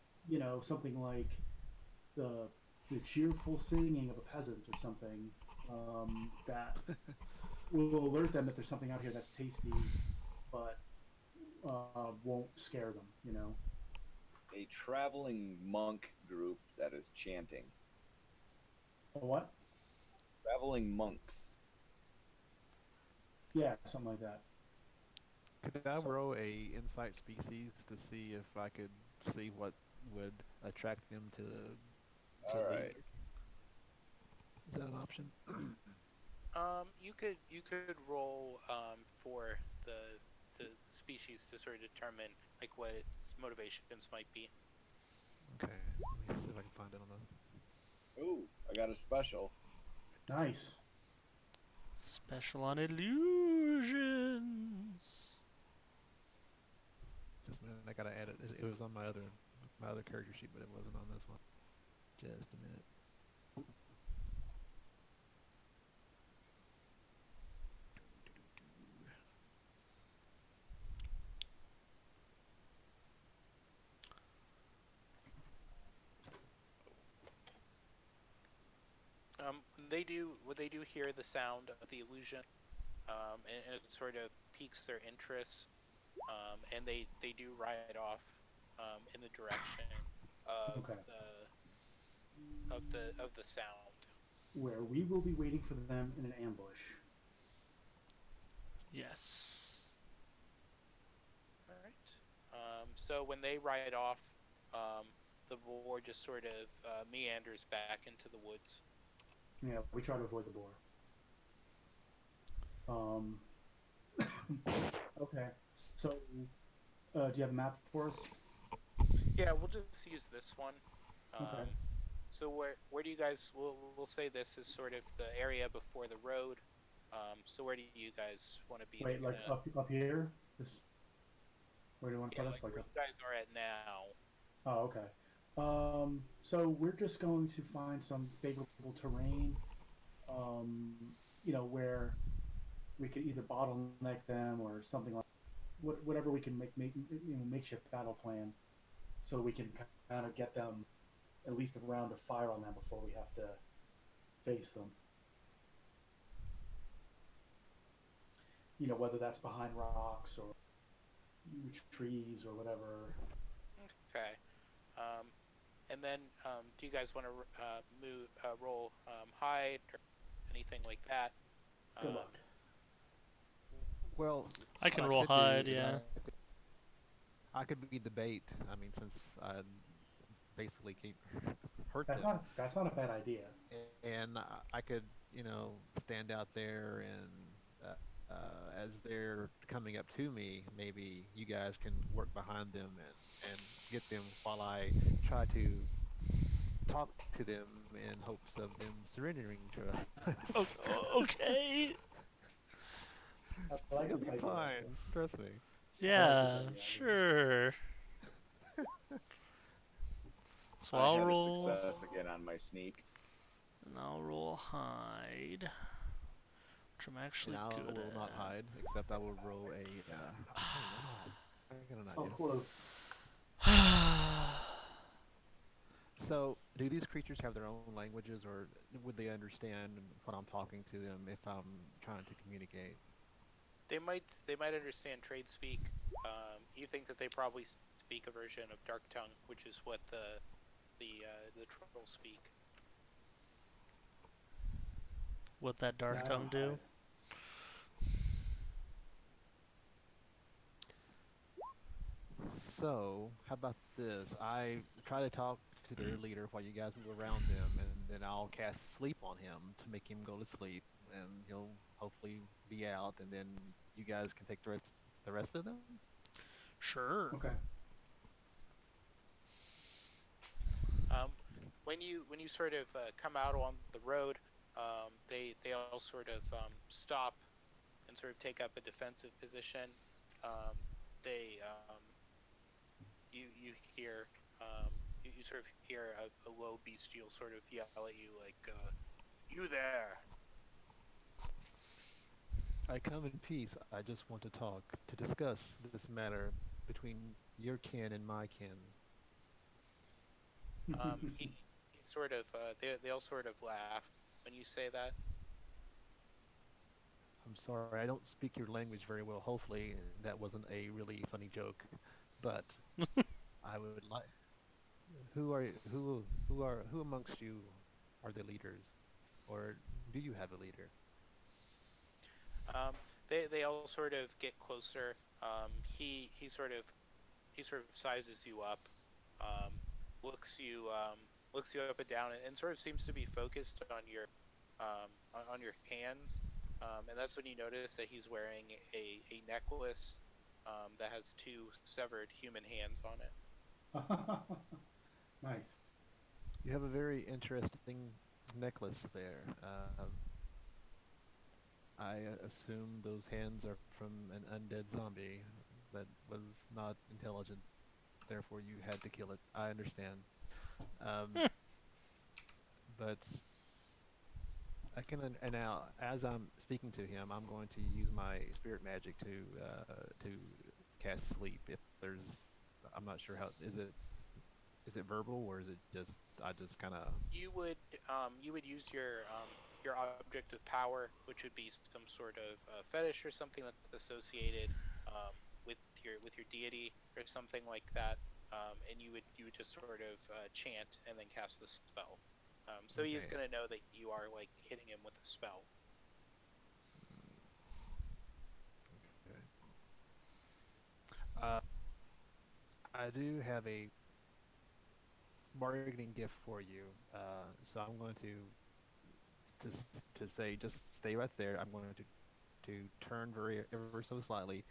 something like the cheerful singing of a peasant or something that will alert them that there's something out here that's tasty, but won't scare them. A traveling monk group that is chanting. A what? Traveling monks. Yeah, something like that. Could I So- roll a insight species to see if I could see what would attract them to All leave? right. Is that an option? You could roll for the species to sort of determine like what its motivations might be. Okay, let me see if I can find it on the. Ooh, I got a special. Nice. Special on illusions. Just a minute, I gotta add it. It was on my other character sheet, but it wasn't on this one. Just a minute. When they do hear the sound of the illusion, and it sort of piques their interest, and they do ride off in the direction of Okay. the sound. Where we will be waiting for them in an ambush. Yes. All right. So when they ride off, the boar just sort of meanders back into the woods. Yeah, we try to avoid the boar. Okay. So, do you have a map for us? Yeah, we'll just use this one. Okay. So where do you guys? We'll say this is sort of the area before the road. So where do you guys want to be? Wait, like up here? This. Where do you want to Yeah, put us? like Like where up? you guys are at now. Oh, okay. So we're just going to find some favorable terrain. Um, where we could either bottleneck them or something like whatever we can make makeshift battle plan, so we can kind of get them at least a round of fire on them before we have to face them. Whether that's behind rocks or huge trees or whatever. Okay. Um, and then do you guys want to move roll hide or anything like that? Good luck. Well, I what can I roll could do hide, is yeah. I could be the bait. I mean, since I basically keep hurt That's them, not a bad idea. and I could, stand out there and as they're coming up to me, maybe you guys can work behind them and get them while I try to talk to them in hopes of them surrendering to us. Okay. I like It'll this be idea. fine. Trust me. I like this Yeah, idea. sure. So I I'll had a roll, success again on my sneak. and I'll roll hide, which I'm actually And I good will not at. hide, except I will roll a. I got an So idea. close. So, do these creatures have their own languages, or would they understand when I'm talking to them if I'm trying to communicate? They might understand trade speak. You think that they probably speak a version of Dark Tongue, which is what the trolls speak. What that Yeah, dark I tongue don't do? hide. So, how about this? I try to talk to their leader while you guys move around them, and then I'll cast sleep on him to make him go to sleep, and he'll hopefully be out, and then you guys can take the rest of them. Sure. Okay. Um, when you sort of come out on the road, they all sort of stop and sort of take up a defensive position. They you hear you sort of hear a low bestial sort of yell at you like, "You there!" I come in peace. I just want to talk, to discuss this matter between your kin and my kin. He sort of they all sort of laugh when you say that. I'm sorry, I don't speak your language very well. Hopefully, that wasn't a really funny joke, but I would like. Who amongst you are the leaders, or do you have a leader? Um, they all sort of get closer. He sort of sizes you up, um, looks you looks you up and down, and sort of seems to be focused on your hands. And that's when you notice that he's wearing a necklace that has two severed human hands on it. Nice. You have a very interesting necklace there. I assume those hands are from an undead zombie that was not intelligent. Therefore, you had to kill it. I understand. Um, but and now as I'm speaking to him, I'm going to use my spirit magic to cast sleep. If there's, I'm not sure how is it verbal or is it just I just kind of You would use your object of power, which would be some sort of fetish or something that's associated with your deity or something like that, and you would just sort of chant and then cast the spell. So he is okay. going to know that you are like hitting him with a spell. Okay. Uh, I do have a bargaining gift for you. So I'm going to say just stay right there. I'm going to turn very ever so slightly,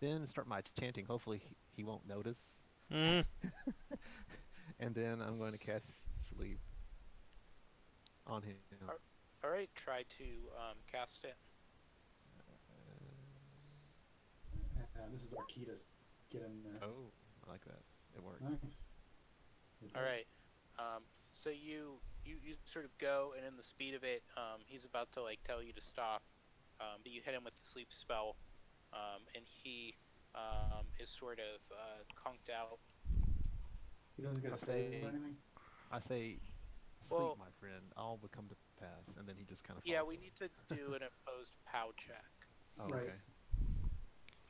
then start my chanting. Hopefully he won't notice, Mm. and then I'm going to cast sleep on him. All right, try to cast it. And this is our key to get in there. Oh, I like that. It worked. Nice. Good All job. right. So you sort of go, and in the speed of it, he's about to like tell you to stop, but you hit him with the sleep spell, and he is sort of conked out. He doesn't get a save or anything? I say, sleep, Well- my friend. All will come to pass, and then he just kind of. Yeah, we need to do an opposed POW check. Oh, Right. okay.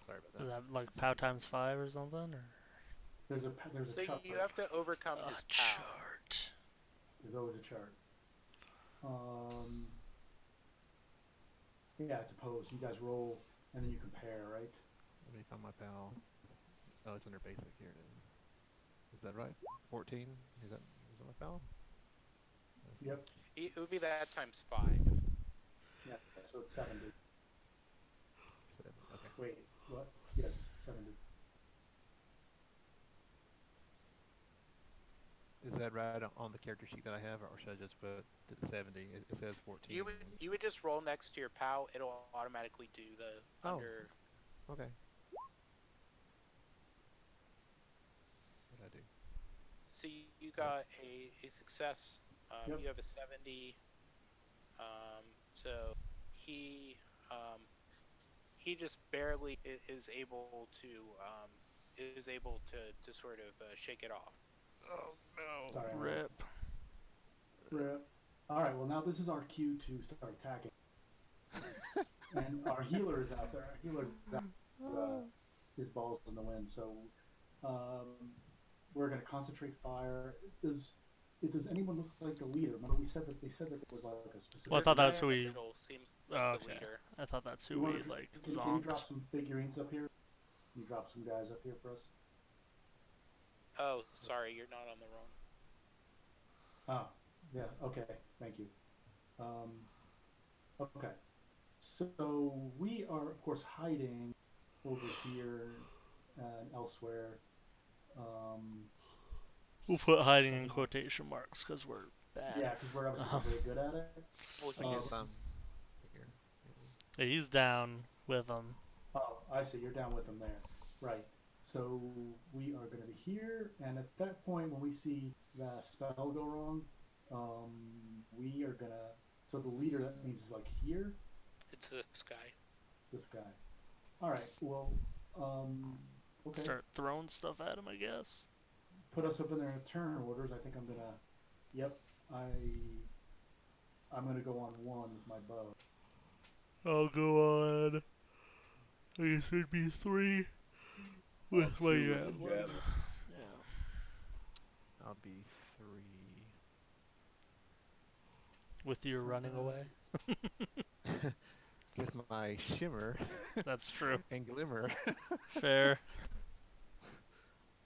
Sorry about that. Is that like POW times 5 or something? Or There's a So chart. you have to overcome a his POW. chart? There's always a chart. Yeah, it's opposed. You guys roll, and then you compare, right? Let me find my pal. Oh, it's under basic. Here it is. Is that right? 14? Is that my pal? Yep. It would be that times 5. Yeah, so it's 70. 7. Okay. Wait, what? Yes, 70. Is that right on the character sheet that I have, or should I just put the 70? It says 14. You would just roll next to your POW. It'll automatically do the Oh. under. Okay. What did I do? So you got a success. Yep. You have a 70. So he just barely is able to sort of shake it off. Oh no! Sorry. Rip. Rip. All right. Well, now this is our cue to start attacking. And our healer is out there. Our healer got his balls in the wind. So we're going to concentrate fire. Does anyone look like the leader? Remember, they said that there was like a specific. Well, I thought This that's guy who in the we. middle seems like Oh, the okay. leader. I thought that's who You we wanna like can you zonked. drop some figurines up here? Can you drop some guys up here for us? Oh, sorry, you're not on the wrong. Ah, yeah, okay, thank you. Okay, so we are, of course, hiding over here and elsewhere. We'll put hiding in quotation marks because we're bad. Yeah, because we're obviously not very good at it. Well, I guess he's I'm here. Yeah, he's down with them. Oh, I see, you're down with them there. Right. So we are going to be here, and at that point, when we see the spell go wrong, we are going to... So the leader, that means, is like here? it's this guy. This guy. All right. Well, okay. Start throwing stuff at him, I guess. Put us up in their turn orders. I think I'm gonna. Yep. I'm gonna go on 1 with my bow. I'll go on. I guess it'd be 3 with my Two with the javelin. javelin. Yeah. I'll be 3. With your running away. With my shimmer That's true. and glimmer. Fair.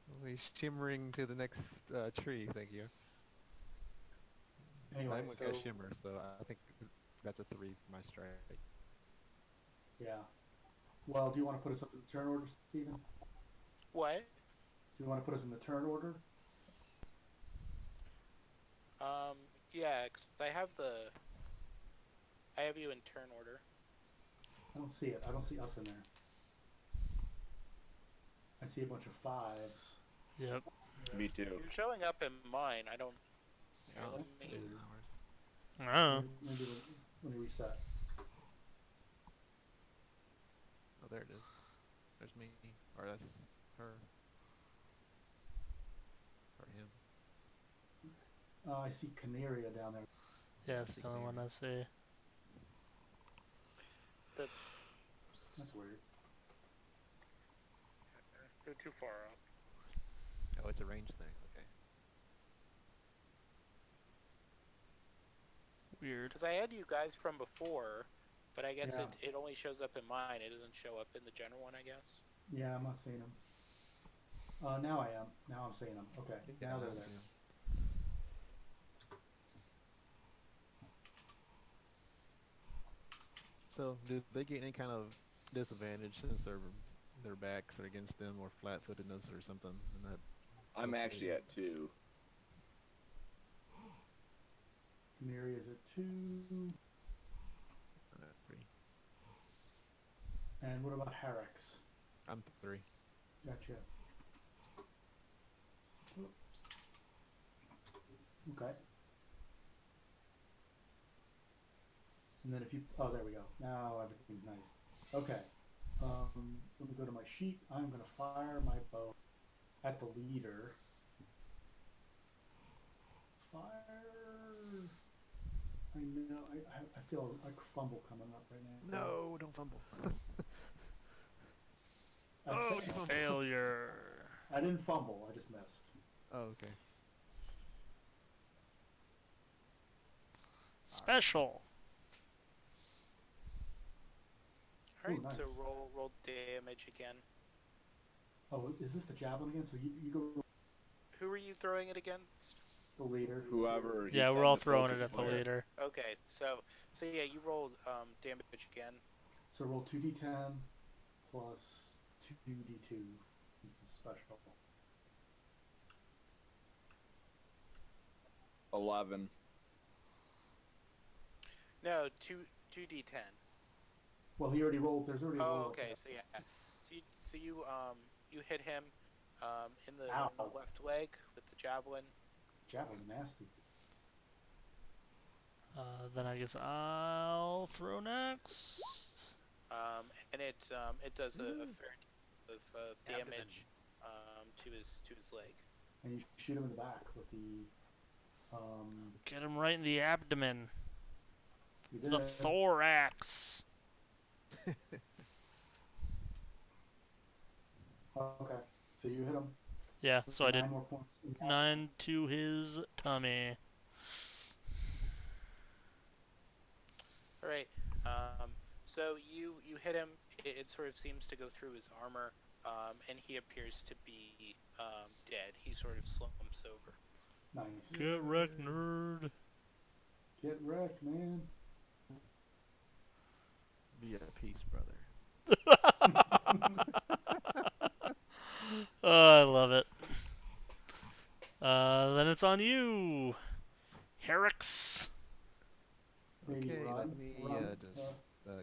I'll be shimmering to the next tree. Thank you. Anyway, I'm gonna so go shimmer, so I think that's a 3 for my strike. yeah. Well, do you want to put us up in the turn order, Stephen? What? Do you want to put us in the turn order? Yeah, 'cause I have you in turn order. I don't see it. I don't see us in there. I see a bunch of 5s. Yep. Me too. You're showing up in mine. I don't. Yeah, let let's me- do ours. Oh. Maybe let me reset. Oh, there it is. There's me, or that's her, or him. I see Keniria down there. Yeah, that's the only one I see. That's weird. They're too far up. Oh, it's a range thing. Okay. Weird. Because I had you guys from before, but I guess Yeah. it only shows up in mine. It doesn't show up in the general one, I guess. Yeah, I'm not seeing him. Now I am. Now I'm seeing them. Okay. Yeah, Now they're I there. see 'em. So, do they get any kind of disadvantage since their backs are against them, or flat-footedness, or something? And that I'm actually at 2. Keniria's at 2. I'm at 3. And what about Harrox? I'm 3. Gotcha. Okay. And then if you, oh, there we go. Now everything's nice. Okay. Let me go to my sheet. I'm going to fire my bow at the leader. Fire. I know. I feel like fumble coming up right now. No, don't fumble. Oh, you failure. I didn't fumble. I just missed. Oh, okay. Special. Alright, Ooh, nice. so roll damage again. Oh, is this the javelin again? So you go Who are you throwing it against? the leader. Whoever. he Yeah, we're sends all the throwing it focus at the flare. leader. Okay, so yeah, you rolled damage again. So roll 2d10 plus 2d2. This is special. 11. No, 2d10. Well, he already rolled. There's already a roll. Oh, okay. So yeah, so you hit him in the Ow. left leg with the javelin. Javelin's nasty. Then I guess I'll throw next. And it does a fair deal of Abdomen. damage to his leg. And you shoot him in the back with the. Get him right in the abdomen. You did The it. thorax. Okay, so you hit him. Yeah, so I did 9 more points. 9 to his tummy. All right. So you hit him. It sort of seems to go through his armor, and he appears to be dead. He sort of slumps over. Nice. Get wrecked, nerd. Get wrecked, man. Be at peace, brother. Oh, I love it. Then it's on you, Harrox. Maybe Okay, run, let me run, just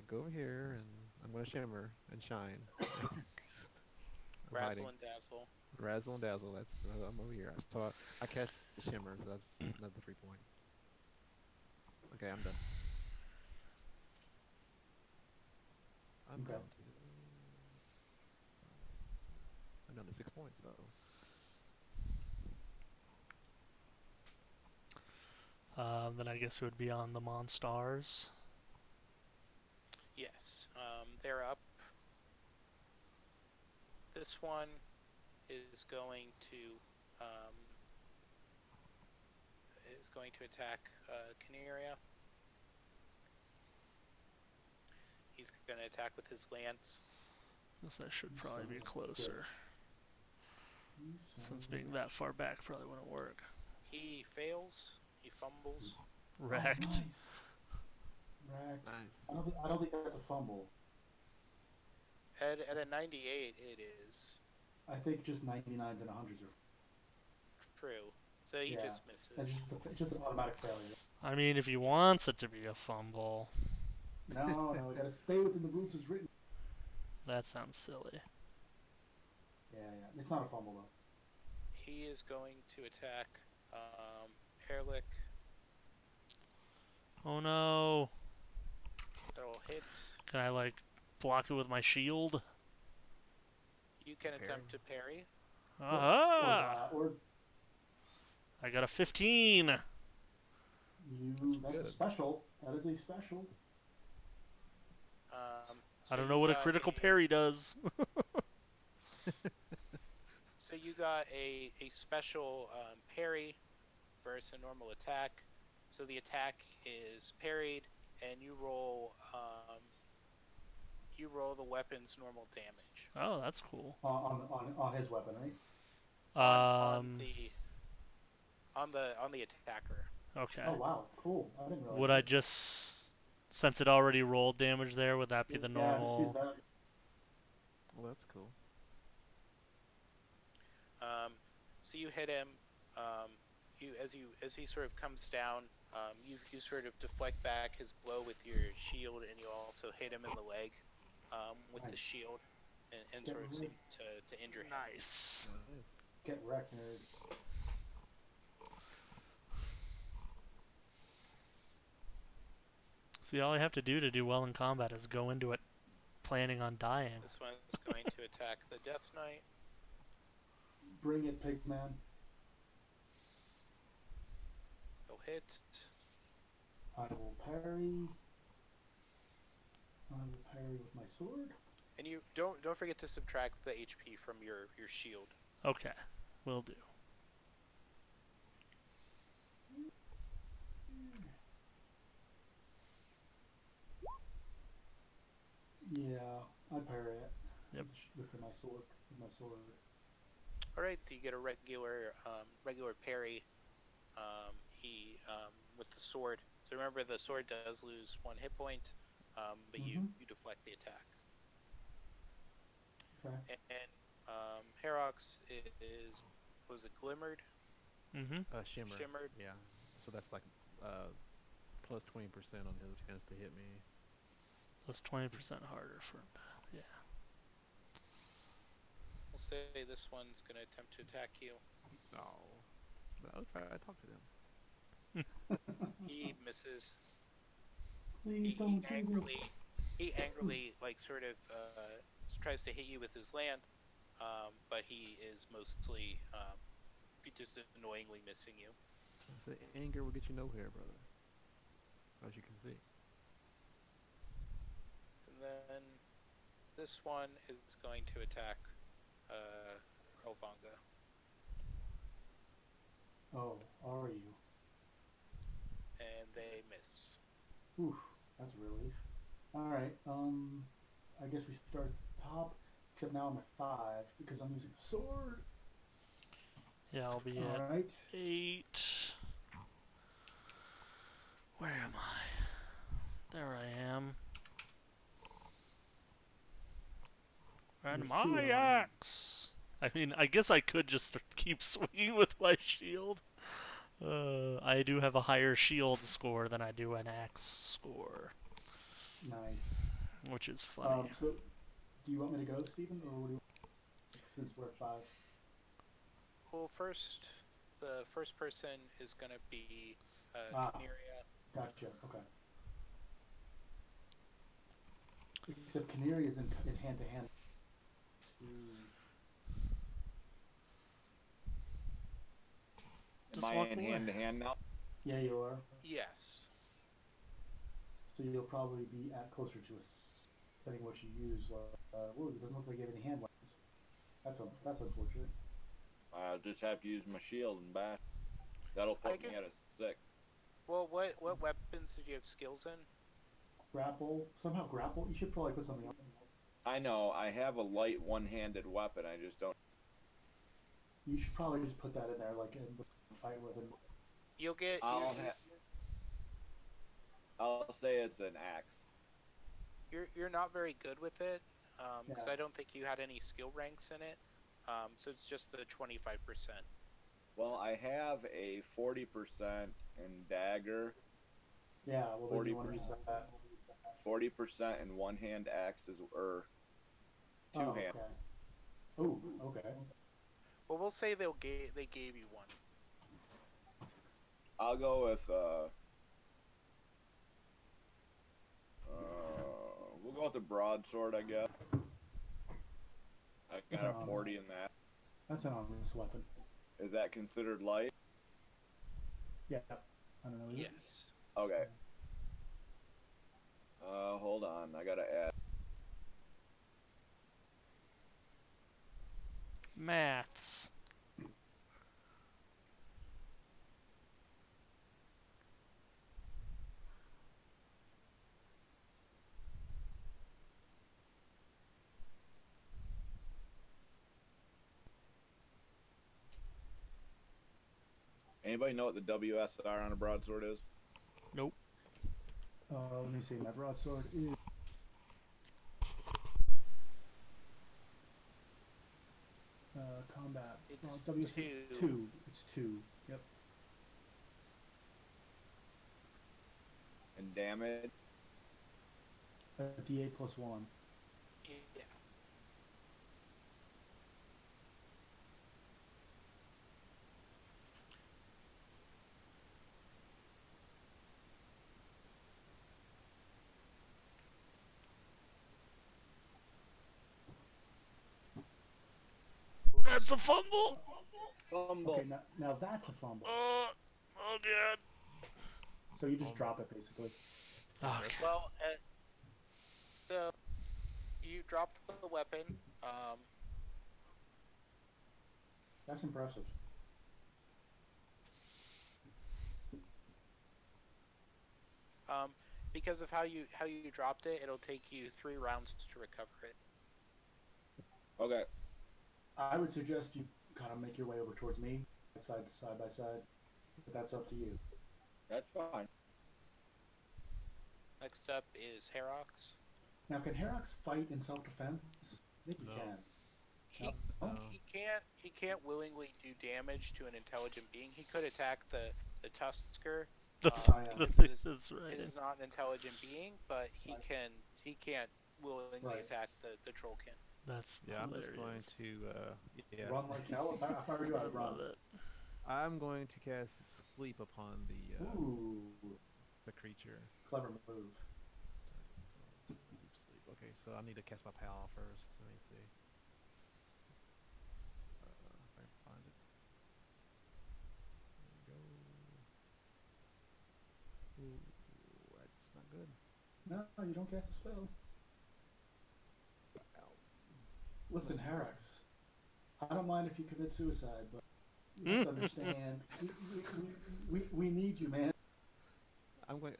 go over here, and I'm gonna shimmer and shine. I'm Razzle hiding. and dazzle. Razzle and dazzle. That's I'm over here. So I cast the shimmer, so that's another 3 points. Okay, I'm done. I'm Okay. down to. I'm down to 6 points. Then I guess it would be on the Monstars. Yes. They're up. This one is going to attack Keniria. He's going to attack with his lance. Guess that should probably be closer. Since being that far back probably wouldn't work. He fails. He fumbles. Wrecked. Oh, nice. Wrecked. Nice. I don't think that's a fumble. At a 98, it is. I think just 99s and 100s are. True. So he Yeah. just misses. That's just an automatic failure. I mean, if he wants it to be a fumble, No, we gotta stay within the rules as written. that sounds silly. Yeah. It's not a fumble though. He is going to attack Erlik. Oh no. That'll hit. Can I, like, block it with my shield? You can Parry. attempt to parry. Aha! Or I got a 15. that's a good. special. That is a special. I don't So know you what a got critical parry does. So you got a special parry versus a normal attack. So the attack is parried, and you roll the weapon's normal damage. Oh, that's cool. On his weapon, right? On the attacker. Okay. Oh wow, cool. I didn't realize Would that. I just, since it already rolled damage there, would that be the Yeah, just use normal? that. Well, that's cool. So you hit him. As he sort of comes down, you sort of deflect back his blow with your shield, and you also hit him in the leg with the Nice. shield, and Get sort of seem wrecked. to injure him. Nice. Nice. Get wrecked, nerd. See, all I have to do well in combat is go into it planning on dying. This one's going to attack the Death Knight. Bring it, Pigman. They'll hit. I will parry. I will parry with my sword. And you don't forget to subtract the HP from your shield. Okay, will do. Yeah, I parry it. Yep. With my sword. With my sword. All right, so you get a regular parry. He with the sword. So remember, the sword does lose 1 hit point, but you deflect the attack. Okay. And Harrox was it glimmered? Mm-hmm. Shimmer. Shimmered. Yeah. So that's like plus 20% on his chance to hit me. That's 20% harder for him. Yeah. We'll say this one's gonna attempt to attack you. No. But I'll try. I talk to them. He misses. Please don't do this. He angrily like sort of tries to hit you with his lance, but he is mostly just annoyingly missing you. I say anger will get you nowhere, brother. As you can see. And then this one is going to attack Krelvanga. Oh, are you? And they miss. Oof, that's a relief. Alright, I guess we start at the top, except now I'm at 5 because I'm using a sword. Yeah, I'll be at Alright. 8. Where am I? There I am. And There's 2 my of them. axe. I mean, I guess I could just keep swinging with my shield. I do have a higher shield score than I do an axe score, Nice. which is funny. So, do you want me to go, Stephen, or what do you since we're at 5? Well, the first person is going to be Keniria. Gotcha, okay. Except Keniria is in hand-to-hand. Am Just I walk in away. hand to hand now? Yeah, you are. Yes. So you'll probably be at closer to us, depending what you use. Whoa, it doesn't look like you have any hand weapons. That's unfortunate. I'll just have to use my shield and bash. That'll put me at a 6. Well, what weapons did you have skills in? Grapple. Somehow grapple. You should probably put something else. I know, I have a light one-handed weapon, I just don't... You should probably just put that in there, like in the fight with him. You'll get. I'll say it's an axe. You're not very good with it, because Yeah. I don't think you had any skill ranks in it. So it's just the 25%. Well, I have a 40% in dagger, Yeah, well then you want to use that. 40% in one-hand axes, or two-hand. Okay. Oh, okay. Well, we'll say they gave you one. I'll go with we'll go with the broadsword, I guess. I got a 40 in that. That's an honest weapon. Is that considered light? Yeah. I don't know. Yes. Okay. Hold on, I gotta add. Maths. Anybody know what the WSR on a broadsword is? Nope. Let me see. My broadsword is. Combat. It's WC two. 2. It's 2. Yep. And damage? DA plus 1. Yeah. That's a fumble. Fumble. Okay, now that's a fumble. Oh god. So you just drop it basically. Okay. Well, so you dropped the weapon. That's impressive. Because of how you dropped it, it'll take you 3 rounds to recover it. Okay. I would suggest you kind of make your way over towards me, side by side. But that's up to you. That's fine. Next up is Harrox. Now, can Harrox fight in self-defense? I think he No. can. He, No? he can't willingly do damage to an intelligent being. He could attack the Tusker. That's right. It is not an intelligent being, but he can't willingly attack the trollkin. That's Yeah, I'm hilarious. just going to Run like hell. If I were you, I I'd run. love it. I'm going to cast sleep upon Ooh, the creature. clever move. Deep sleep. Okay, so I need to cast my pal first. Let me see. If I can find it. There we go. Ooh, that's not good. No, you don't cast a spell. Listen, Harrox, I don't mind if you commit suicide, but you have to understand, we need you, man. I'm going.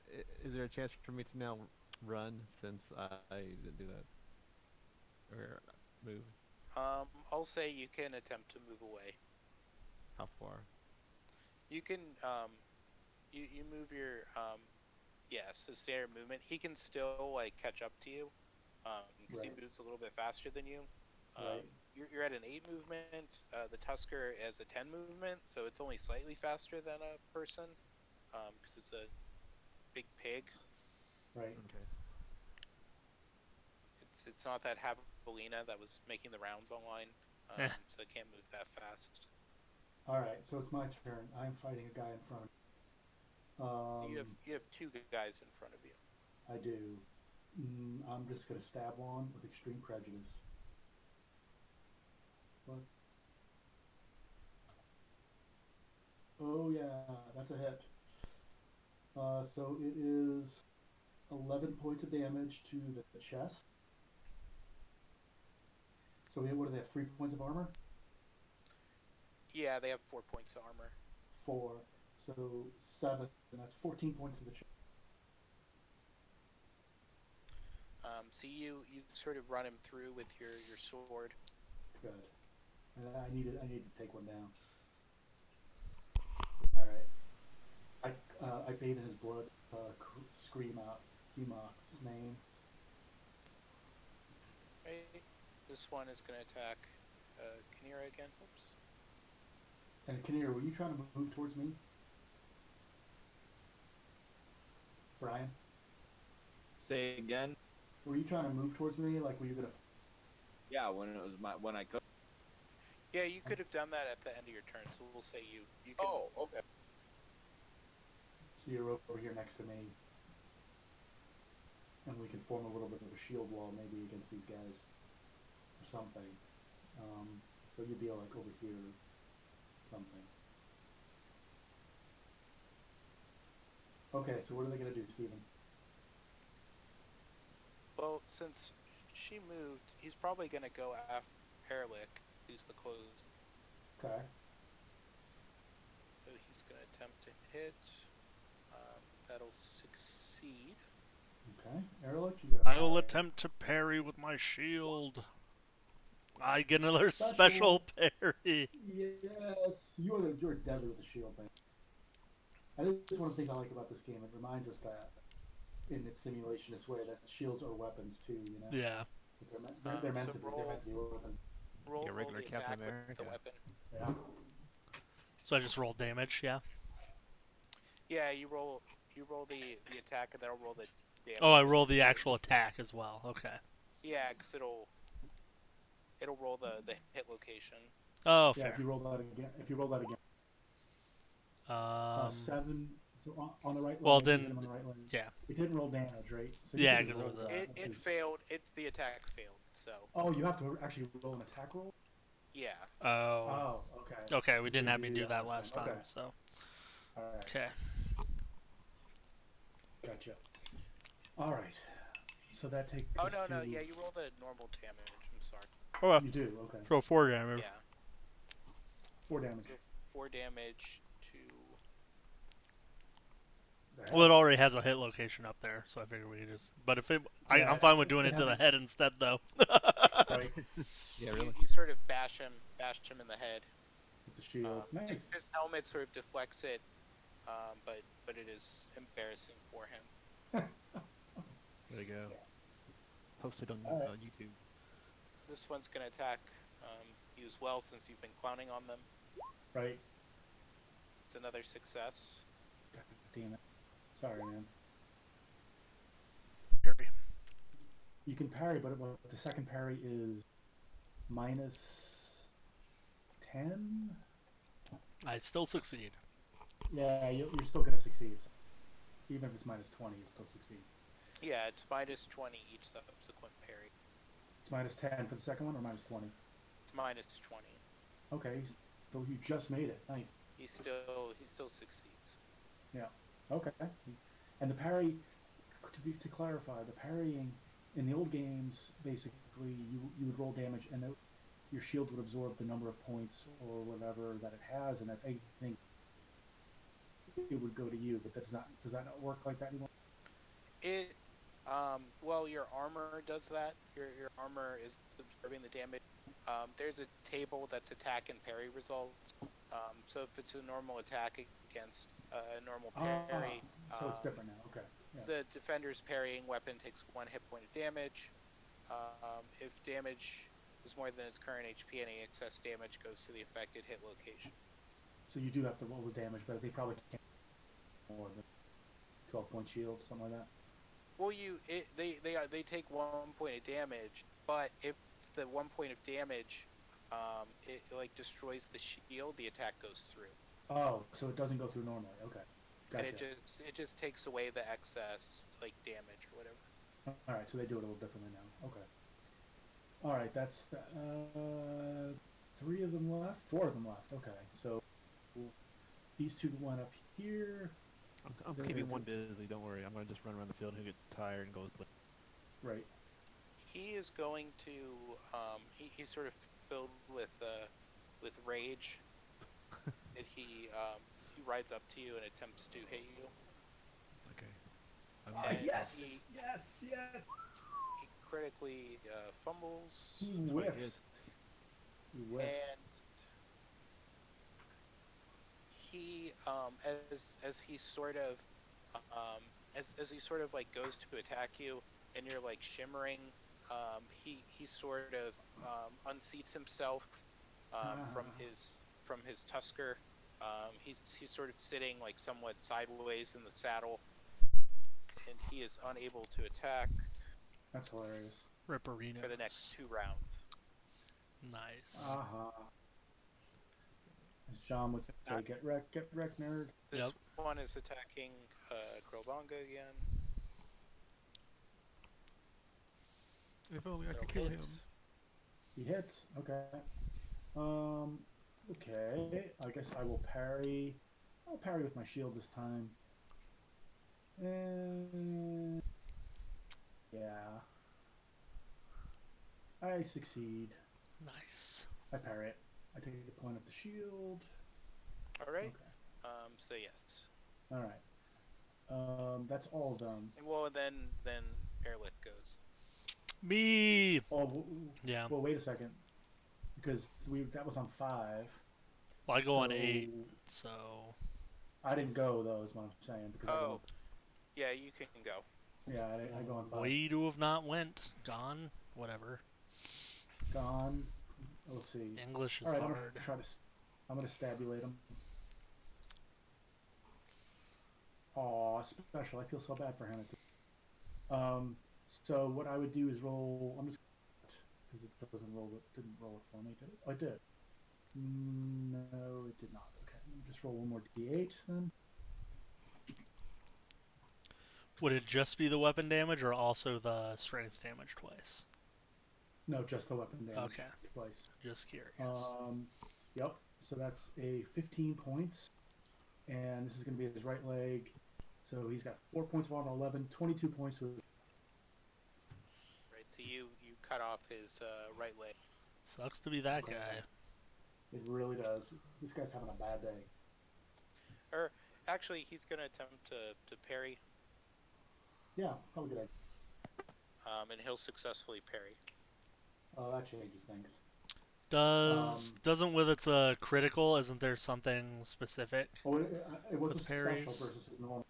Is there a chance for me to now run since I didn't do that, or move? I'll say you can attempt to move away. How far? You can you move your so standard movement. He can still like catch up to you because he moves a little bit faster than you. Right. You're at an 8 movement. The Tusker has a 10 movement, so it's only slightly faster than a person because it's a big pig. Right. Okay. It's not that javelina that was making the rounds online, so it can't move that fast. All right, so it's my turn. I'm fighting a guy in front of me. So you have 2 guys in front of you. I do. I'm just going to stab one with extreme prejudice. What? Oh yeah, that's a hit. So it is 11 points of damage to the chest. So what do they have? 3 points of armor? Yeah, they have 4 points of armor. 4. So 7. And that's 14 points of the chest. So you sort of run him through with your sword. Good. And I need to take one down. All right. I bathe in his blood. Scream out Humok's name. Right. This one is going to attack Keniria again. Oops. And Keniria, were you trying to move towards me? Brian? Say again. Were you trying to move towards me? Like, were you gonna? Yeah, when it was when I could. Yeah, you could have done that at the end of your turn, so we'll say you can. Oh, okay. So you're over here next to me, and we can form a little bit of a shield wall, maybe against these guys, or something. So you'd be like over here, or something. Okay, so what are they gonna do, Steven? Well, since she moved, he's probably going to go after Erlik, who's the closest. Okay. So he's going to attempt to hit. That'll succeed. Okay, Erlik, you got. I will attempt to parry with my shield. I get another special parry. Yes, you're deadly with the shield, man. one of the things I like about this game. It reminds us that in its simulationist way that shields are weapons too. You know. Yeah. They're meant So to be. They're meant to be weapons. roll Your regular the Captain attack with the America. weapon. Yeah. So I just roll damage. Yeah. Yeah, you roll the attack, and then I'll roll the damage. Oh, I roll the actual attack as well. Okay. Yeah, because it'll roll the hit location. Oh, Yeah. fair. If you roll that again. 7. So on the right leg. Well, you hit then, him on the right leg. yeah. It didn't roll damage, right? So you Yeah, could've 'cause it rolled was a- that, It which is- failed. The attack failed. So Oh, you have to actually roll an attack roll. yeah. Oh. Oh, okay. Okay, we didn't You have me do that the last opposite. time, Okay. so. All right. Okay. Gotcha. All right. So that takes. Oh us no, to... yeah, you roll the normal damage. I'm sorry. Oh, You do. Okay. roll 4 damage. Yeah. 4 damage. So 4 damage to. Well, it already has a hit location up there, so I figured we could just. But if it, Yeah, I'm fine with doing it it to the has- head instead, though. Right. Yeah, really. You sort of bash him in the head. With the shield. Nice. His helmet sort of deflects it, but it is embarrassing for him. There you go. Posted on Alright. YouTube. This one's gonna attack you as well since you've been clowning on them. Right. It's another success. God damn it. Sorry, man. You can parry, but the second parry is minus 10. I still succeed. Yeah, you're still gonna succeed. Even if it's minus 20, you still succeed. Yeah, it's minus 20 each subsequent parry. It's minus 10 for the second one, or minus 20. It's minus 20. Okay, so you just made it. Nice. He still succeeds. Okay. And the parry, to clarify, the parrying in the old games, basically, you would roll damage, and your shield would absorb the number of points or whatever that it has, and if anything, it would go to you. But does that not work like that anymore? It, well, your armor does that. Your armor is absorbing the damage. There's a table that's attack and parry results. So if it's a normal attack against a normal parry, So it's different now. Okay. Yeah. the defender's parrying weapon takes 1 hit point of damage. If damage is more than its current HP, any excess damage goes to the affected hit location. So you do have to roll the damage, but they probably can't more than 12-point shield, something like that. Well, they take 1 point of damage, but if the 1 point of damage, it like destroys the shield, the attack goes through, Oh, so it doesn't go through normally. Okay. Gotcha. and it just takes away the excess like damage or whatever. All right, so they do it a little differently now. Okay. All right, that's 3 of them left, 4 of them left. Okay, so these 2 went up here. I'm There keeping is one a- busy. Don't worry. I'm gonna just run around the field. He'll get tired and go to sleep. Right. He is going to he's sort of filled with rage. And he rides up to you and attempts to hit you. Okay. And Yes! He critically fumbles. He That's what it whiffs. is. He whiffs. And he as he sort of as he sort of like goes to attack you and you're like shimmering, he sort of unseats himself from his Tusker. He's sort of sitting like somewhat sideways in the saddle, and he is unable to attack That's hilarious. Ripperino. for the next 2 rounds. Nice. Uh-huh. As John would say, get wrecked, nerd. This Yep. one is attacking Krelvanga again. If only I It'll could kill hit. him. He hits. Okay. Okay. I guess I will parry. I'll parry with my shield this time. And yeah. I succeed. Nice. I parry it. I take the point of the shield. All right. Okay. So yes. All right. That's all of them. And well, then Erlik goes. Me. Oh, Yeah. well, wait a second. Because that was on 5. Well, I go on So- 8, so I didn't go though, is what I'm saying, because Oh, yeah, you can go. I go on 5. Way to have not went. Gone. Whatever. Gone. Let's see. English is All right, hard. I'm gonna stabulate him. Aw, special. I feel so bad for him. So what I would do is roll. I'm just because it doesn't roll it. Didn't roll it for me. Did it? Oh, it did. No, it did not. Okay, let me just roll one more d8 then. Would it just be the weapon damage or also the strength damage twice? No, just the weapon damage. Okay. Twice. Just curious. Yep. So that's a 15 points, and this is going to be his right leg. So he's got 4 points of armor, 11, 22 points. Right, so you cut off his right leg. Sucks to be that guy. It really does. This guy's having a bad day. Or actually, he's going to attempt to parry. Yeah, probably good idea. And he'll successfully parry. Oh, that changes things. Doesn't with its critical? Isn't there something specific? Oh, it was With a special parries? versus his normal.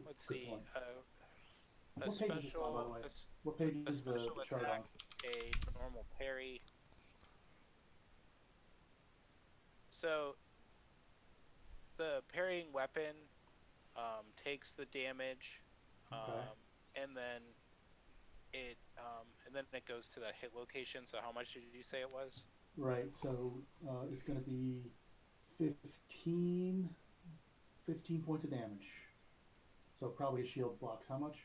Let's Good see. point. A What page is this on, by the way? What page a is the special chart attack, on? a normal parry. So the parrying weapon takes the damage, Okay. and then it goes to that hit location. So how much did you say it was? Right, so it's going to be 15 points of damage. So probably a shield blocks how much?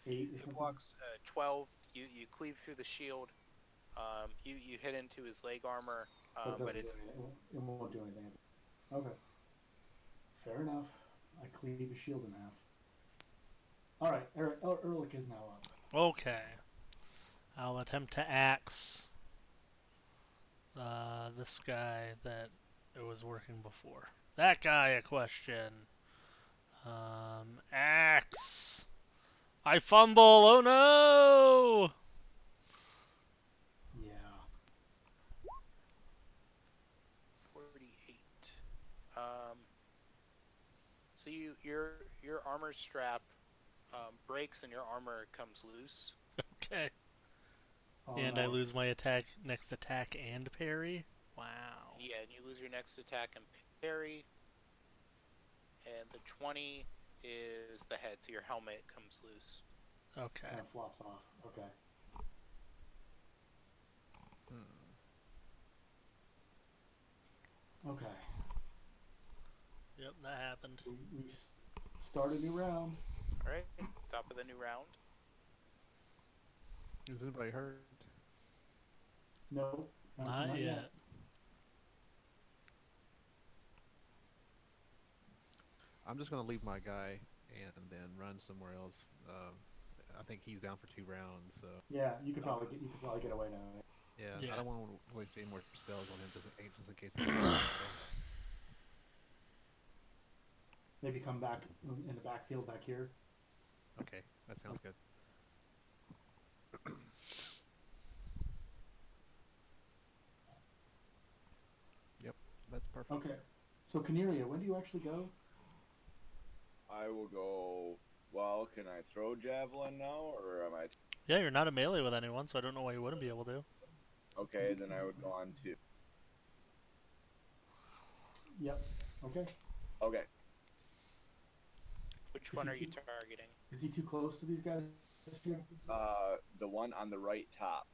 8 or It something? blocks 12. You cleave through the shield. You hit into his leg armor, But but it won't do anything. Okay. Fair enough. I cleave a shield in half. Alright, Erlik is now up. Okay. I'll attempt to axe this guy that it was working before. That guy a question. Axe. I fumble. Oh no! Yeah. 48. So your armor strap breaks and your armor comes loose. Okay. Oh, And I nice. lose my attack, next attack, and parry. Wow. Yeah, and you lose your next attack and parry. And the 20 is the head, so your helmet comes loose. Okay. Kind of flops off. Okay. Okay. Yep, that happened. We start a new round. Alright, top of the new round. Is anybody hurt? No. Not yet. I'm just gonna leave my guy and then run somewhere else. I think he's down for 2 rounds, so Yeah, you could probably get away now. yeah. Yeah. I don't want to waste any more spells on him just in case. He Maybe come back in the backfield back here. Okay, that sounds good. Yep, that's perfect. Okay. So Keniria, when do you actually go? I will go. Well, can I throw javelin now, or am I? Yeah, you're not a melee with anyone, so I don't know why you wouldn't be able to. Okay, then I would go on to. Yep. Okay. Which Is one he are you too- targeting? Is he too close to these guys? The one on the right top.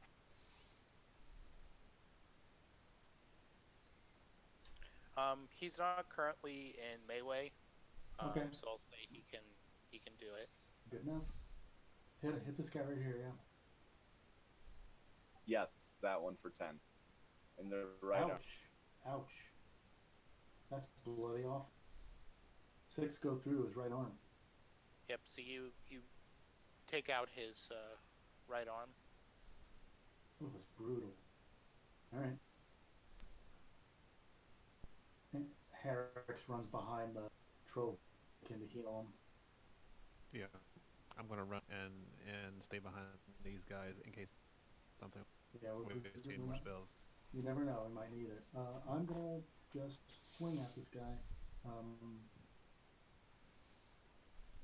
He's not currently in melee. Okay. So I'll say he can do it. Good enough. Hit this guy right here, yeah. Yes, that one for 10. And the right arm. Ouch. That's bloody off. 6 go through his right arm. Yep. So you take out his right arm. Oh, that's brutal. Alright. Harrox runs behind the troll to heal him. Yeah, I'm gonna run and stay behind these guys in case something. Yeah, We need more spells. you never know, we might need it. I'm gonna just swing at this guy.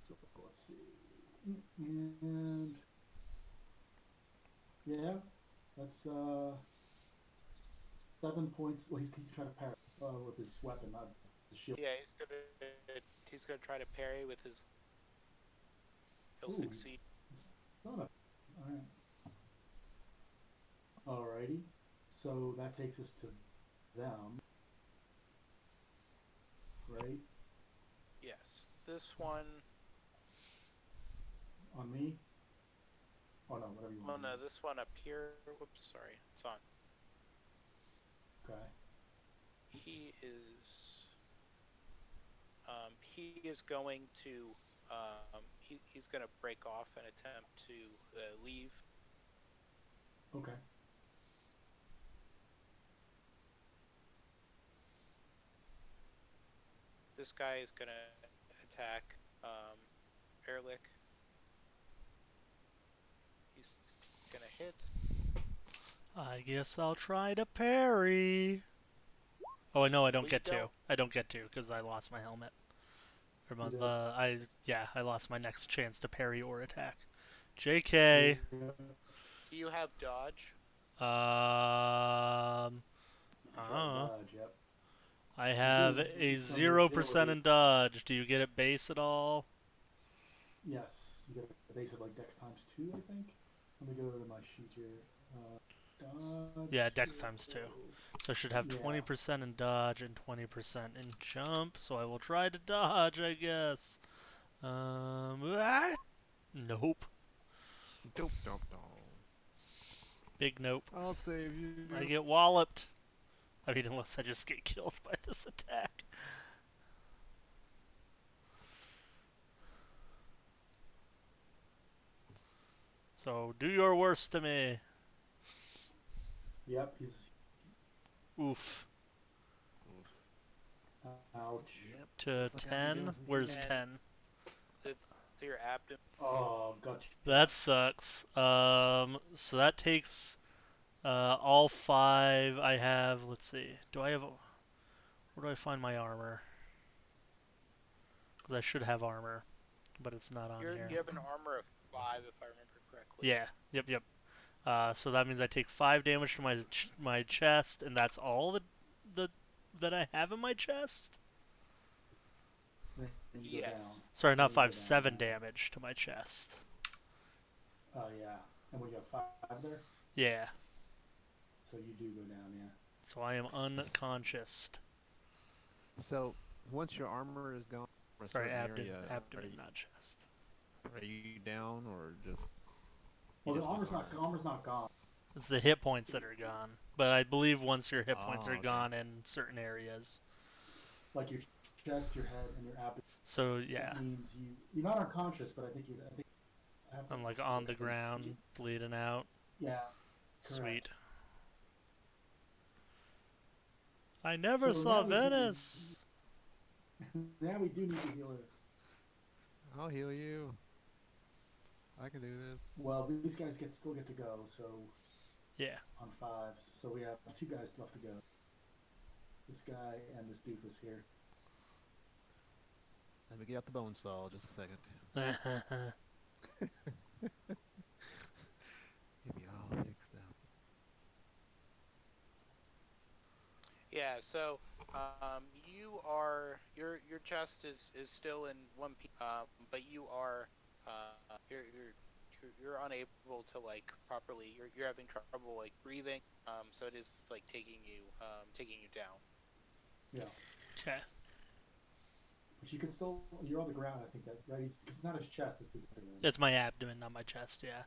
So let's see. And yeah, that's 7 points. Well, he can try to parry with his weapon, not his shield. Yeah, he's gonna try to parry with his. He'll Ooh, succeed. it's not a. Alright. Alrighty. So that takes us to them. Right? Yes, this one. On me? Oh no, whatever you Oh want. no, this one up here. Whoops, sorry, it's on. Okay. He is. He is going to. He's going to break off and attempt to leave. Okay. This guy is going to attack Erlik. He's going to hit. I guess I'll try to parry. Oh no, I don't Well, get you to. don't. I don't get to because I lost my helmet. Or You did. I lost my next chance to parry or attack. JK. Do you have dodge? You can try to dodge, yep. I have do, a some 0% in ability. dodge. Do you get it base at all? Yes, you get a base of like dex times 2, I think. Let me go to my sheet here. Dodge. Yeah, dex times 2. So I should have Yeah. 20% in dodge and 20% in jump. So I will try to dodge, I guess. Nope. Dope, dope, dope. Big nope. I'll save you. I get walloped. I mean, unless I just get killed by this attack. So do your worst to me. Yep, he's. Oof. Ouch. Yep. To Looks like I'll be 10? doing some Where's And- 10? It's to your abdomen. Oh, gotcha. That sucks. So that takes all 5 I have. Let's see. Do I have? Where do I find my armor? Because I should have armor, but it's not on here. You have an armor of 5, if I remember correctly. Yeah. Yep. So that means I take 5 damage to my chest, and that's all that I have in my chest. Then you go Yes. down. Sorry, not Then you 5, go down, 7 yeah. damage to my chest. Oh, yeah. And when you have 5 there? Yeah. So you do go down, yeah. So I am unconscious. So once your armor is gone from a Sorry, certain abdomen, area, not chest. are you down or just? Well, you the just lose armor's not gone. It's the hit points that are gone. But I believe once your hit points are okay. gone in certain areas. Like your chest, your head, and your abdomen. So yeah, It means you're not unconscious, but I think I have to I'm like on the look at ground, bleeding out. Yeah. Sweet. I never So saw now we do- Venice. Now we do need to heal her. I'll heal you. I can do this. Well, these guys still get to go, so Yeah. on 5s. So we have 2 guys left to go. This guy and this doofus here. Let me get out the bone saw just a second. Get me all fixed up. Yeah, so your chest is still in one piece, but you are you're unable to like properly. You're having trouble like breathing. So it is like taking you down. Yeah. Okay. But you can still. You're on the ground. I think that's right. It's not his chest. It's his abdomen. It's my abdomen, not my chest. Yeah.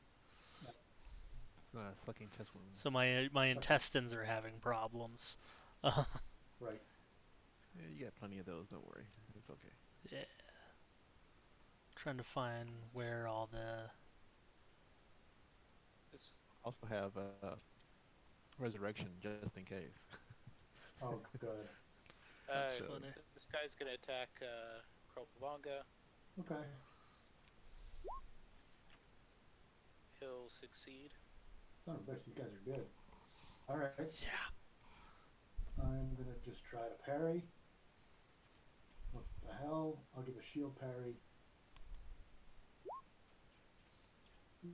It's not a sucking chest wound. So my intestines are having problems. Right. Yeah, you got plenty of those. Don't worry. It's okay. Yeah. Trying to find where all the. This Also have resurrection just in case. Oh, good. That's funny. this guy's gonna attack Krelvanga. Okay. He'll succeed. Son of a bitch, these guys are good. All right. Yeah. I'm gonna just try to parry. What the hell? I'll give a shield parry.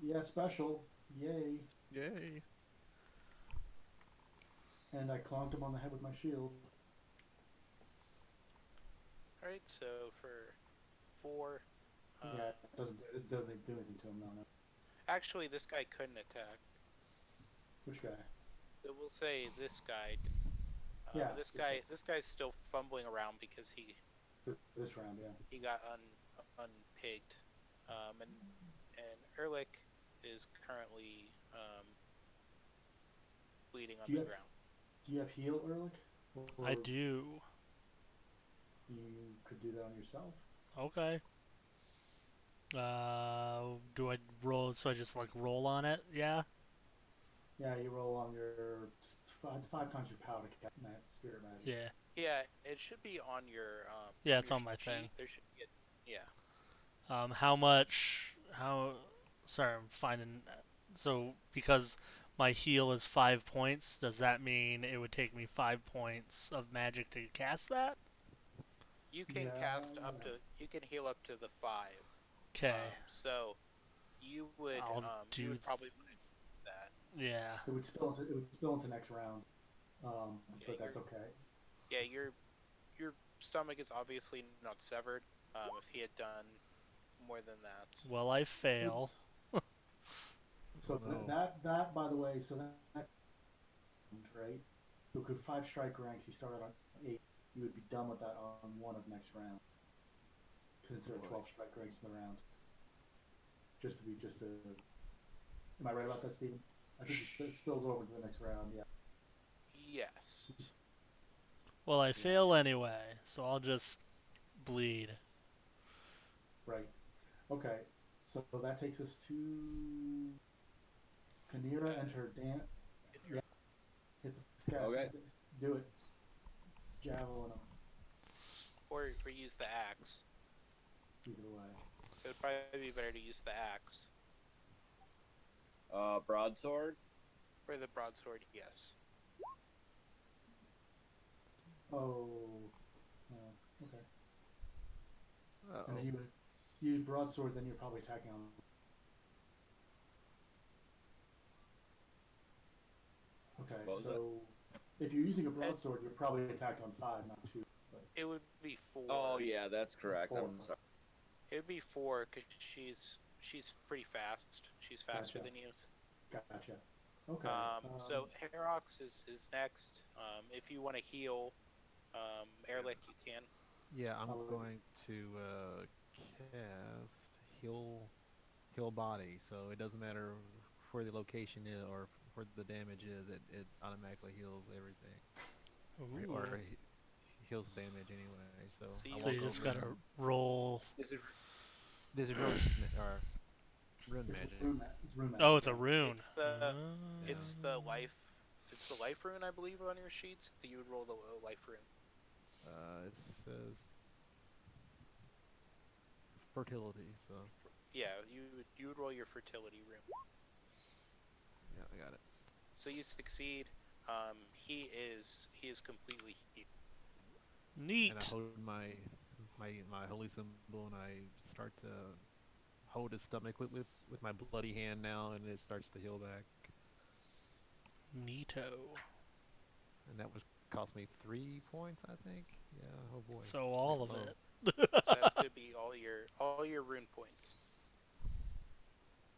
Yeah, special. Yay. Yay! And I clonked him on the head with my shield. Alright, so for 4, Yeah, it doesn't do anything to him, no. actually this guy couldn't attack. Which guy? So we'll say this guy. Yeah, This guy's still fumbling around because This round, yeah. he got unpigged, and Erlik is currently bleeding on the ground. Do you have heal, Erlik? I do. You could do that on yourself. Okay. Do I roll? So I just like roll on it? Yeah. Yeah, you roll on your 5 times your power to cast spirit magic. Yeah. Yeah, it should be on your Yeah, it's your on my sheet. thing. There should be yeah. How much? How? Sorry, I'm finding. So because my heal is 5 points, does that mean it would take me 5 points of magic to cast that? You can cast up to you can heal up to the 5. Okay. So you would you would probably want to do that. Yeah. It would spill into next round. But that's okay. Yeah, your stomach is obviously not severed. If he had done more than that. Well, I fail. So that by the way, so that right. So could 5 strike ranks. You started on 8. You would be done with that on 1 of next round. Since there are 12 strike ranks in the round. Am I right about that, Steven? I think it spills over to the next round. Yeah. Yes. Well, I fail anyway, so I'll just bleed. Right. Okay. So that takes us to Keniria and her dance. Yeah. Hit the scat. Okay. Do it. Javelin him. Or use the axe. Either way. It would probably be better to use the axe. Broadsword. For the broadsword, yes. Oh. Okay. Uh-oh. And then you would use broadsword, then you're probably attacking on. Okay, so if you're using a broadsword, you're probably attacking on 5, not 2. But... It would be 4. Oh yeah, that's correct. 4. I'm sorry. It would be 4 because she's pretty fast. She's faster than you. Gotcha. Okay. So Harrox is next. If you want to heal, Erlik, you can. Yeah, I'm going to cast heal body. So it doesn't matter where the location is or where the damage is. It automatically heals everything. Ooh. Or heals damage anyway. So you just gotta roll. There's a rune magic. It's rune magic. Oh, it's a rune. It's the life rune, I believe, on your sheets. So you would roll the life rune. It says fertility. So yeah, you would roll your fertility rune. Yeah, I got it. So you succeed. He is completely healed. Neat. And I hold my holy symbol and I start to hold his stomach with my bloody hand now, and it starts to heal back. Neato. And that was cost me 3 points, I think. Yeah. Oh boy. So all of it. So that's gonna be all your rune points.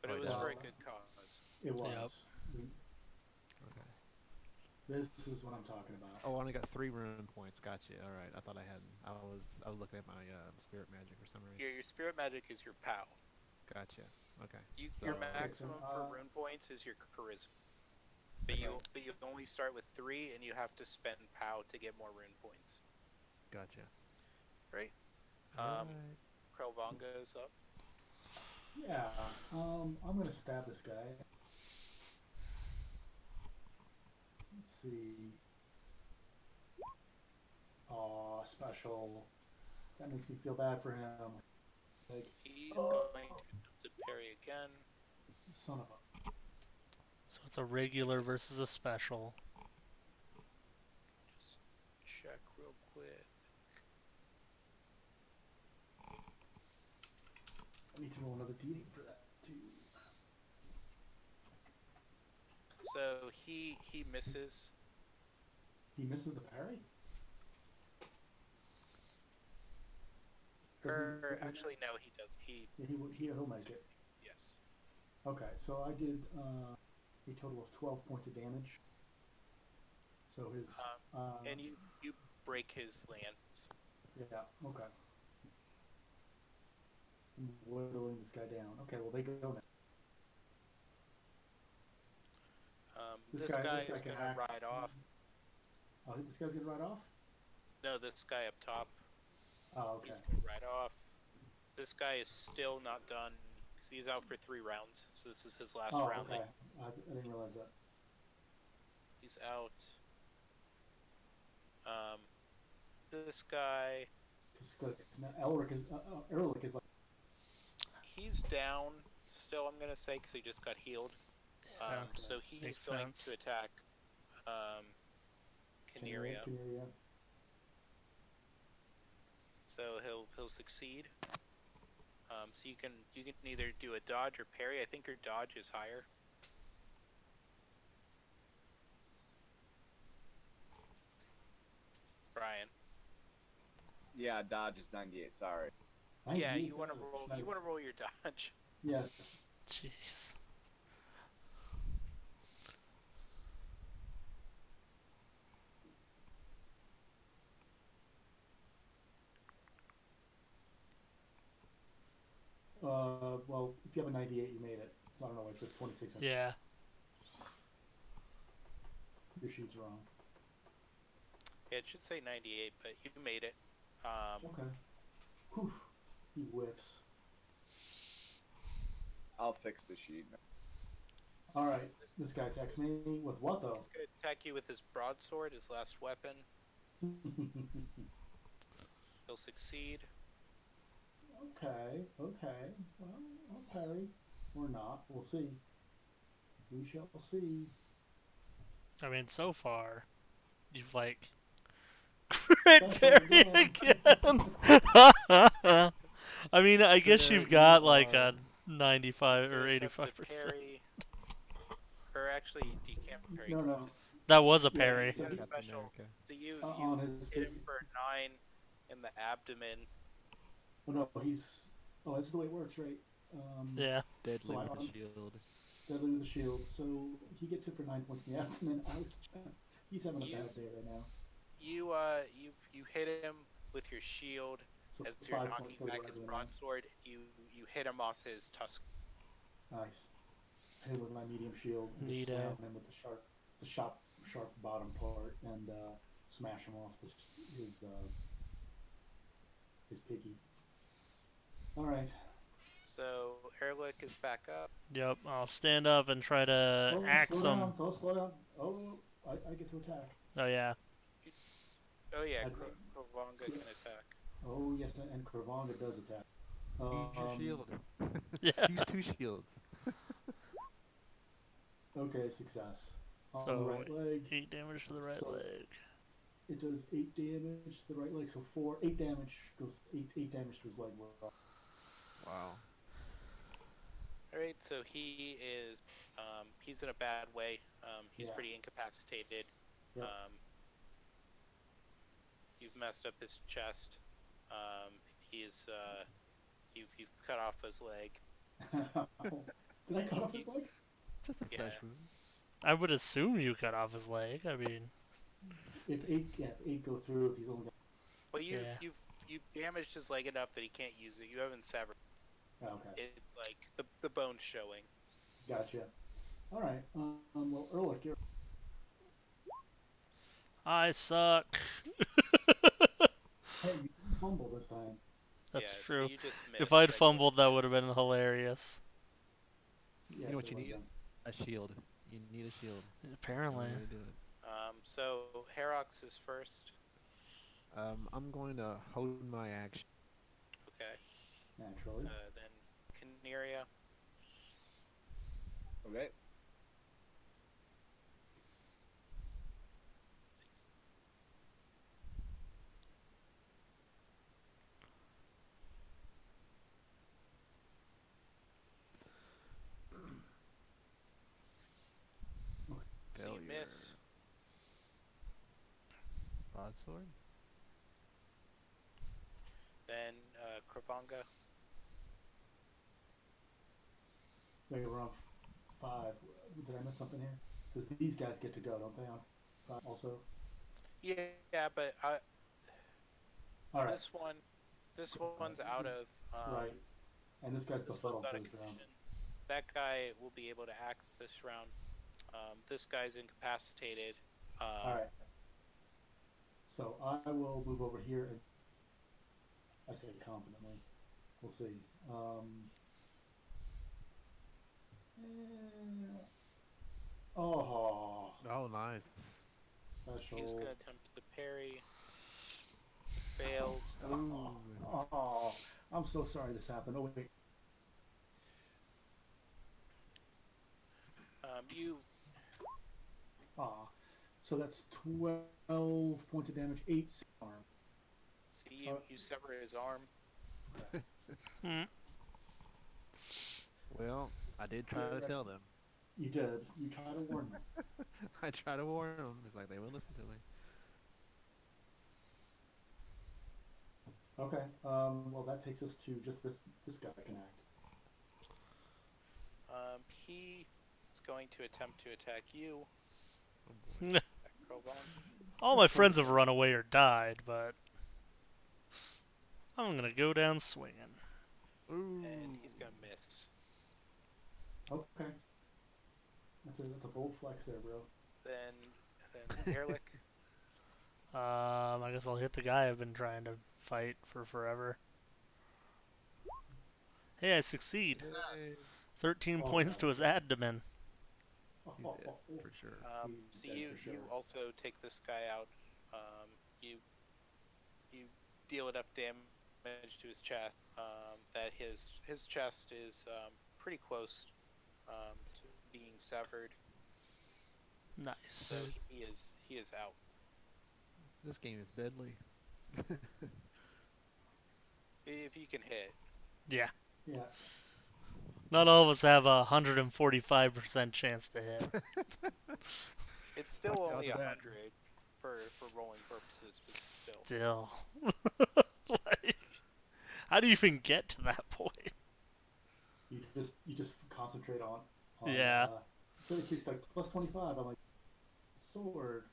But it was for a good cause. It was. Yep. Okay. This is what I'm talking about. Oh, I only got 3 rune points. Gotcha. All right. I thought I had. I was looking at my spirit magic for some reason. Your spirit magic is your POW. Gotcha. Okay. Your maximum for rune points is your charisma. But you only start with 3, and you have to spend POW to get more rune points. Gotcha. Right? Krelvanga is up. Yeah. I'm gonna stab this guy. Let's see. Aw, special. That makes me feel bad for him. Like, He's going to parry again. son of a... So it's a regular versus a special. Just check real quick. I need to roll another d8 for that, too. So he misses. He misses the parry? Does he Or get that? actually, no, he does. Yeah, he'll make it. Yes. Okay, so I did a total of 12 points of damage. So his. And you break his lance. Yeah, okay. I'm whittling this guy down. Okay, well, they go now. This guy is can gonna act. ride off. Oh, this guy's gonna ride off? No, this guy up top. Oh, okay. He's gonna ride off. This guy is still not done because he's out for 3 rounds. So this is his last round. Okay. I didn't realize that. He's out. This guy. Because now Erlik is like. He's down still, I'm gonna say, because he just got healed. Yeah, so he's makes going sense. to attack Keniria. Keniria. So he'll succeed. So you can either do a dodge or parry. I think your dodge is higher. Brian. Yeah, dodge is 98. Sorry. Yeah, you want to roll. Nice. You want to roll your dodge. Yes. Jeez. Well, if you have a 98, you made it. So I don't know why it says 26. Yeah. Your sheet's wrong. Yeah, it should say 98, but you made it. Okay. Whew. He whiffs. I'll fix the sheet. All right. This guy attacks me with what though? He's gonna attack you with his broadsword, his last weapon. He'll succeed. Okay. Well, I'll parry. Or not. We'll see. We shall see. I mean, so far, you've like crit parry again. I mean, I guess you've got like a 95 or 85%. Or actually, you can't parry. No. That was a parry. You got a special. So you hit him for 9 in the abdomen. Oh no, Oh, that's the way it works, right? Yeah. Deadly with the shield. Deadly with the shield. So he gets hit for 9 points in the abdomen. Ouch. He's having a bad day right now. You hit him with your shield So as you're knocking back his broadsword. You hit him off his tusk. Nice. I hit him with my medium shield. Just slam him with the sharp bottom part, and smash him off his piggy. All right. So Erlik is back up. Yep, I'll stand up and try to axe him. Don't slow down. Oh, I get to attack. Oh yeah. Oh yeah, Krelvanga can attack. Oh yes, and Krelvanga does attack. Use your shield. Yeah. Use 2 shields. Okay, success. On So the right leg. 8 damage to the right leg. It does 8 damage to the right leg, so 8 damage goes 8 damage to his leg. Wow. Alright, so he is he's in a bad way. He's pretty incapacitated. Yep. You've messed up his chest. He's you've cut off his leg. Did I cut off his leg? Just a flesh wound. I would assume you cut off his leg. I mean, if 8 go through, if he's only got... Well, you've damaged his leg enough that he can't use it. You haven't severed. Oh, okay. It like the bone's showing. Gotcha. All right. Well, Erlik, you're... I suck. Hey, you fumble this time. That's So true. you just missed, If I'd but fumbled, that would have been hilarious. Yes, You know what you need? A shield. You need a shield. Apparently. To do it. So Harrox is first. I'm going to hold my action. Okay. Naturally. Then Keniria. Okay. broadsword. Then Krelvanga. Wait, we're on 5. Did I miss something here? Because these guys get to go, don't they? On 5 also. Yeah, but All right. this one's out of Right. And this guy's this one's befuddled out for of this round. condition. That guy will be able to act this round. This guy's incapacitated. All right. So I will move over here, and I say confidently. We'll see. Oh, Oh, nice. special. He's gonna attempt to parry. Fails. Oh, I'm so sorry this happened. Oh wait. You So that's 12 points of damage, 8 arm. see you sever his arm. Well, I did try to tell them. You did. You tried to warn them. I try to warn them. It's like they won't listen to me. Okay. Well, that takes us to just this guy can act. He is going to attempt to attack you. Oh boy. All my friends have run away or died, but I'm gonna go down swinging. Ooh. And he's gonna miss. Okay. That's a bold flex there, bro. Then Erlik. I guess I'll hit the guy I've been trying to fight for forever. Hey, I succeed. Yay. 13 points to his abdomen. He's dead, for sure. So you also take this guy out. You deal enough damage to his chest that his chest is pretty close to being severed. So Nice. he is out. This game is deadly. If you can hit. Yeah. Yeah. Not all of us have a 145% chance to hit. It's still Fuck only out of 100 that. for rolling purposes, but still. Still. Like, how do you even get to that point? You just concentrate on Yeah. it's like plus 25. I'm like, sword.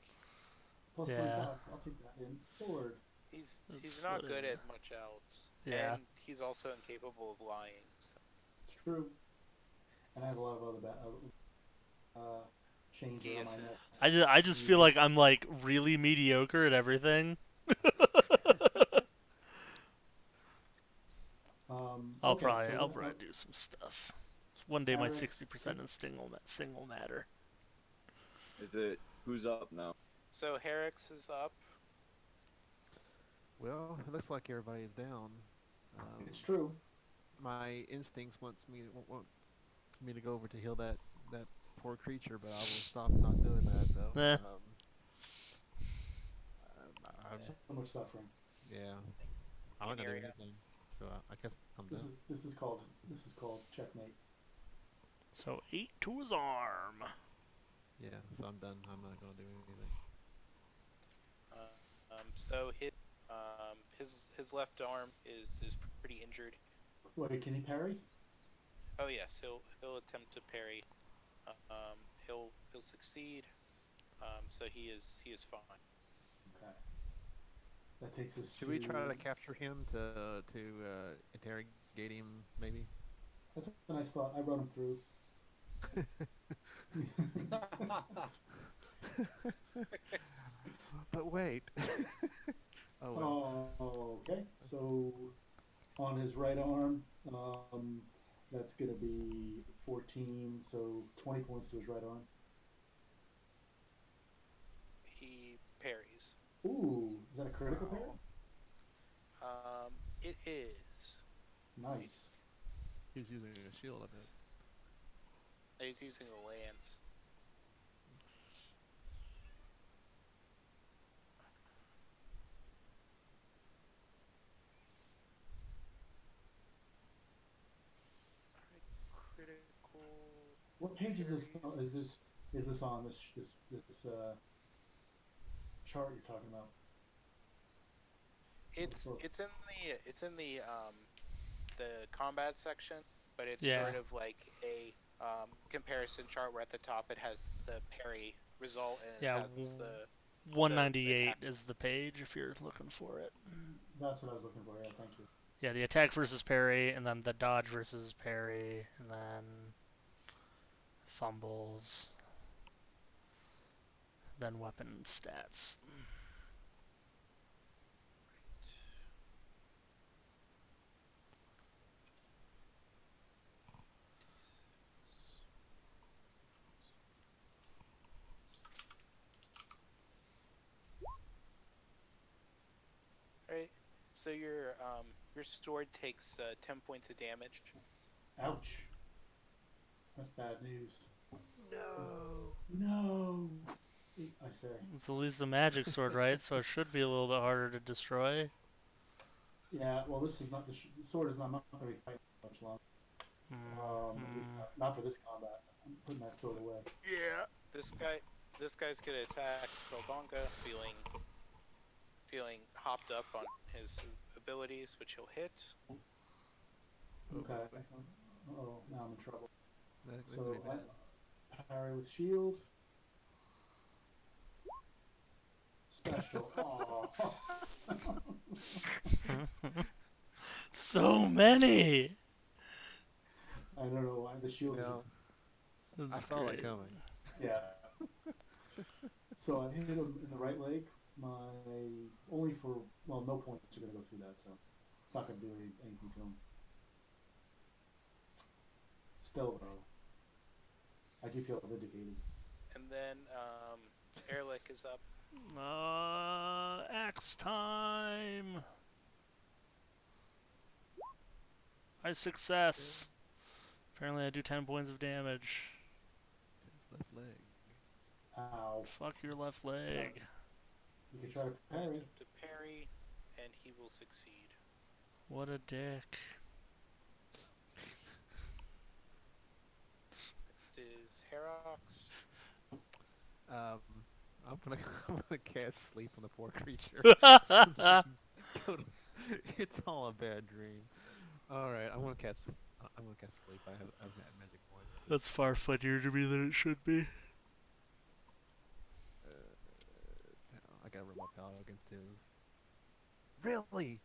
Plus Yeah. 25. I'll take that in. Sword. He's That's not funny. good at much else. Yeah. And he's also incapable of lying. So. It's true. And I have a lot of other chains around my neck. I just feel like I'm like really mediocre at everything. I'll Okay, probably so do some stuff. One day my Harrox. 60% in single matter. Is it who's up now? So Harrox is up. Well, it looks like everybody is down. It's true. My instincts want me to go over to heal that poor creature, but I will stop not doing that though. Eh. So much suffering. Yeah, I'm not gonna do Keniria. anything. So I guess I'm done. This is called checkmate. So 8 to his arm. Yeah, so I'm done. I'm not gonna do anything. So his left arm is pretty injured. Wait, can he parry? Oh yes, he'll attempt to parry. He'll succeed. So he is fine. Okay. That takes us Should we try to capture him to interrogate him maybe? That's a nice thought. I run him through. But wait. Oh well. Okay. So on his right arm, that's gonna be 14. So 20 points to his right arm. He parries. Ooh, is that a critical parry? It is. Nice. He's using a shield, I bet. He's using a lance. Critical. What page is this? Is this on this chart you're talking about? It's in the combat section, but it's Yeah. sort of like a comparison chart where at the top it has the parry result and Yeah, it has the 198 attack. is the page if you're looking for it. That's what I was looking for. Yeah, thank you. Yeah, the attack versus parry, and then the dodge versus parry, and then fumbles, then weapon stats. Right. So your sword takes 10 points of damage. Ouch. That's bad news. No. No. I say. It's at least a magic sword, right? So it should be a little bit harder to destroy. Yeah. Well, this is not the sword is not going to be fighting much longer. At least not for this combat. I'm putting that sword away. Yeah. This guy's gonna attack Krelvanga, feeling hopped up on his abilities, which he'll hit. Okay. Oh, now I'm in trouble. That So could be bad. parry with shield. Special. Oh. So many. I don't know why the shield is Yeah. just That's I saw great. it coming. yeah. So I hit him in the right leg. Only for no points are gonna go through that, so it's not gonna do anything to him. Still though, I do feel vindicated. And then Erlik is up. Axe time. High success. Apparently I do 10 points of damage. His left leg. Ow. Fuck your left leg. You can try to parry. To parry, and he will succeed. What a dick. Next is Harrox. I'm gonna cast sleep on the poor creature. It's all a bad dream. All right, I'm gonna cast sleep. I've had magic points. That's far funnier to me than it should be. I gotta roll my power against his. Really?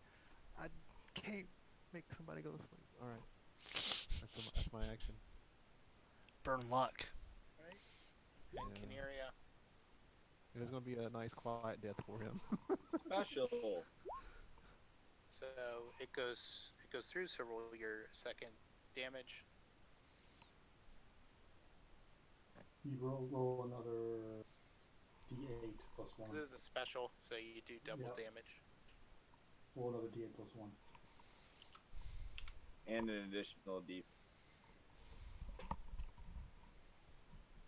I can't make somebody go to sleep. All right, that's my action. Burn luck. Right? And Yeah. Keniria. It is gonna be a nice quiet death for him. Special. So it goes through. So roll your second damage. You roll another d8 plus 1. This is a special, so you do double Yep. damage. Roll another d8 plus 1. And an additional D.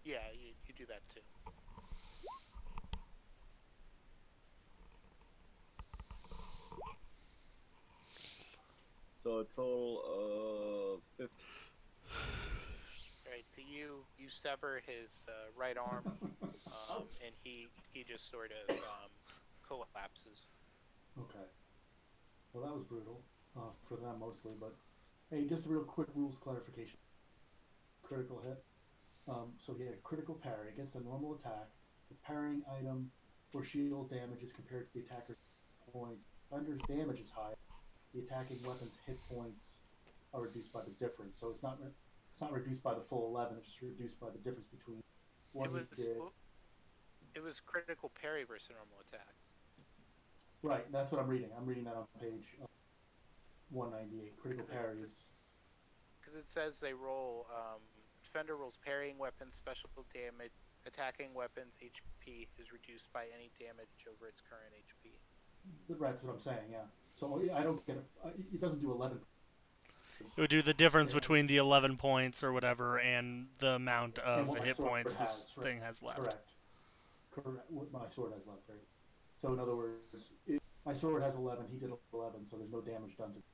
Yeah, you do that too. So a total of 15. Right. So you sever his right arm, and he just sort of collapses. Okay. Well, that was brutal for them mostly, but hey, just a real quick rules clarification. Critical hit. So he had a critical parry against a normal attack. The parrying item for shield damage is compared to the attacker's points. Defender's damage is high. The attacking weapon's hit points are reduced by the difference. So it's not reduced by the full 11. It's just reduced by the difference between what he did. It was critical parry versus normal attack. Right, that's what I'm reading. I'm reading that on page 198. Critical parries. Because it says they roll. Defender rolls parrying weapons, special damage. Attacking weapons HP is reduced by any damage over its current HP. Right, that's what I'm saying. Yeah. So I don't get it. It doesn't do 11. It would do the difference between the 11 points or whatever and the amount of what my hit sword points this has, right. thing has left. Correct. What my sword has left, right? So in other words, my sword has 11. He did 11, so there's no damage done to it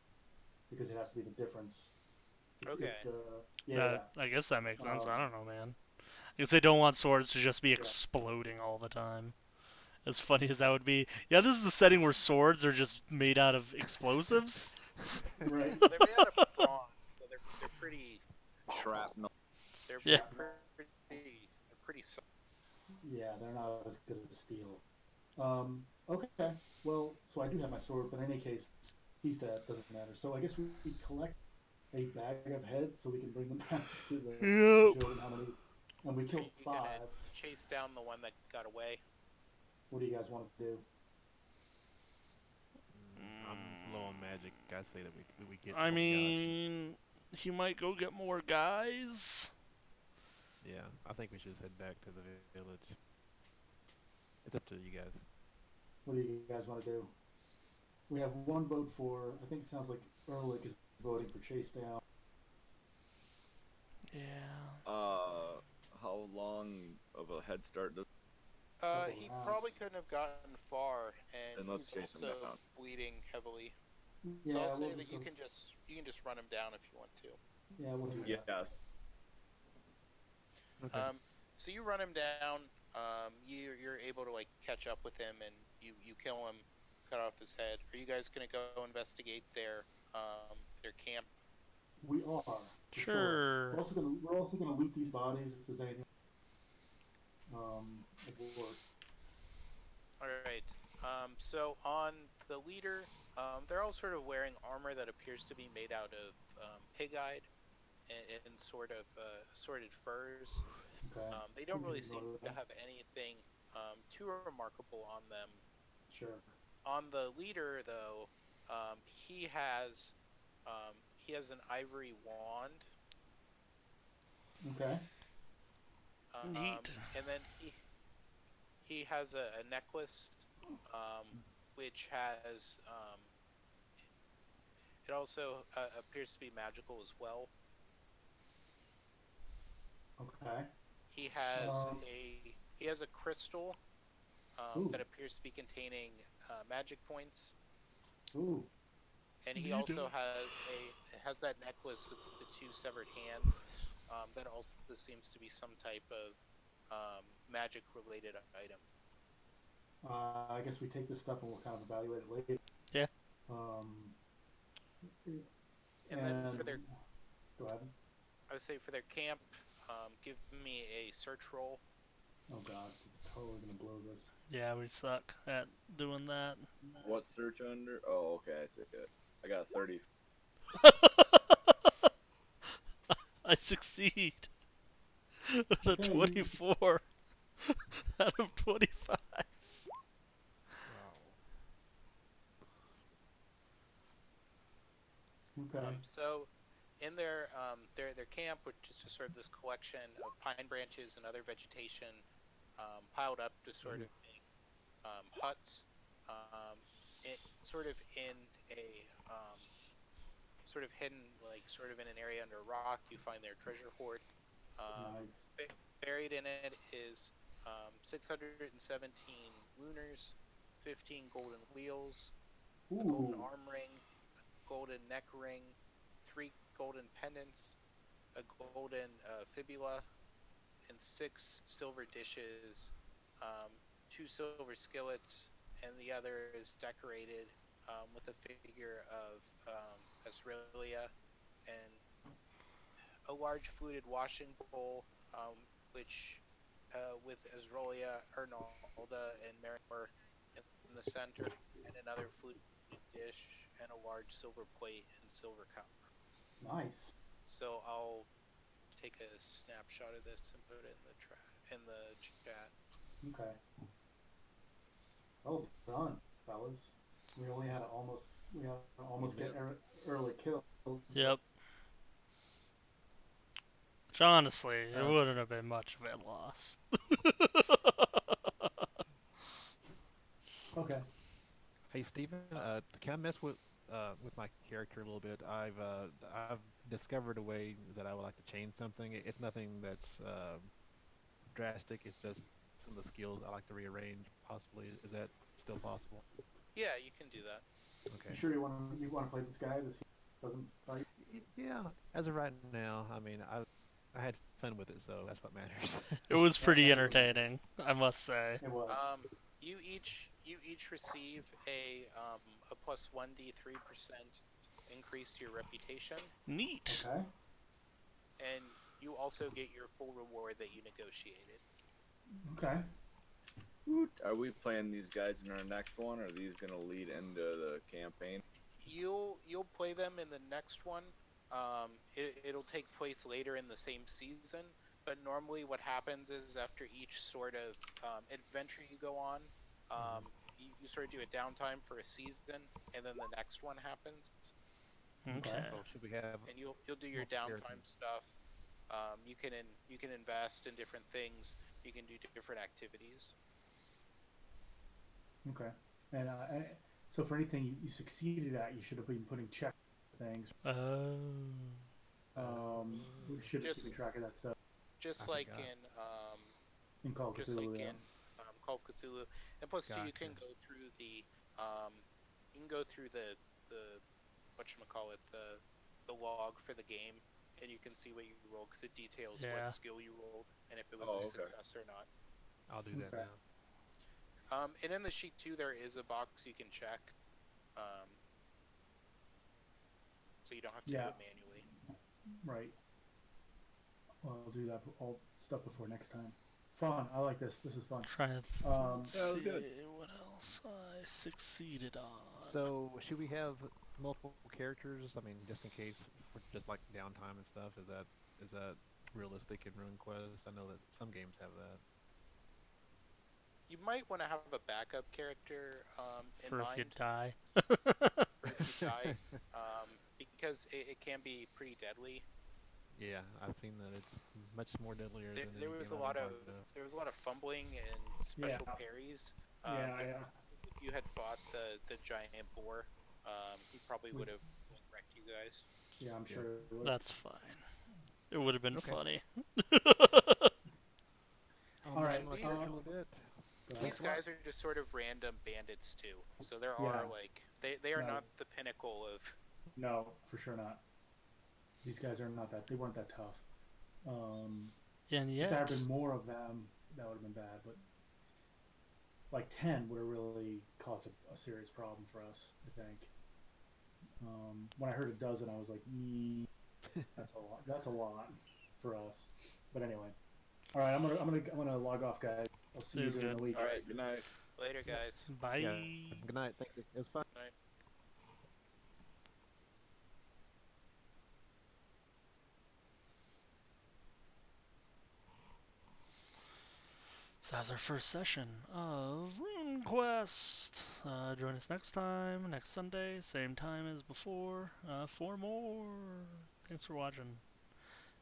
because it has to be the difference. Okay. I guess that makes sense. I don't know, man. I guess they don't want swords to just be exploding all the time. As funny as that would be. Yeah, this is the setting where swords are just made out of explosives. Right. They're made out of bronze, so they're pretty Shrapnel. they're Yeah. pretty soft. Yeah, they're not as good as steel. Okay. Well, so I do have my sword, but in any case, he's dead. Doesn't matter. So I guess we collect a bag of heads so we can bring them back to the Yep. children. How many? And we Are killed you gonna 5. chase down the one that got away? What do you guys want to do? I'm low on magic. I say that we get. I what we got. mean, he might go get more guys. Yeah, I think we should just head back to the village. It's up to you guys. What do you guys want to do? We have one vote for. I think it sounds like Erlik is voting for chase down. Yeah. How long of a head start does? He rounds. probably couldn't have gotten far, and Then let's he's chase him also down. bleeding heavily. Yeah, So I'll say we'll that you go- can just run him down if you want to. Yeah, we'll do that. Yes. Okay. So you run him down. You're able to like catch up with him, and you kill him, cut off his head. Are you guys gonna go investigate their camp? We are. for Sure. We're also gonna loot these bodies if there's anything. It will work. All right. So on the leader, they're all sort of wearing armor that appears to be made out of pig-hide and sort of assorted furs. Okay. They don't really Mhm. seem to have anything too remarkable on them. Sure. On the leader, though, he has an ivory wand, Okay. Neat. and then he has a necklace, which has it also appears to be magical as well. Okay. He has Um, he has a crystal Ooh. that appears to be containing magic points, Ooh. and he Neato. also has that necklace with the 2 severed hands. That also seems to be some type of magic related item. I guess we take this stuff and we'll kind of evaluate it later. Yeah. And then for their Go ahead. I would say for their camp, give me a search roll. Oh god, we're totally gonna blow this. Yeah, we suck at doing that. What search under? Oh, okay, I see it. I got a 30. I succeed with a Okay, 24 out of 25. Okay. So in their camp, which is just sort of this collection of pine branches and other vegetation piled up to sort of make huts, sort of in a sort of hidden, like sort of in an area under a rock. You find their treasure hoard. Nice. Buried in it is 617 lunars, 15 golden wheels, a golden Ooh. arm ring, a golden neck ring, 3 golden pendants, a golden fibula, and 6 silver dishes, 2 silver skillets, and the other is decorated with a figure of Asrelia and a large fluted washing bowl, which with Asrelia, Ernalda, and Marimor in the center, and another fluted dish, and a large silver plate and silver cup. Nice. So I'll take a snapshot of this and put it in the chat. Okay. Well done, fellas. We only had to almost get early kill. Yep. Which honestly, it wouldn't have been much of a loss. Okay. Hey Steven, can I mess with my character a little bit? I've discovered a way that I would like to change something. It's nothing that's drastic. It's just some of the skills I like to rearrange. Possibly, is that still possible? Yeah, you can do that. Okay. You sure you want to play this guy? This doesn't fight. Yeah. As of right now, I mean, I had fun with it, so that's what matters. It was pretty entertaining, I must say. It was. you each receive a plus 1d3% increase to your reputation, Neat. Okay. and you also get your full reward that you negotiated. Okay. Are we playing these guys in our next one, or are these gonna lead into the campaign? You'll play them in the next one. It'll take place later in the same season, but normally what happens is after each sort of adventure you go on, you sort of do a downtime for a season, and then the next one happens, Okay. Oh, should we have? and you'll do your multiple downtime characters? stuff. You can invest in different things. You can do different activities. Okay. And so for anything you succeeded at, you should have been putting check things. Oh. We should have Just- keeping track of that stuff Just I like forgot. in Call of just Cthulhu. like Yeah. in Call of Cthulhu, and plus too, you can Gotcha. go through the whatchamacallit, the log for the game, and you can see what you rolled because it details Yeah. what skill you rolled and if it was Oh, a okay. success or not. I'll do that Okay. now. And in the sheet too, there is a box you can check, so you don't have to Yeah. do it manually. Right. Well, I'll do that all stuff before next time. Fun. I like this. This is fun. Try and Um, let's Yeah, that was see good. what else I succeeded on. So should we have multiple characters? I mean, just in case for just like downtime and stuff. Is that realistic in RuneQuest? I know that some games have that. You might want to have a backup character in for if mind you die. for if you die, because it can be pretty deadly. Yeah, I've seen that it's much more deadlier There, than there any was a game I've lot been of part of. fumbling and special Yeah. parries. yeah, if, yeah. if you had fought the giant boar, he probably would have wrecked you guys. Yeah, I'm Yeah. sure. It would. That's fine. It would have been Okay. funny. All right, My these- character a little bit. These guys are just sort of random bandits too. So there Yeah. are like they are No. not the pinnacle of. No, for sure not. These guys are not that. They weren't that tough. And If there yet, had been more of them, that would have been bad. But like 10 would have really caused a serious problem for us. I think. When I heard a dozen, I was like, that's a lot. That's a lot for us. But anyway, all right. I'm gonna log off, guys. I'll see you Sounds during the good. week. All right. Good night. Later, guys. bye. Yeah. Good night. Thank you. It was fun. So that's our first session of RuneQuest. Join us next time, next Sunday, same time as before, for more. Thanks for watching.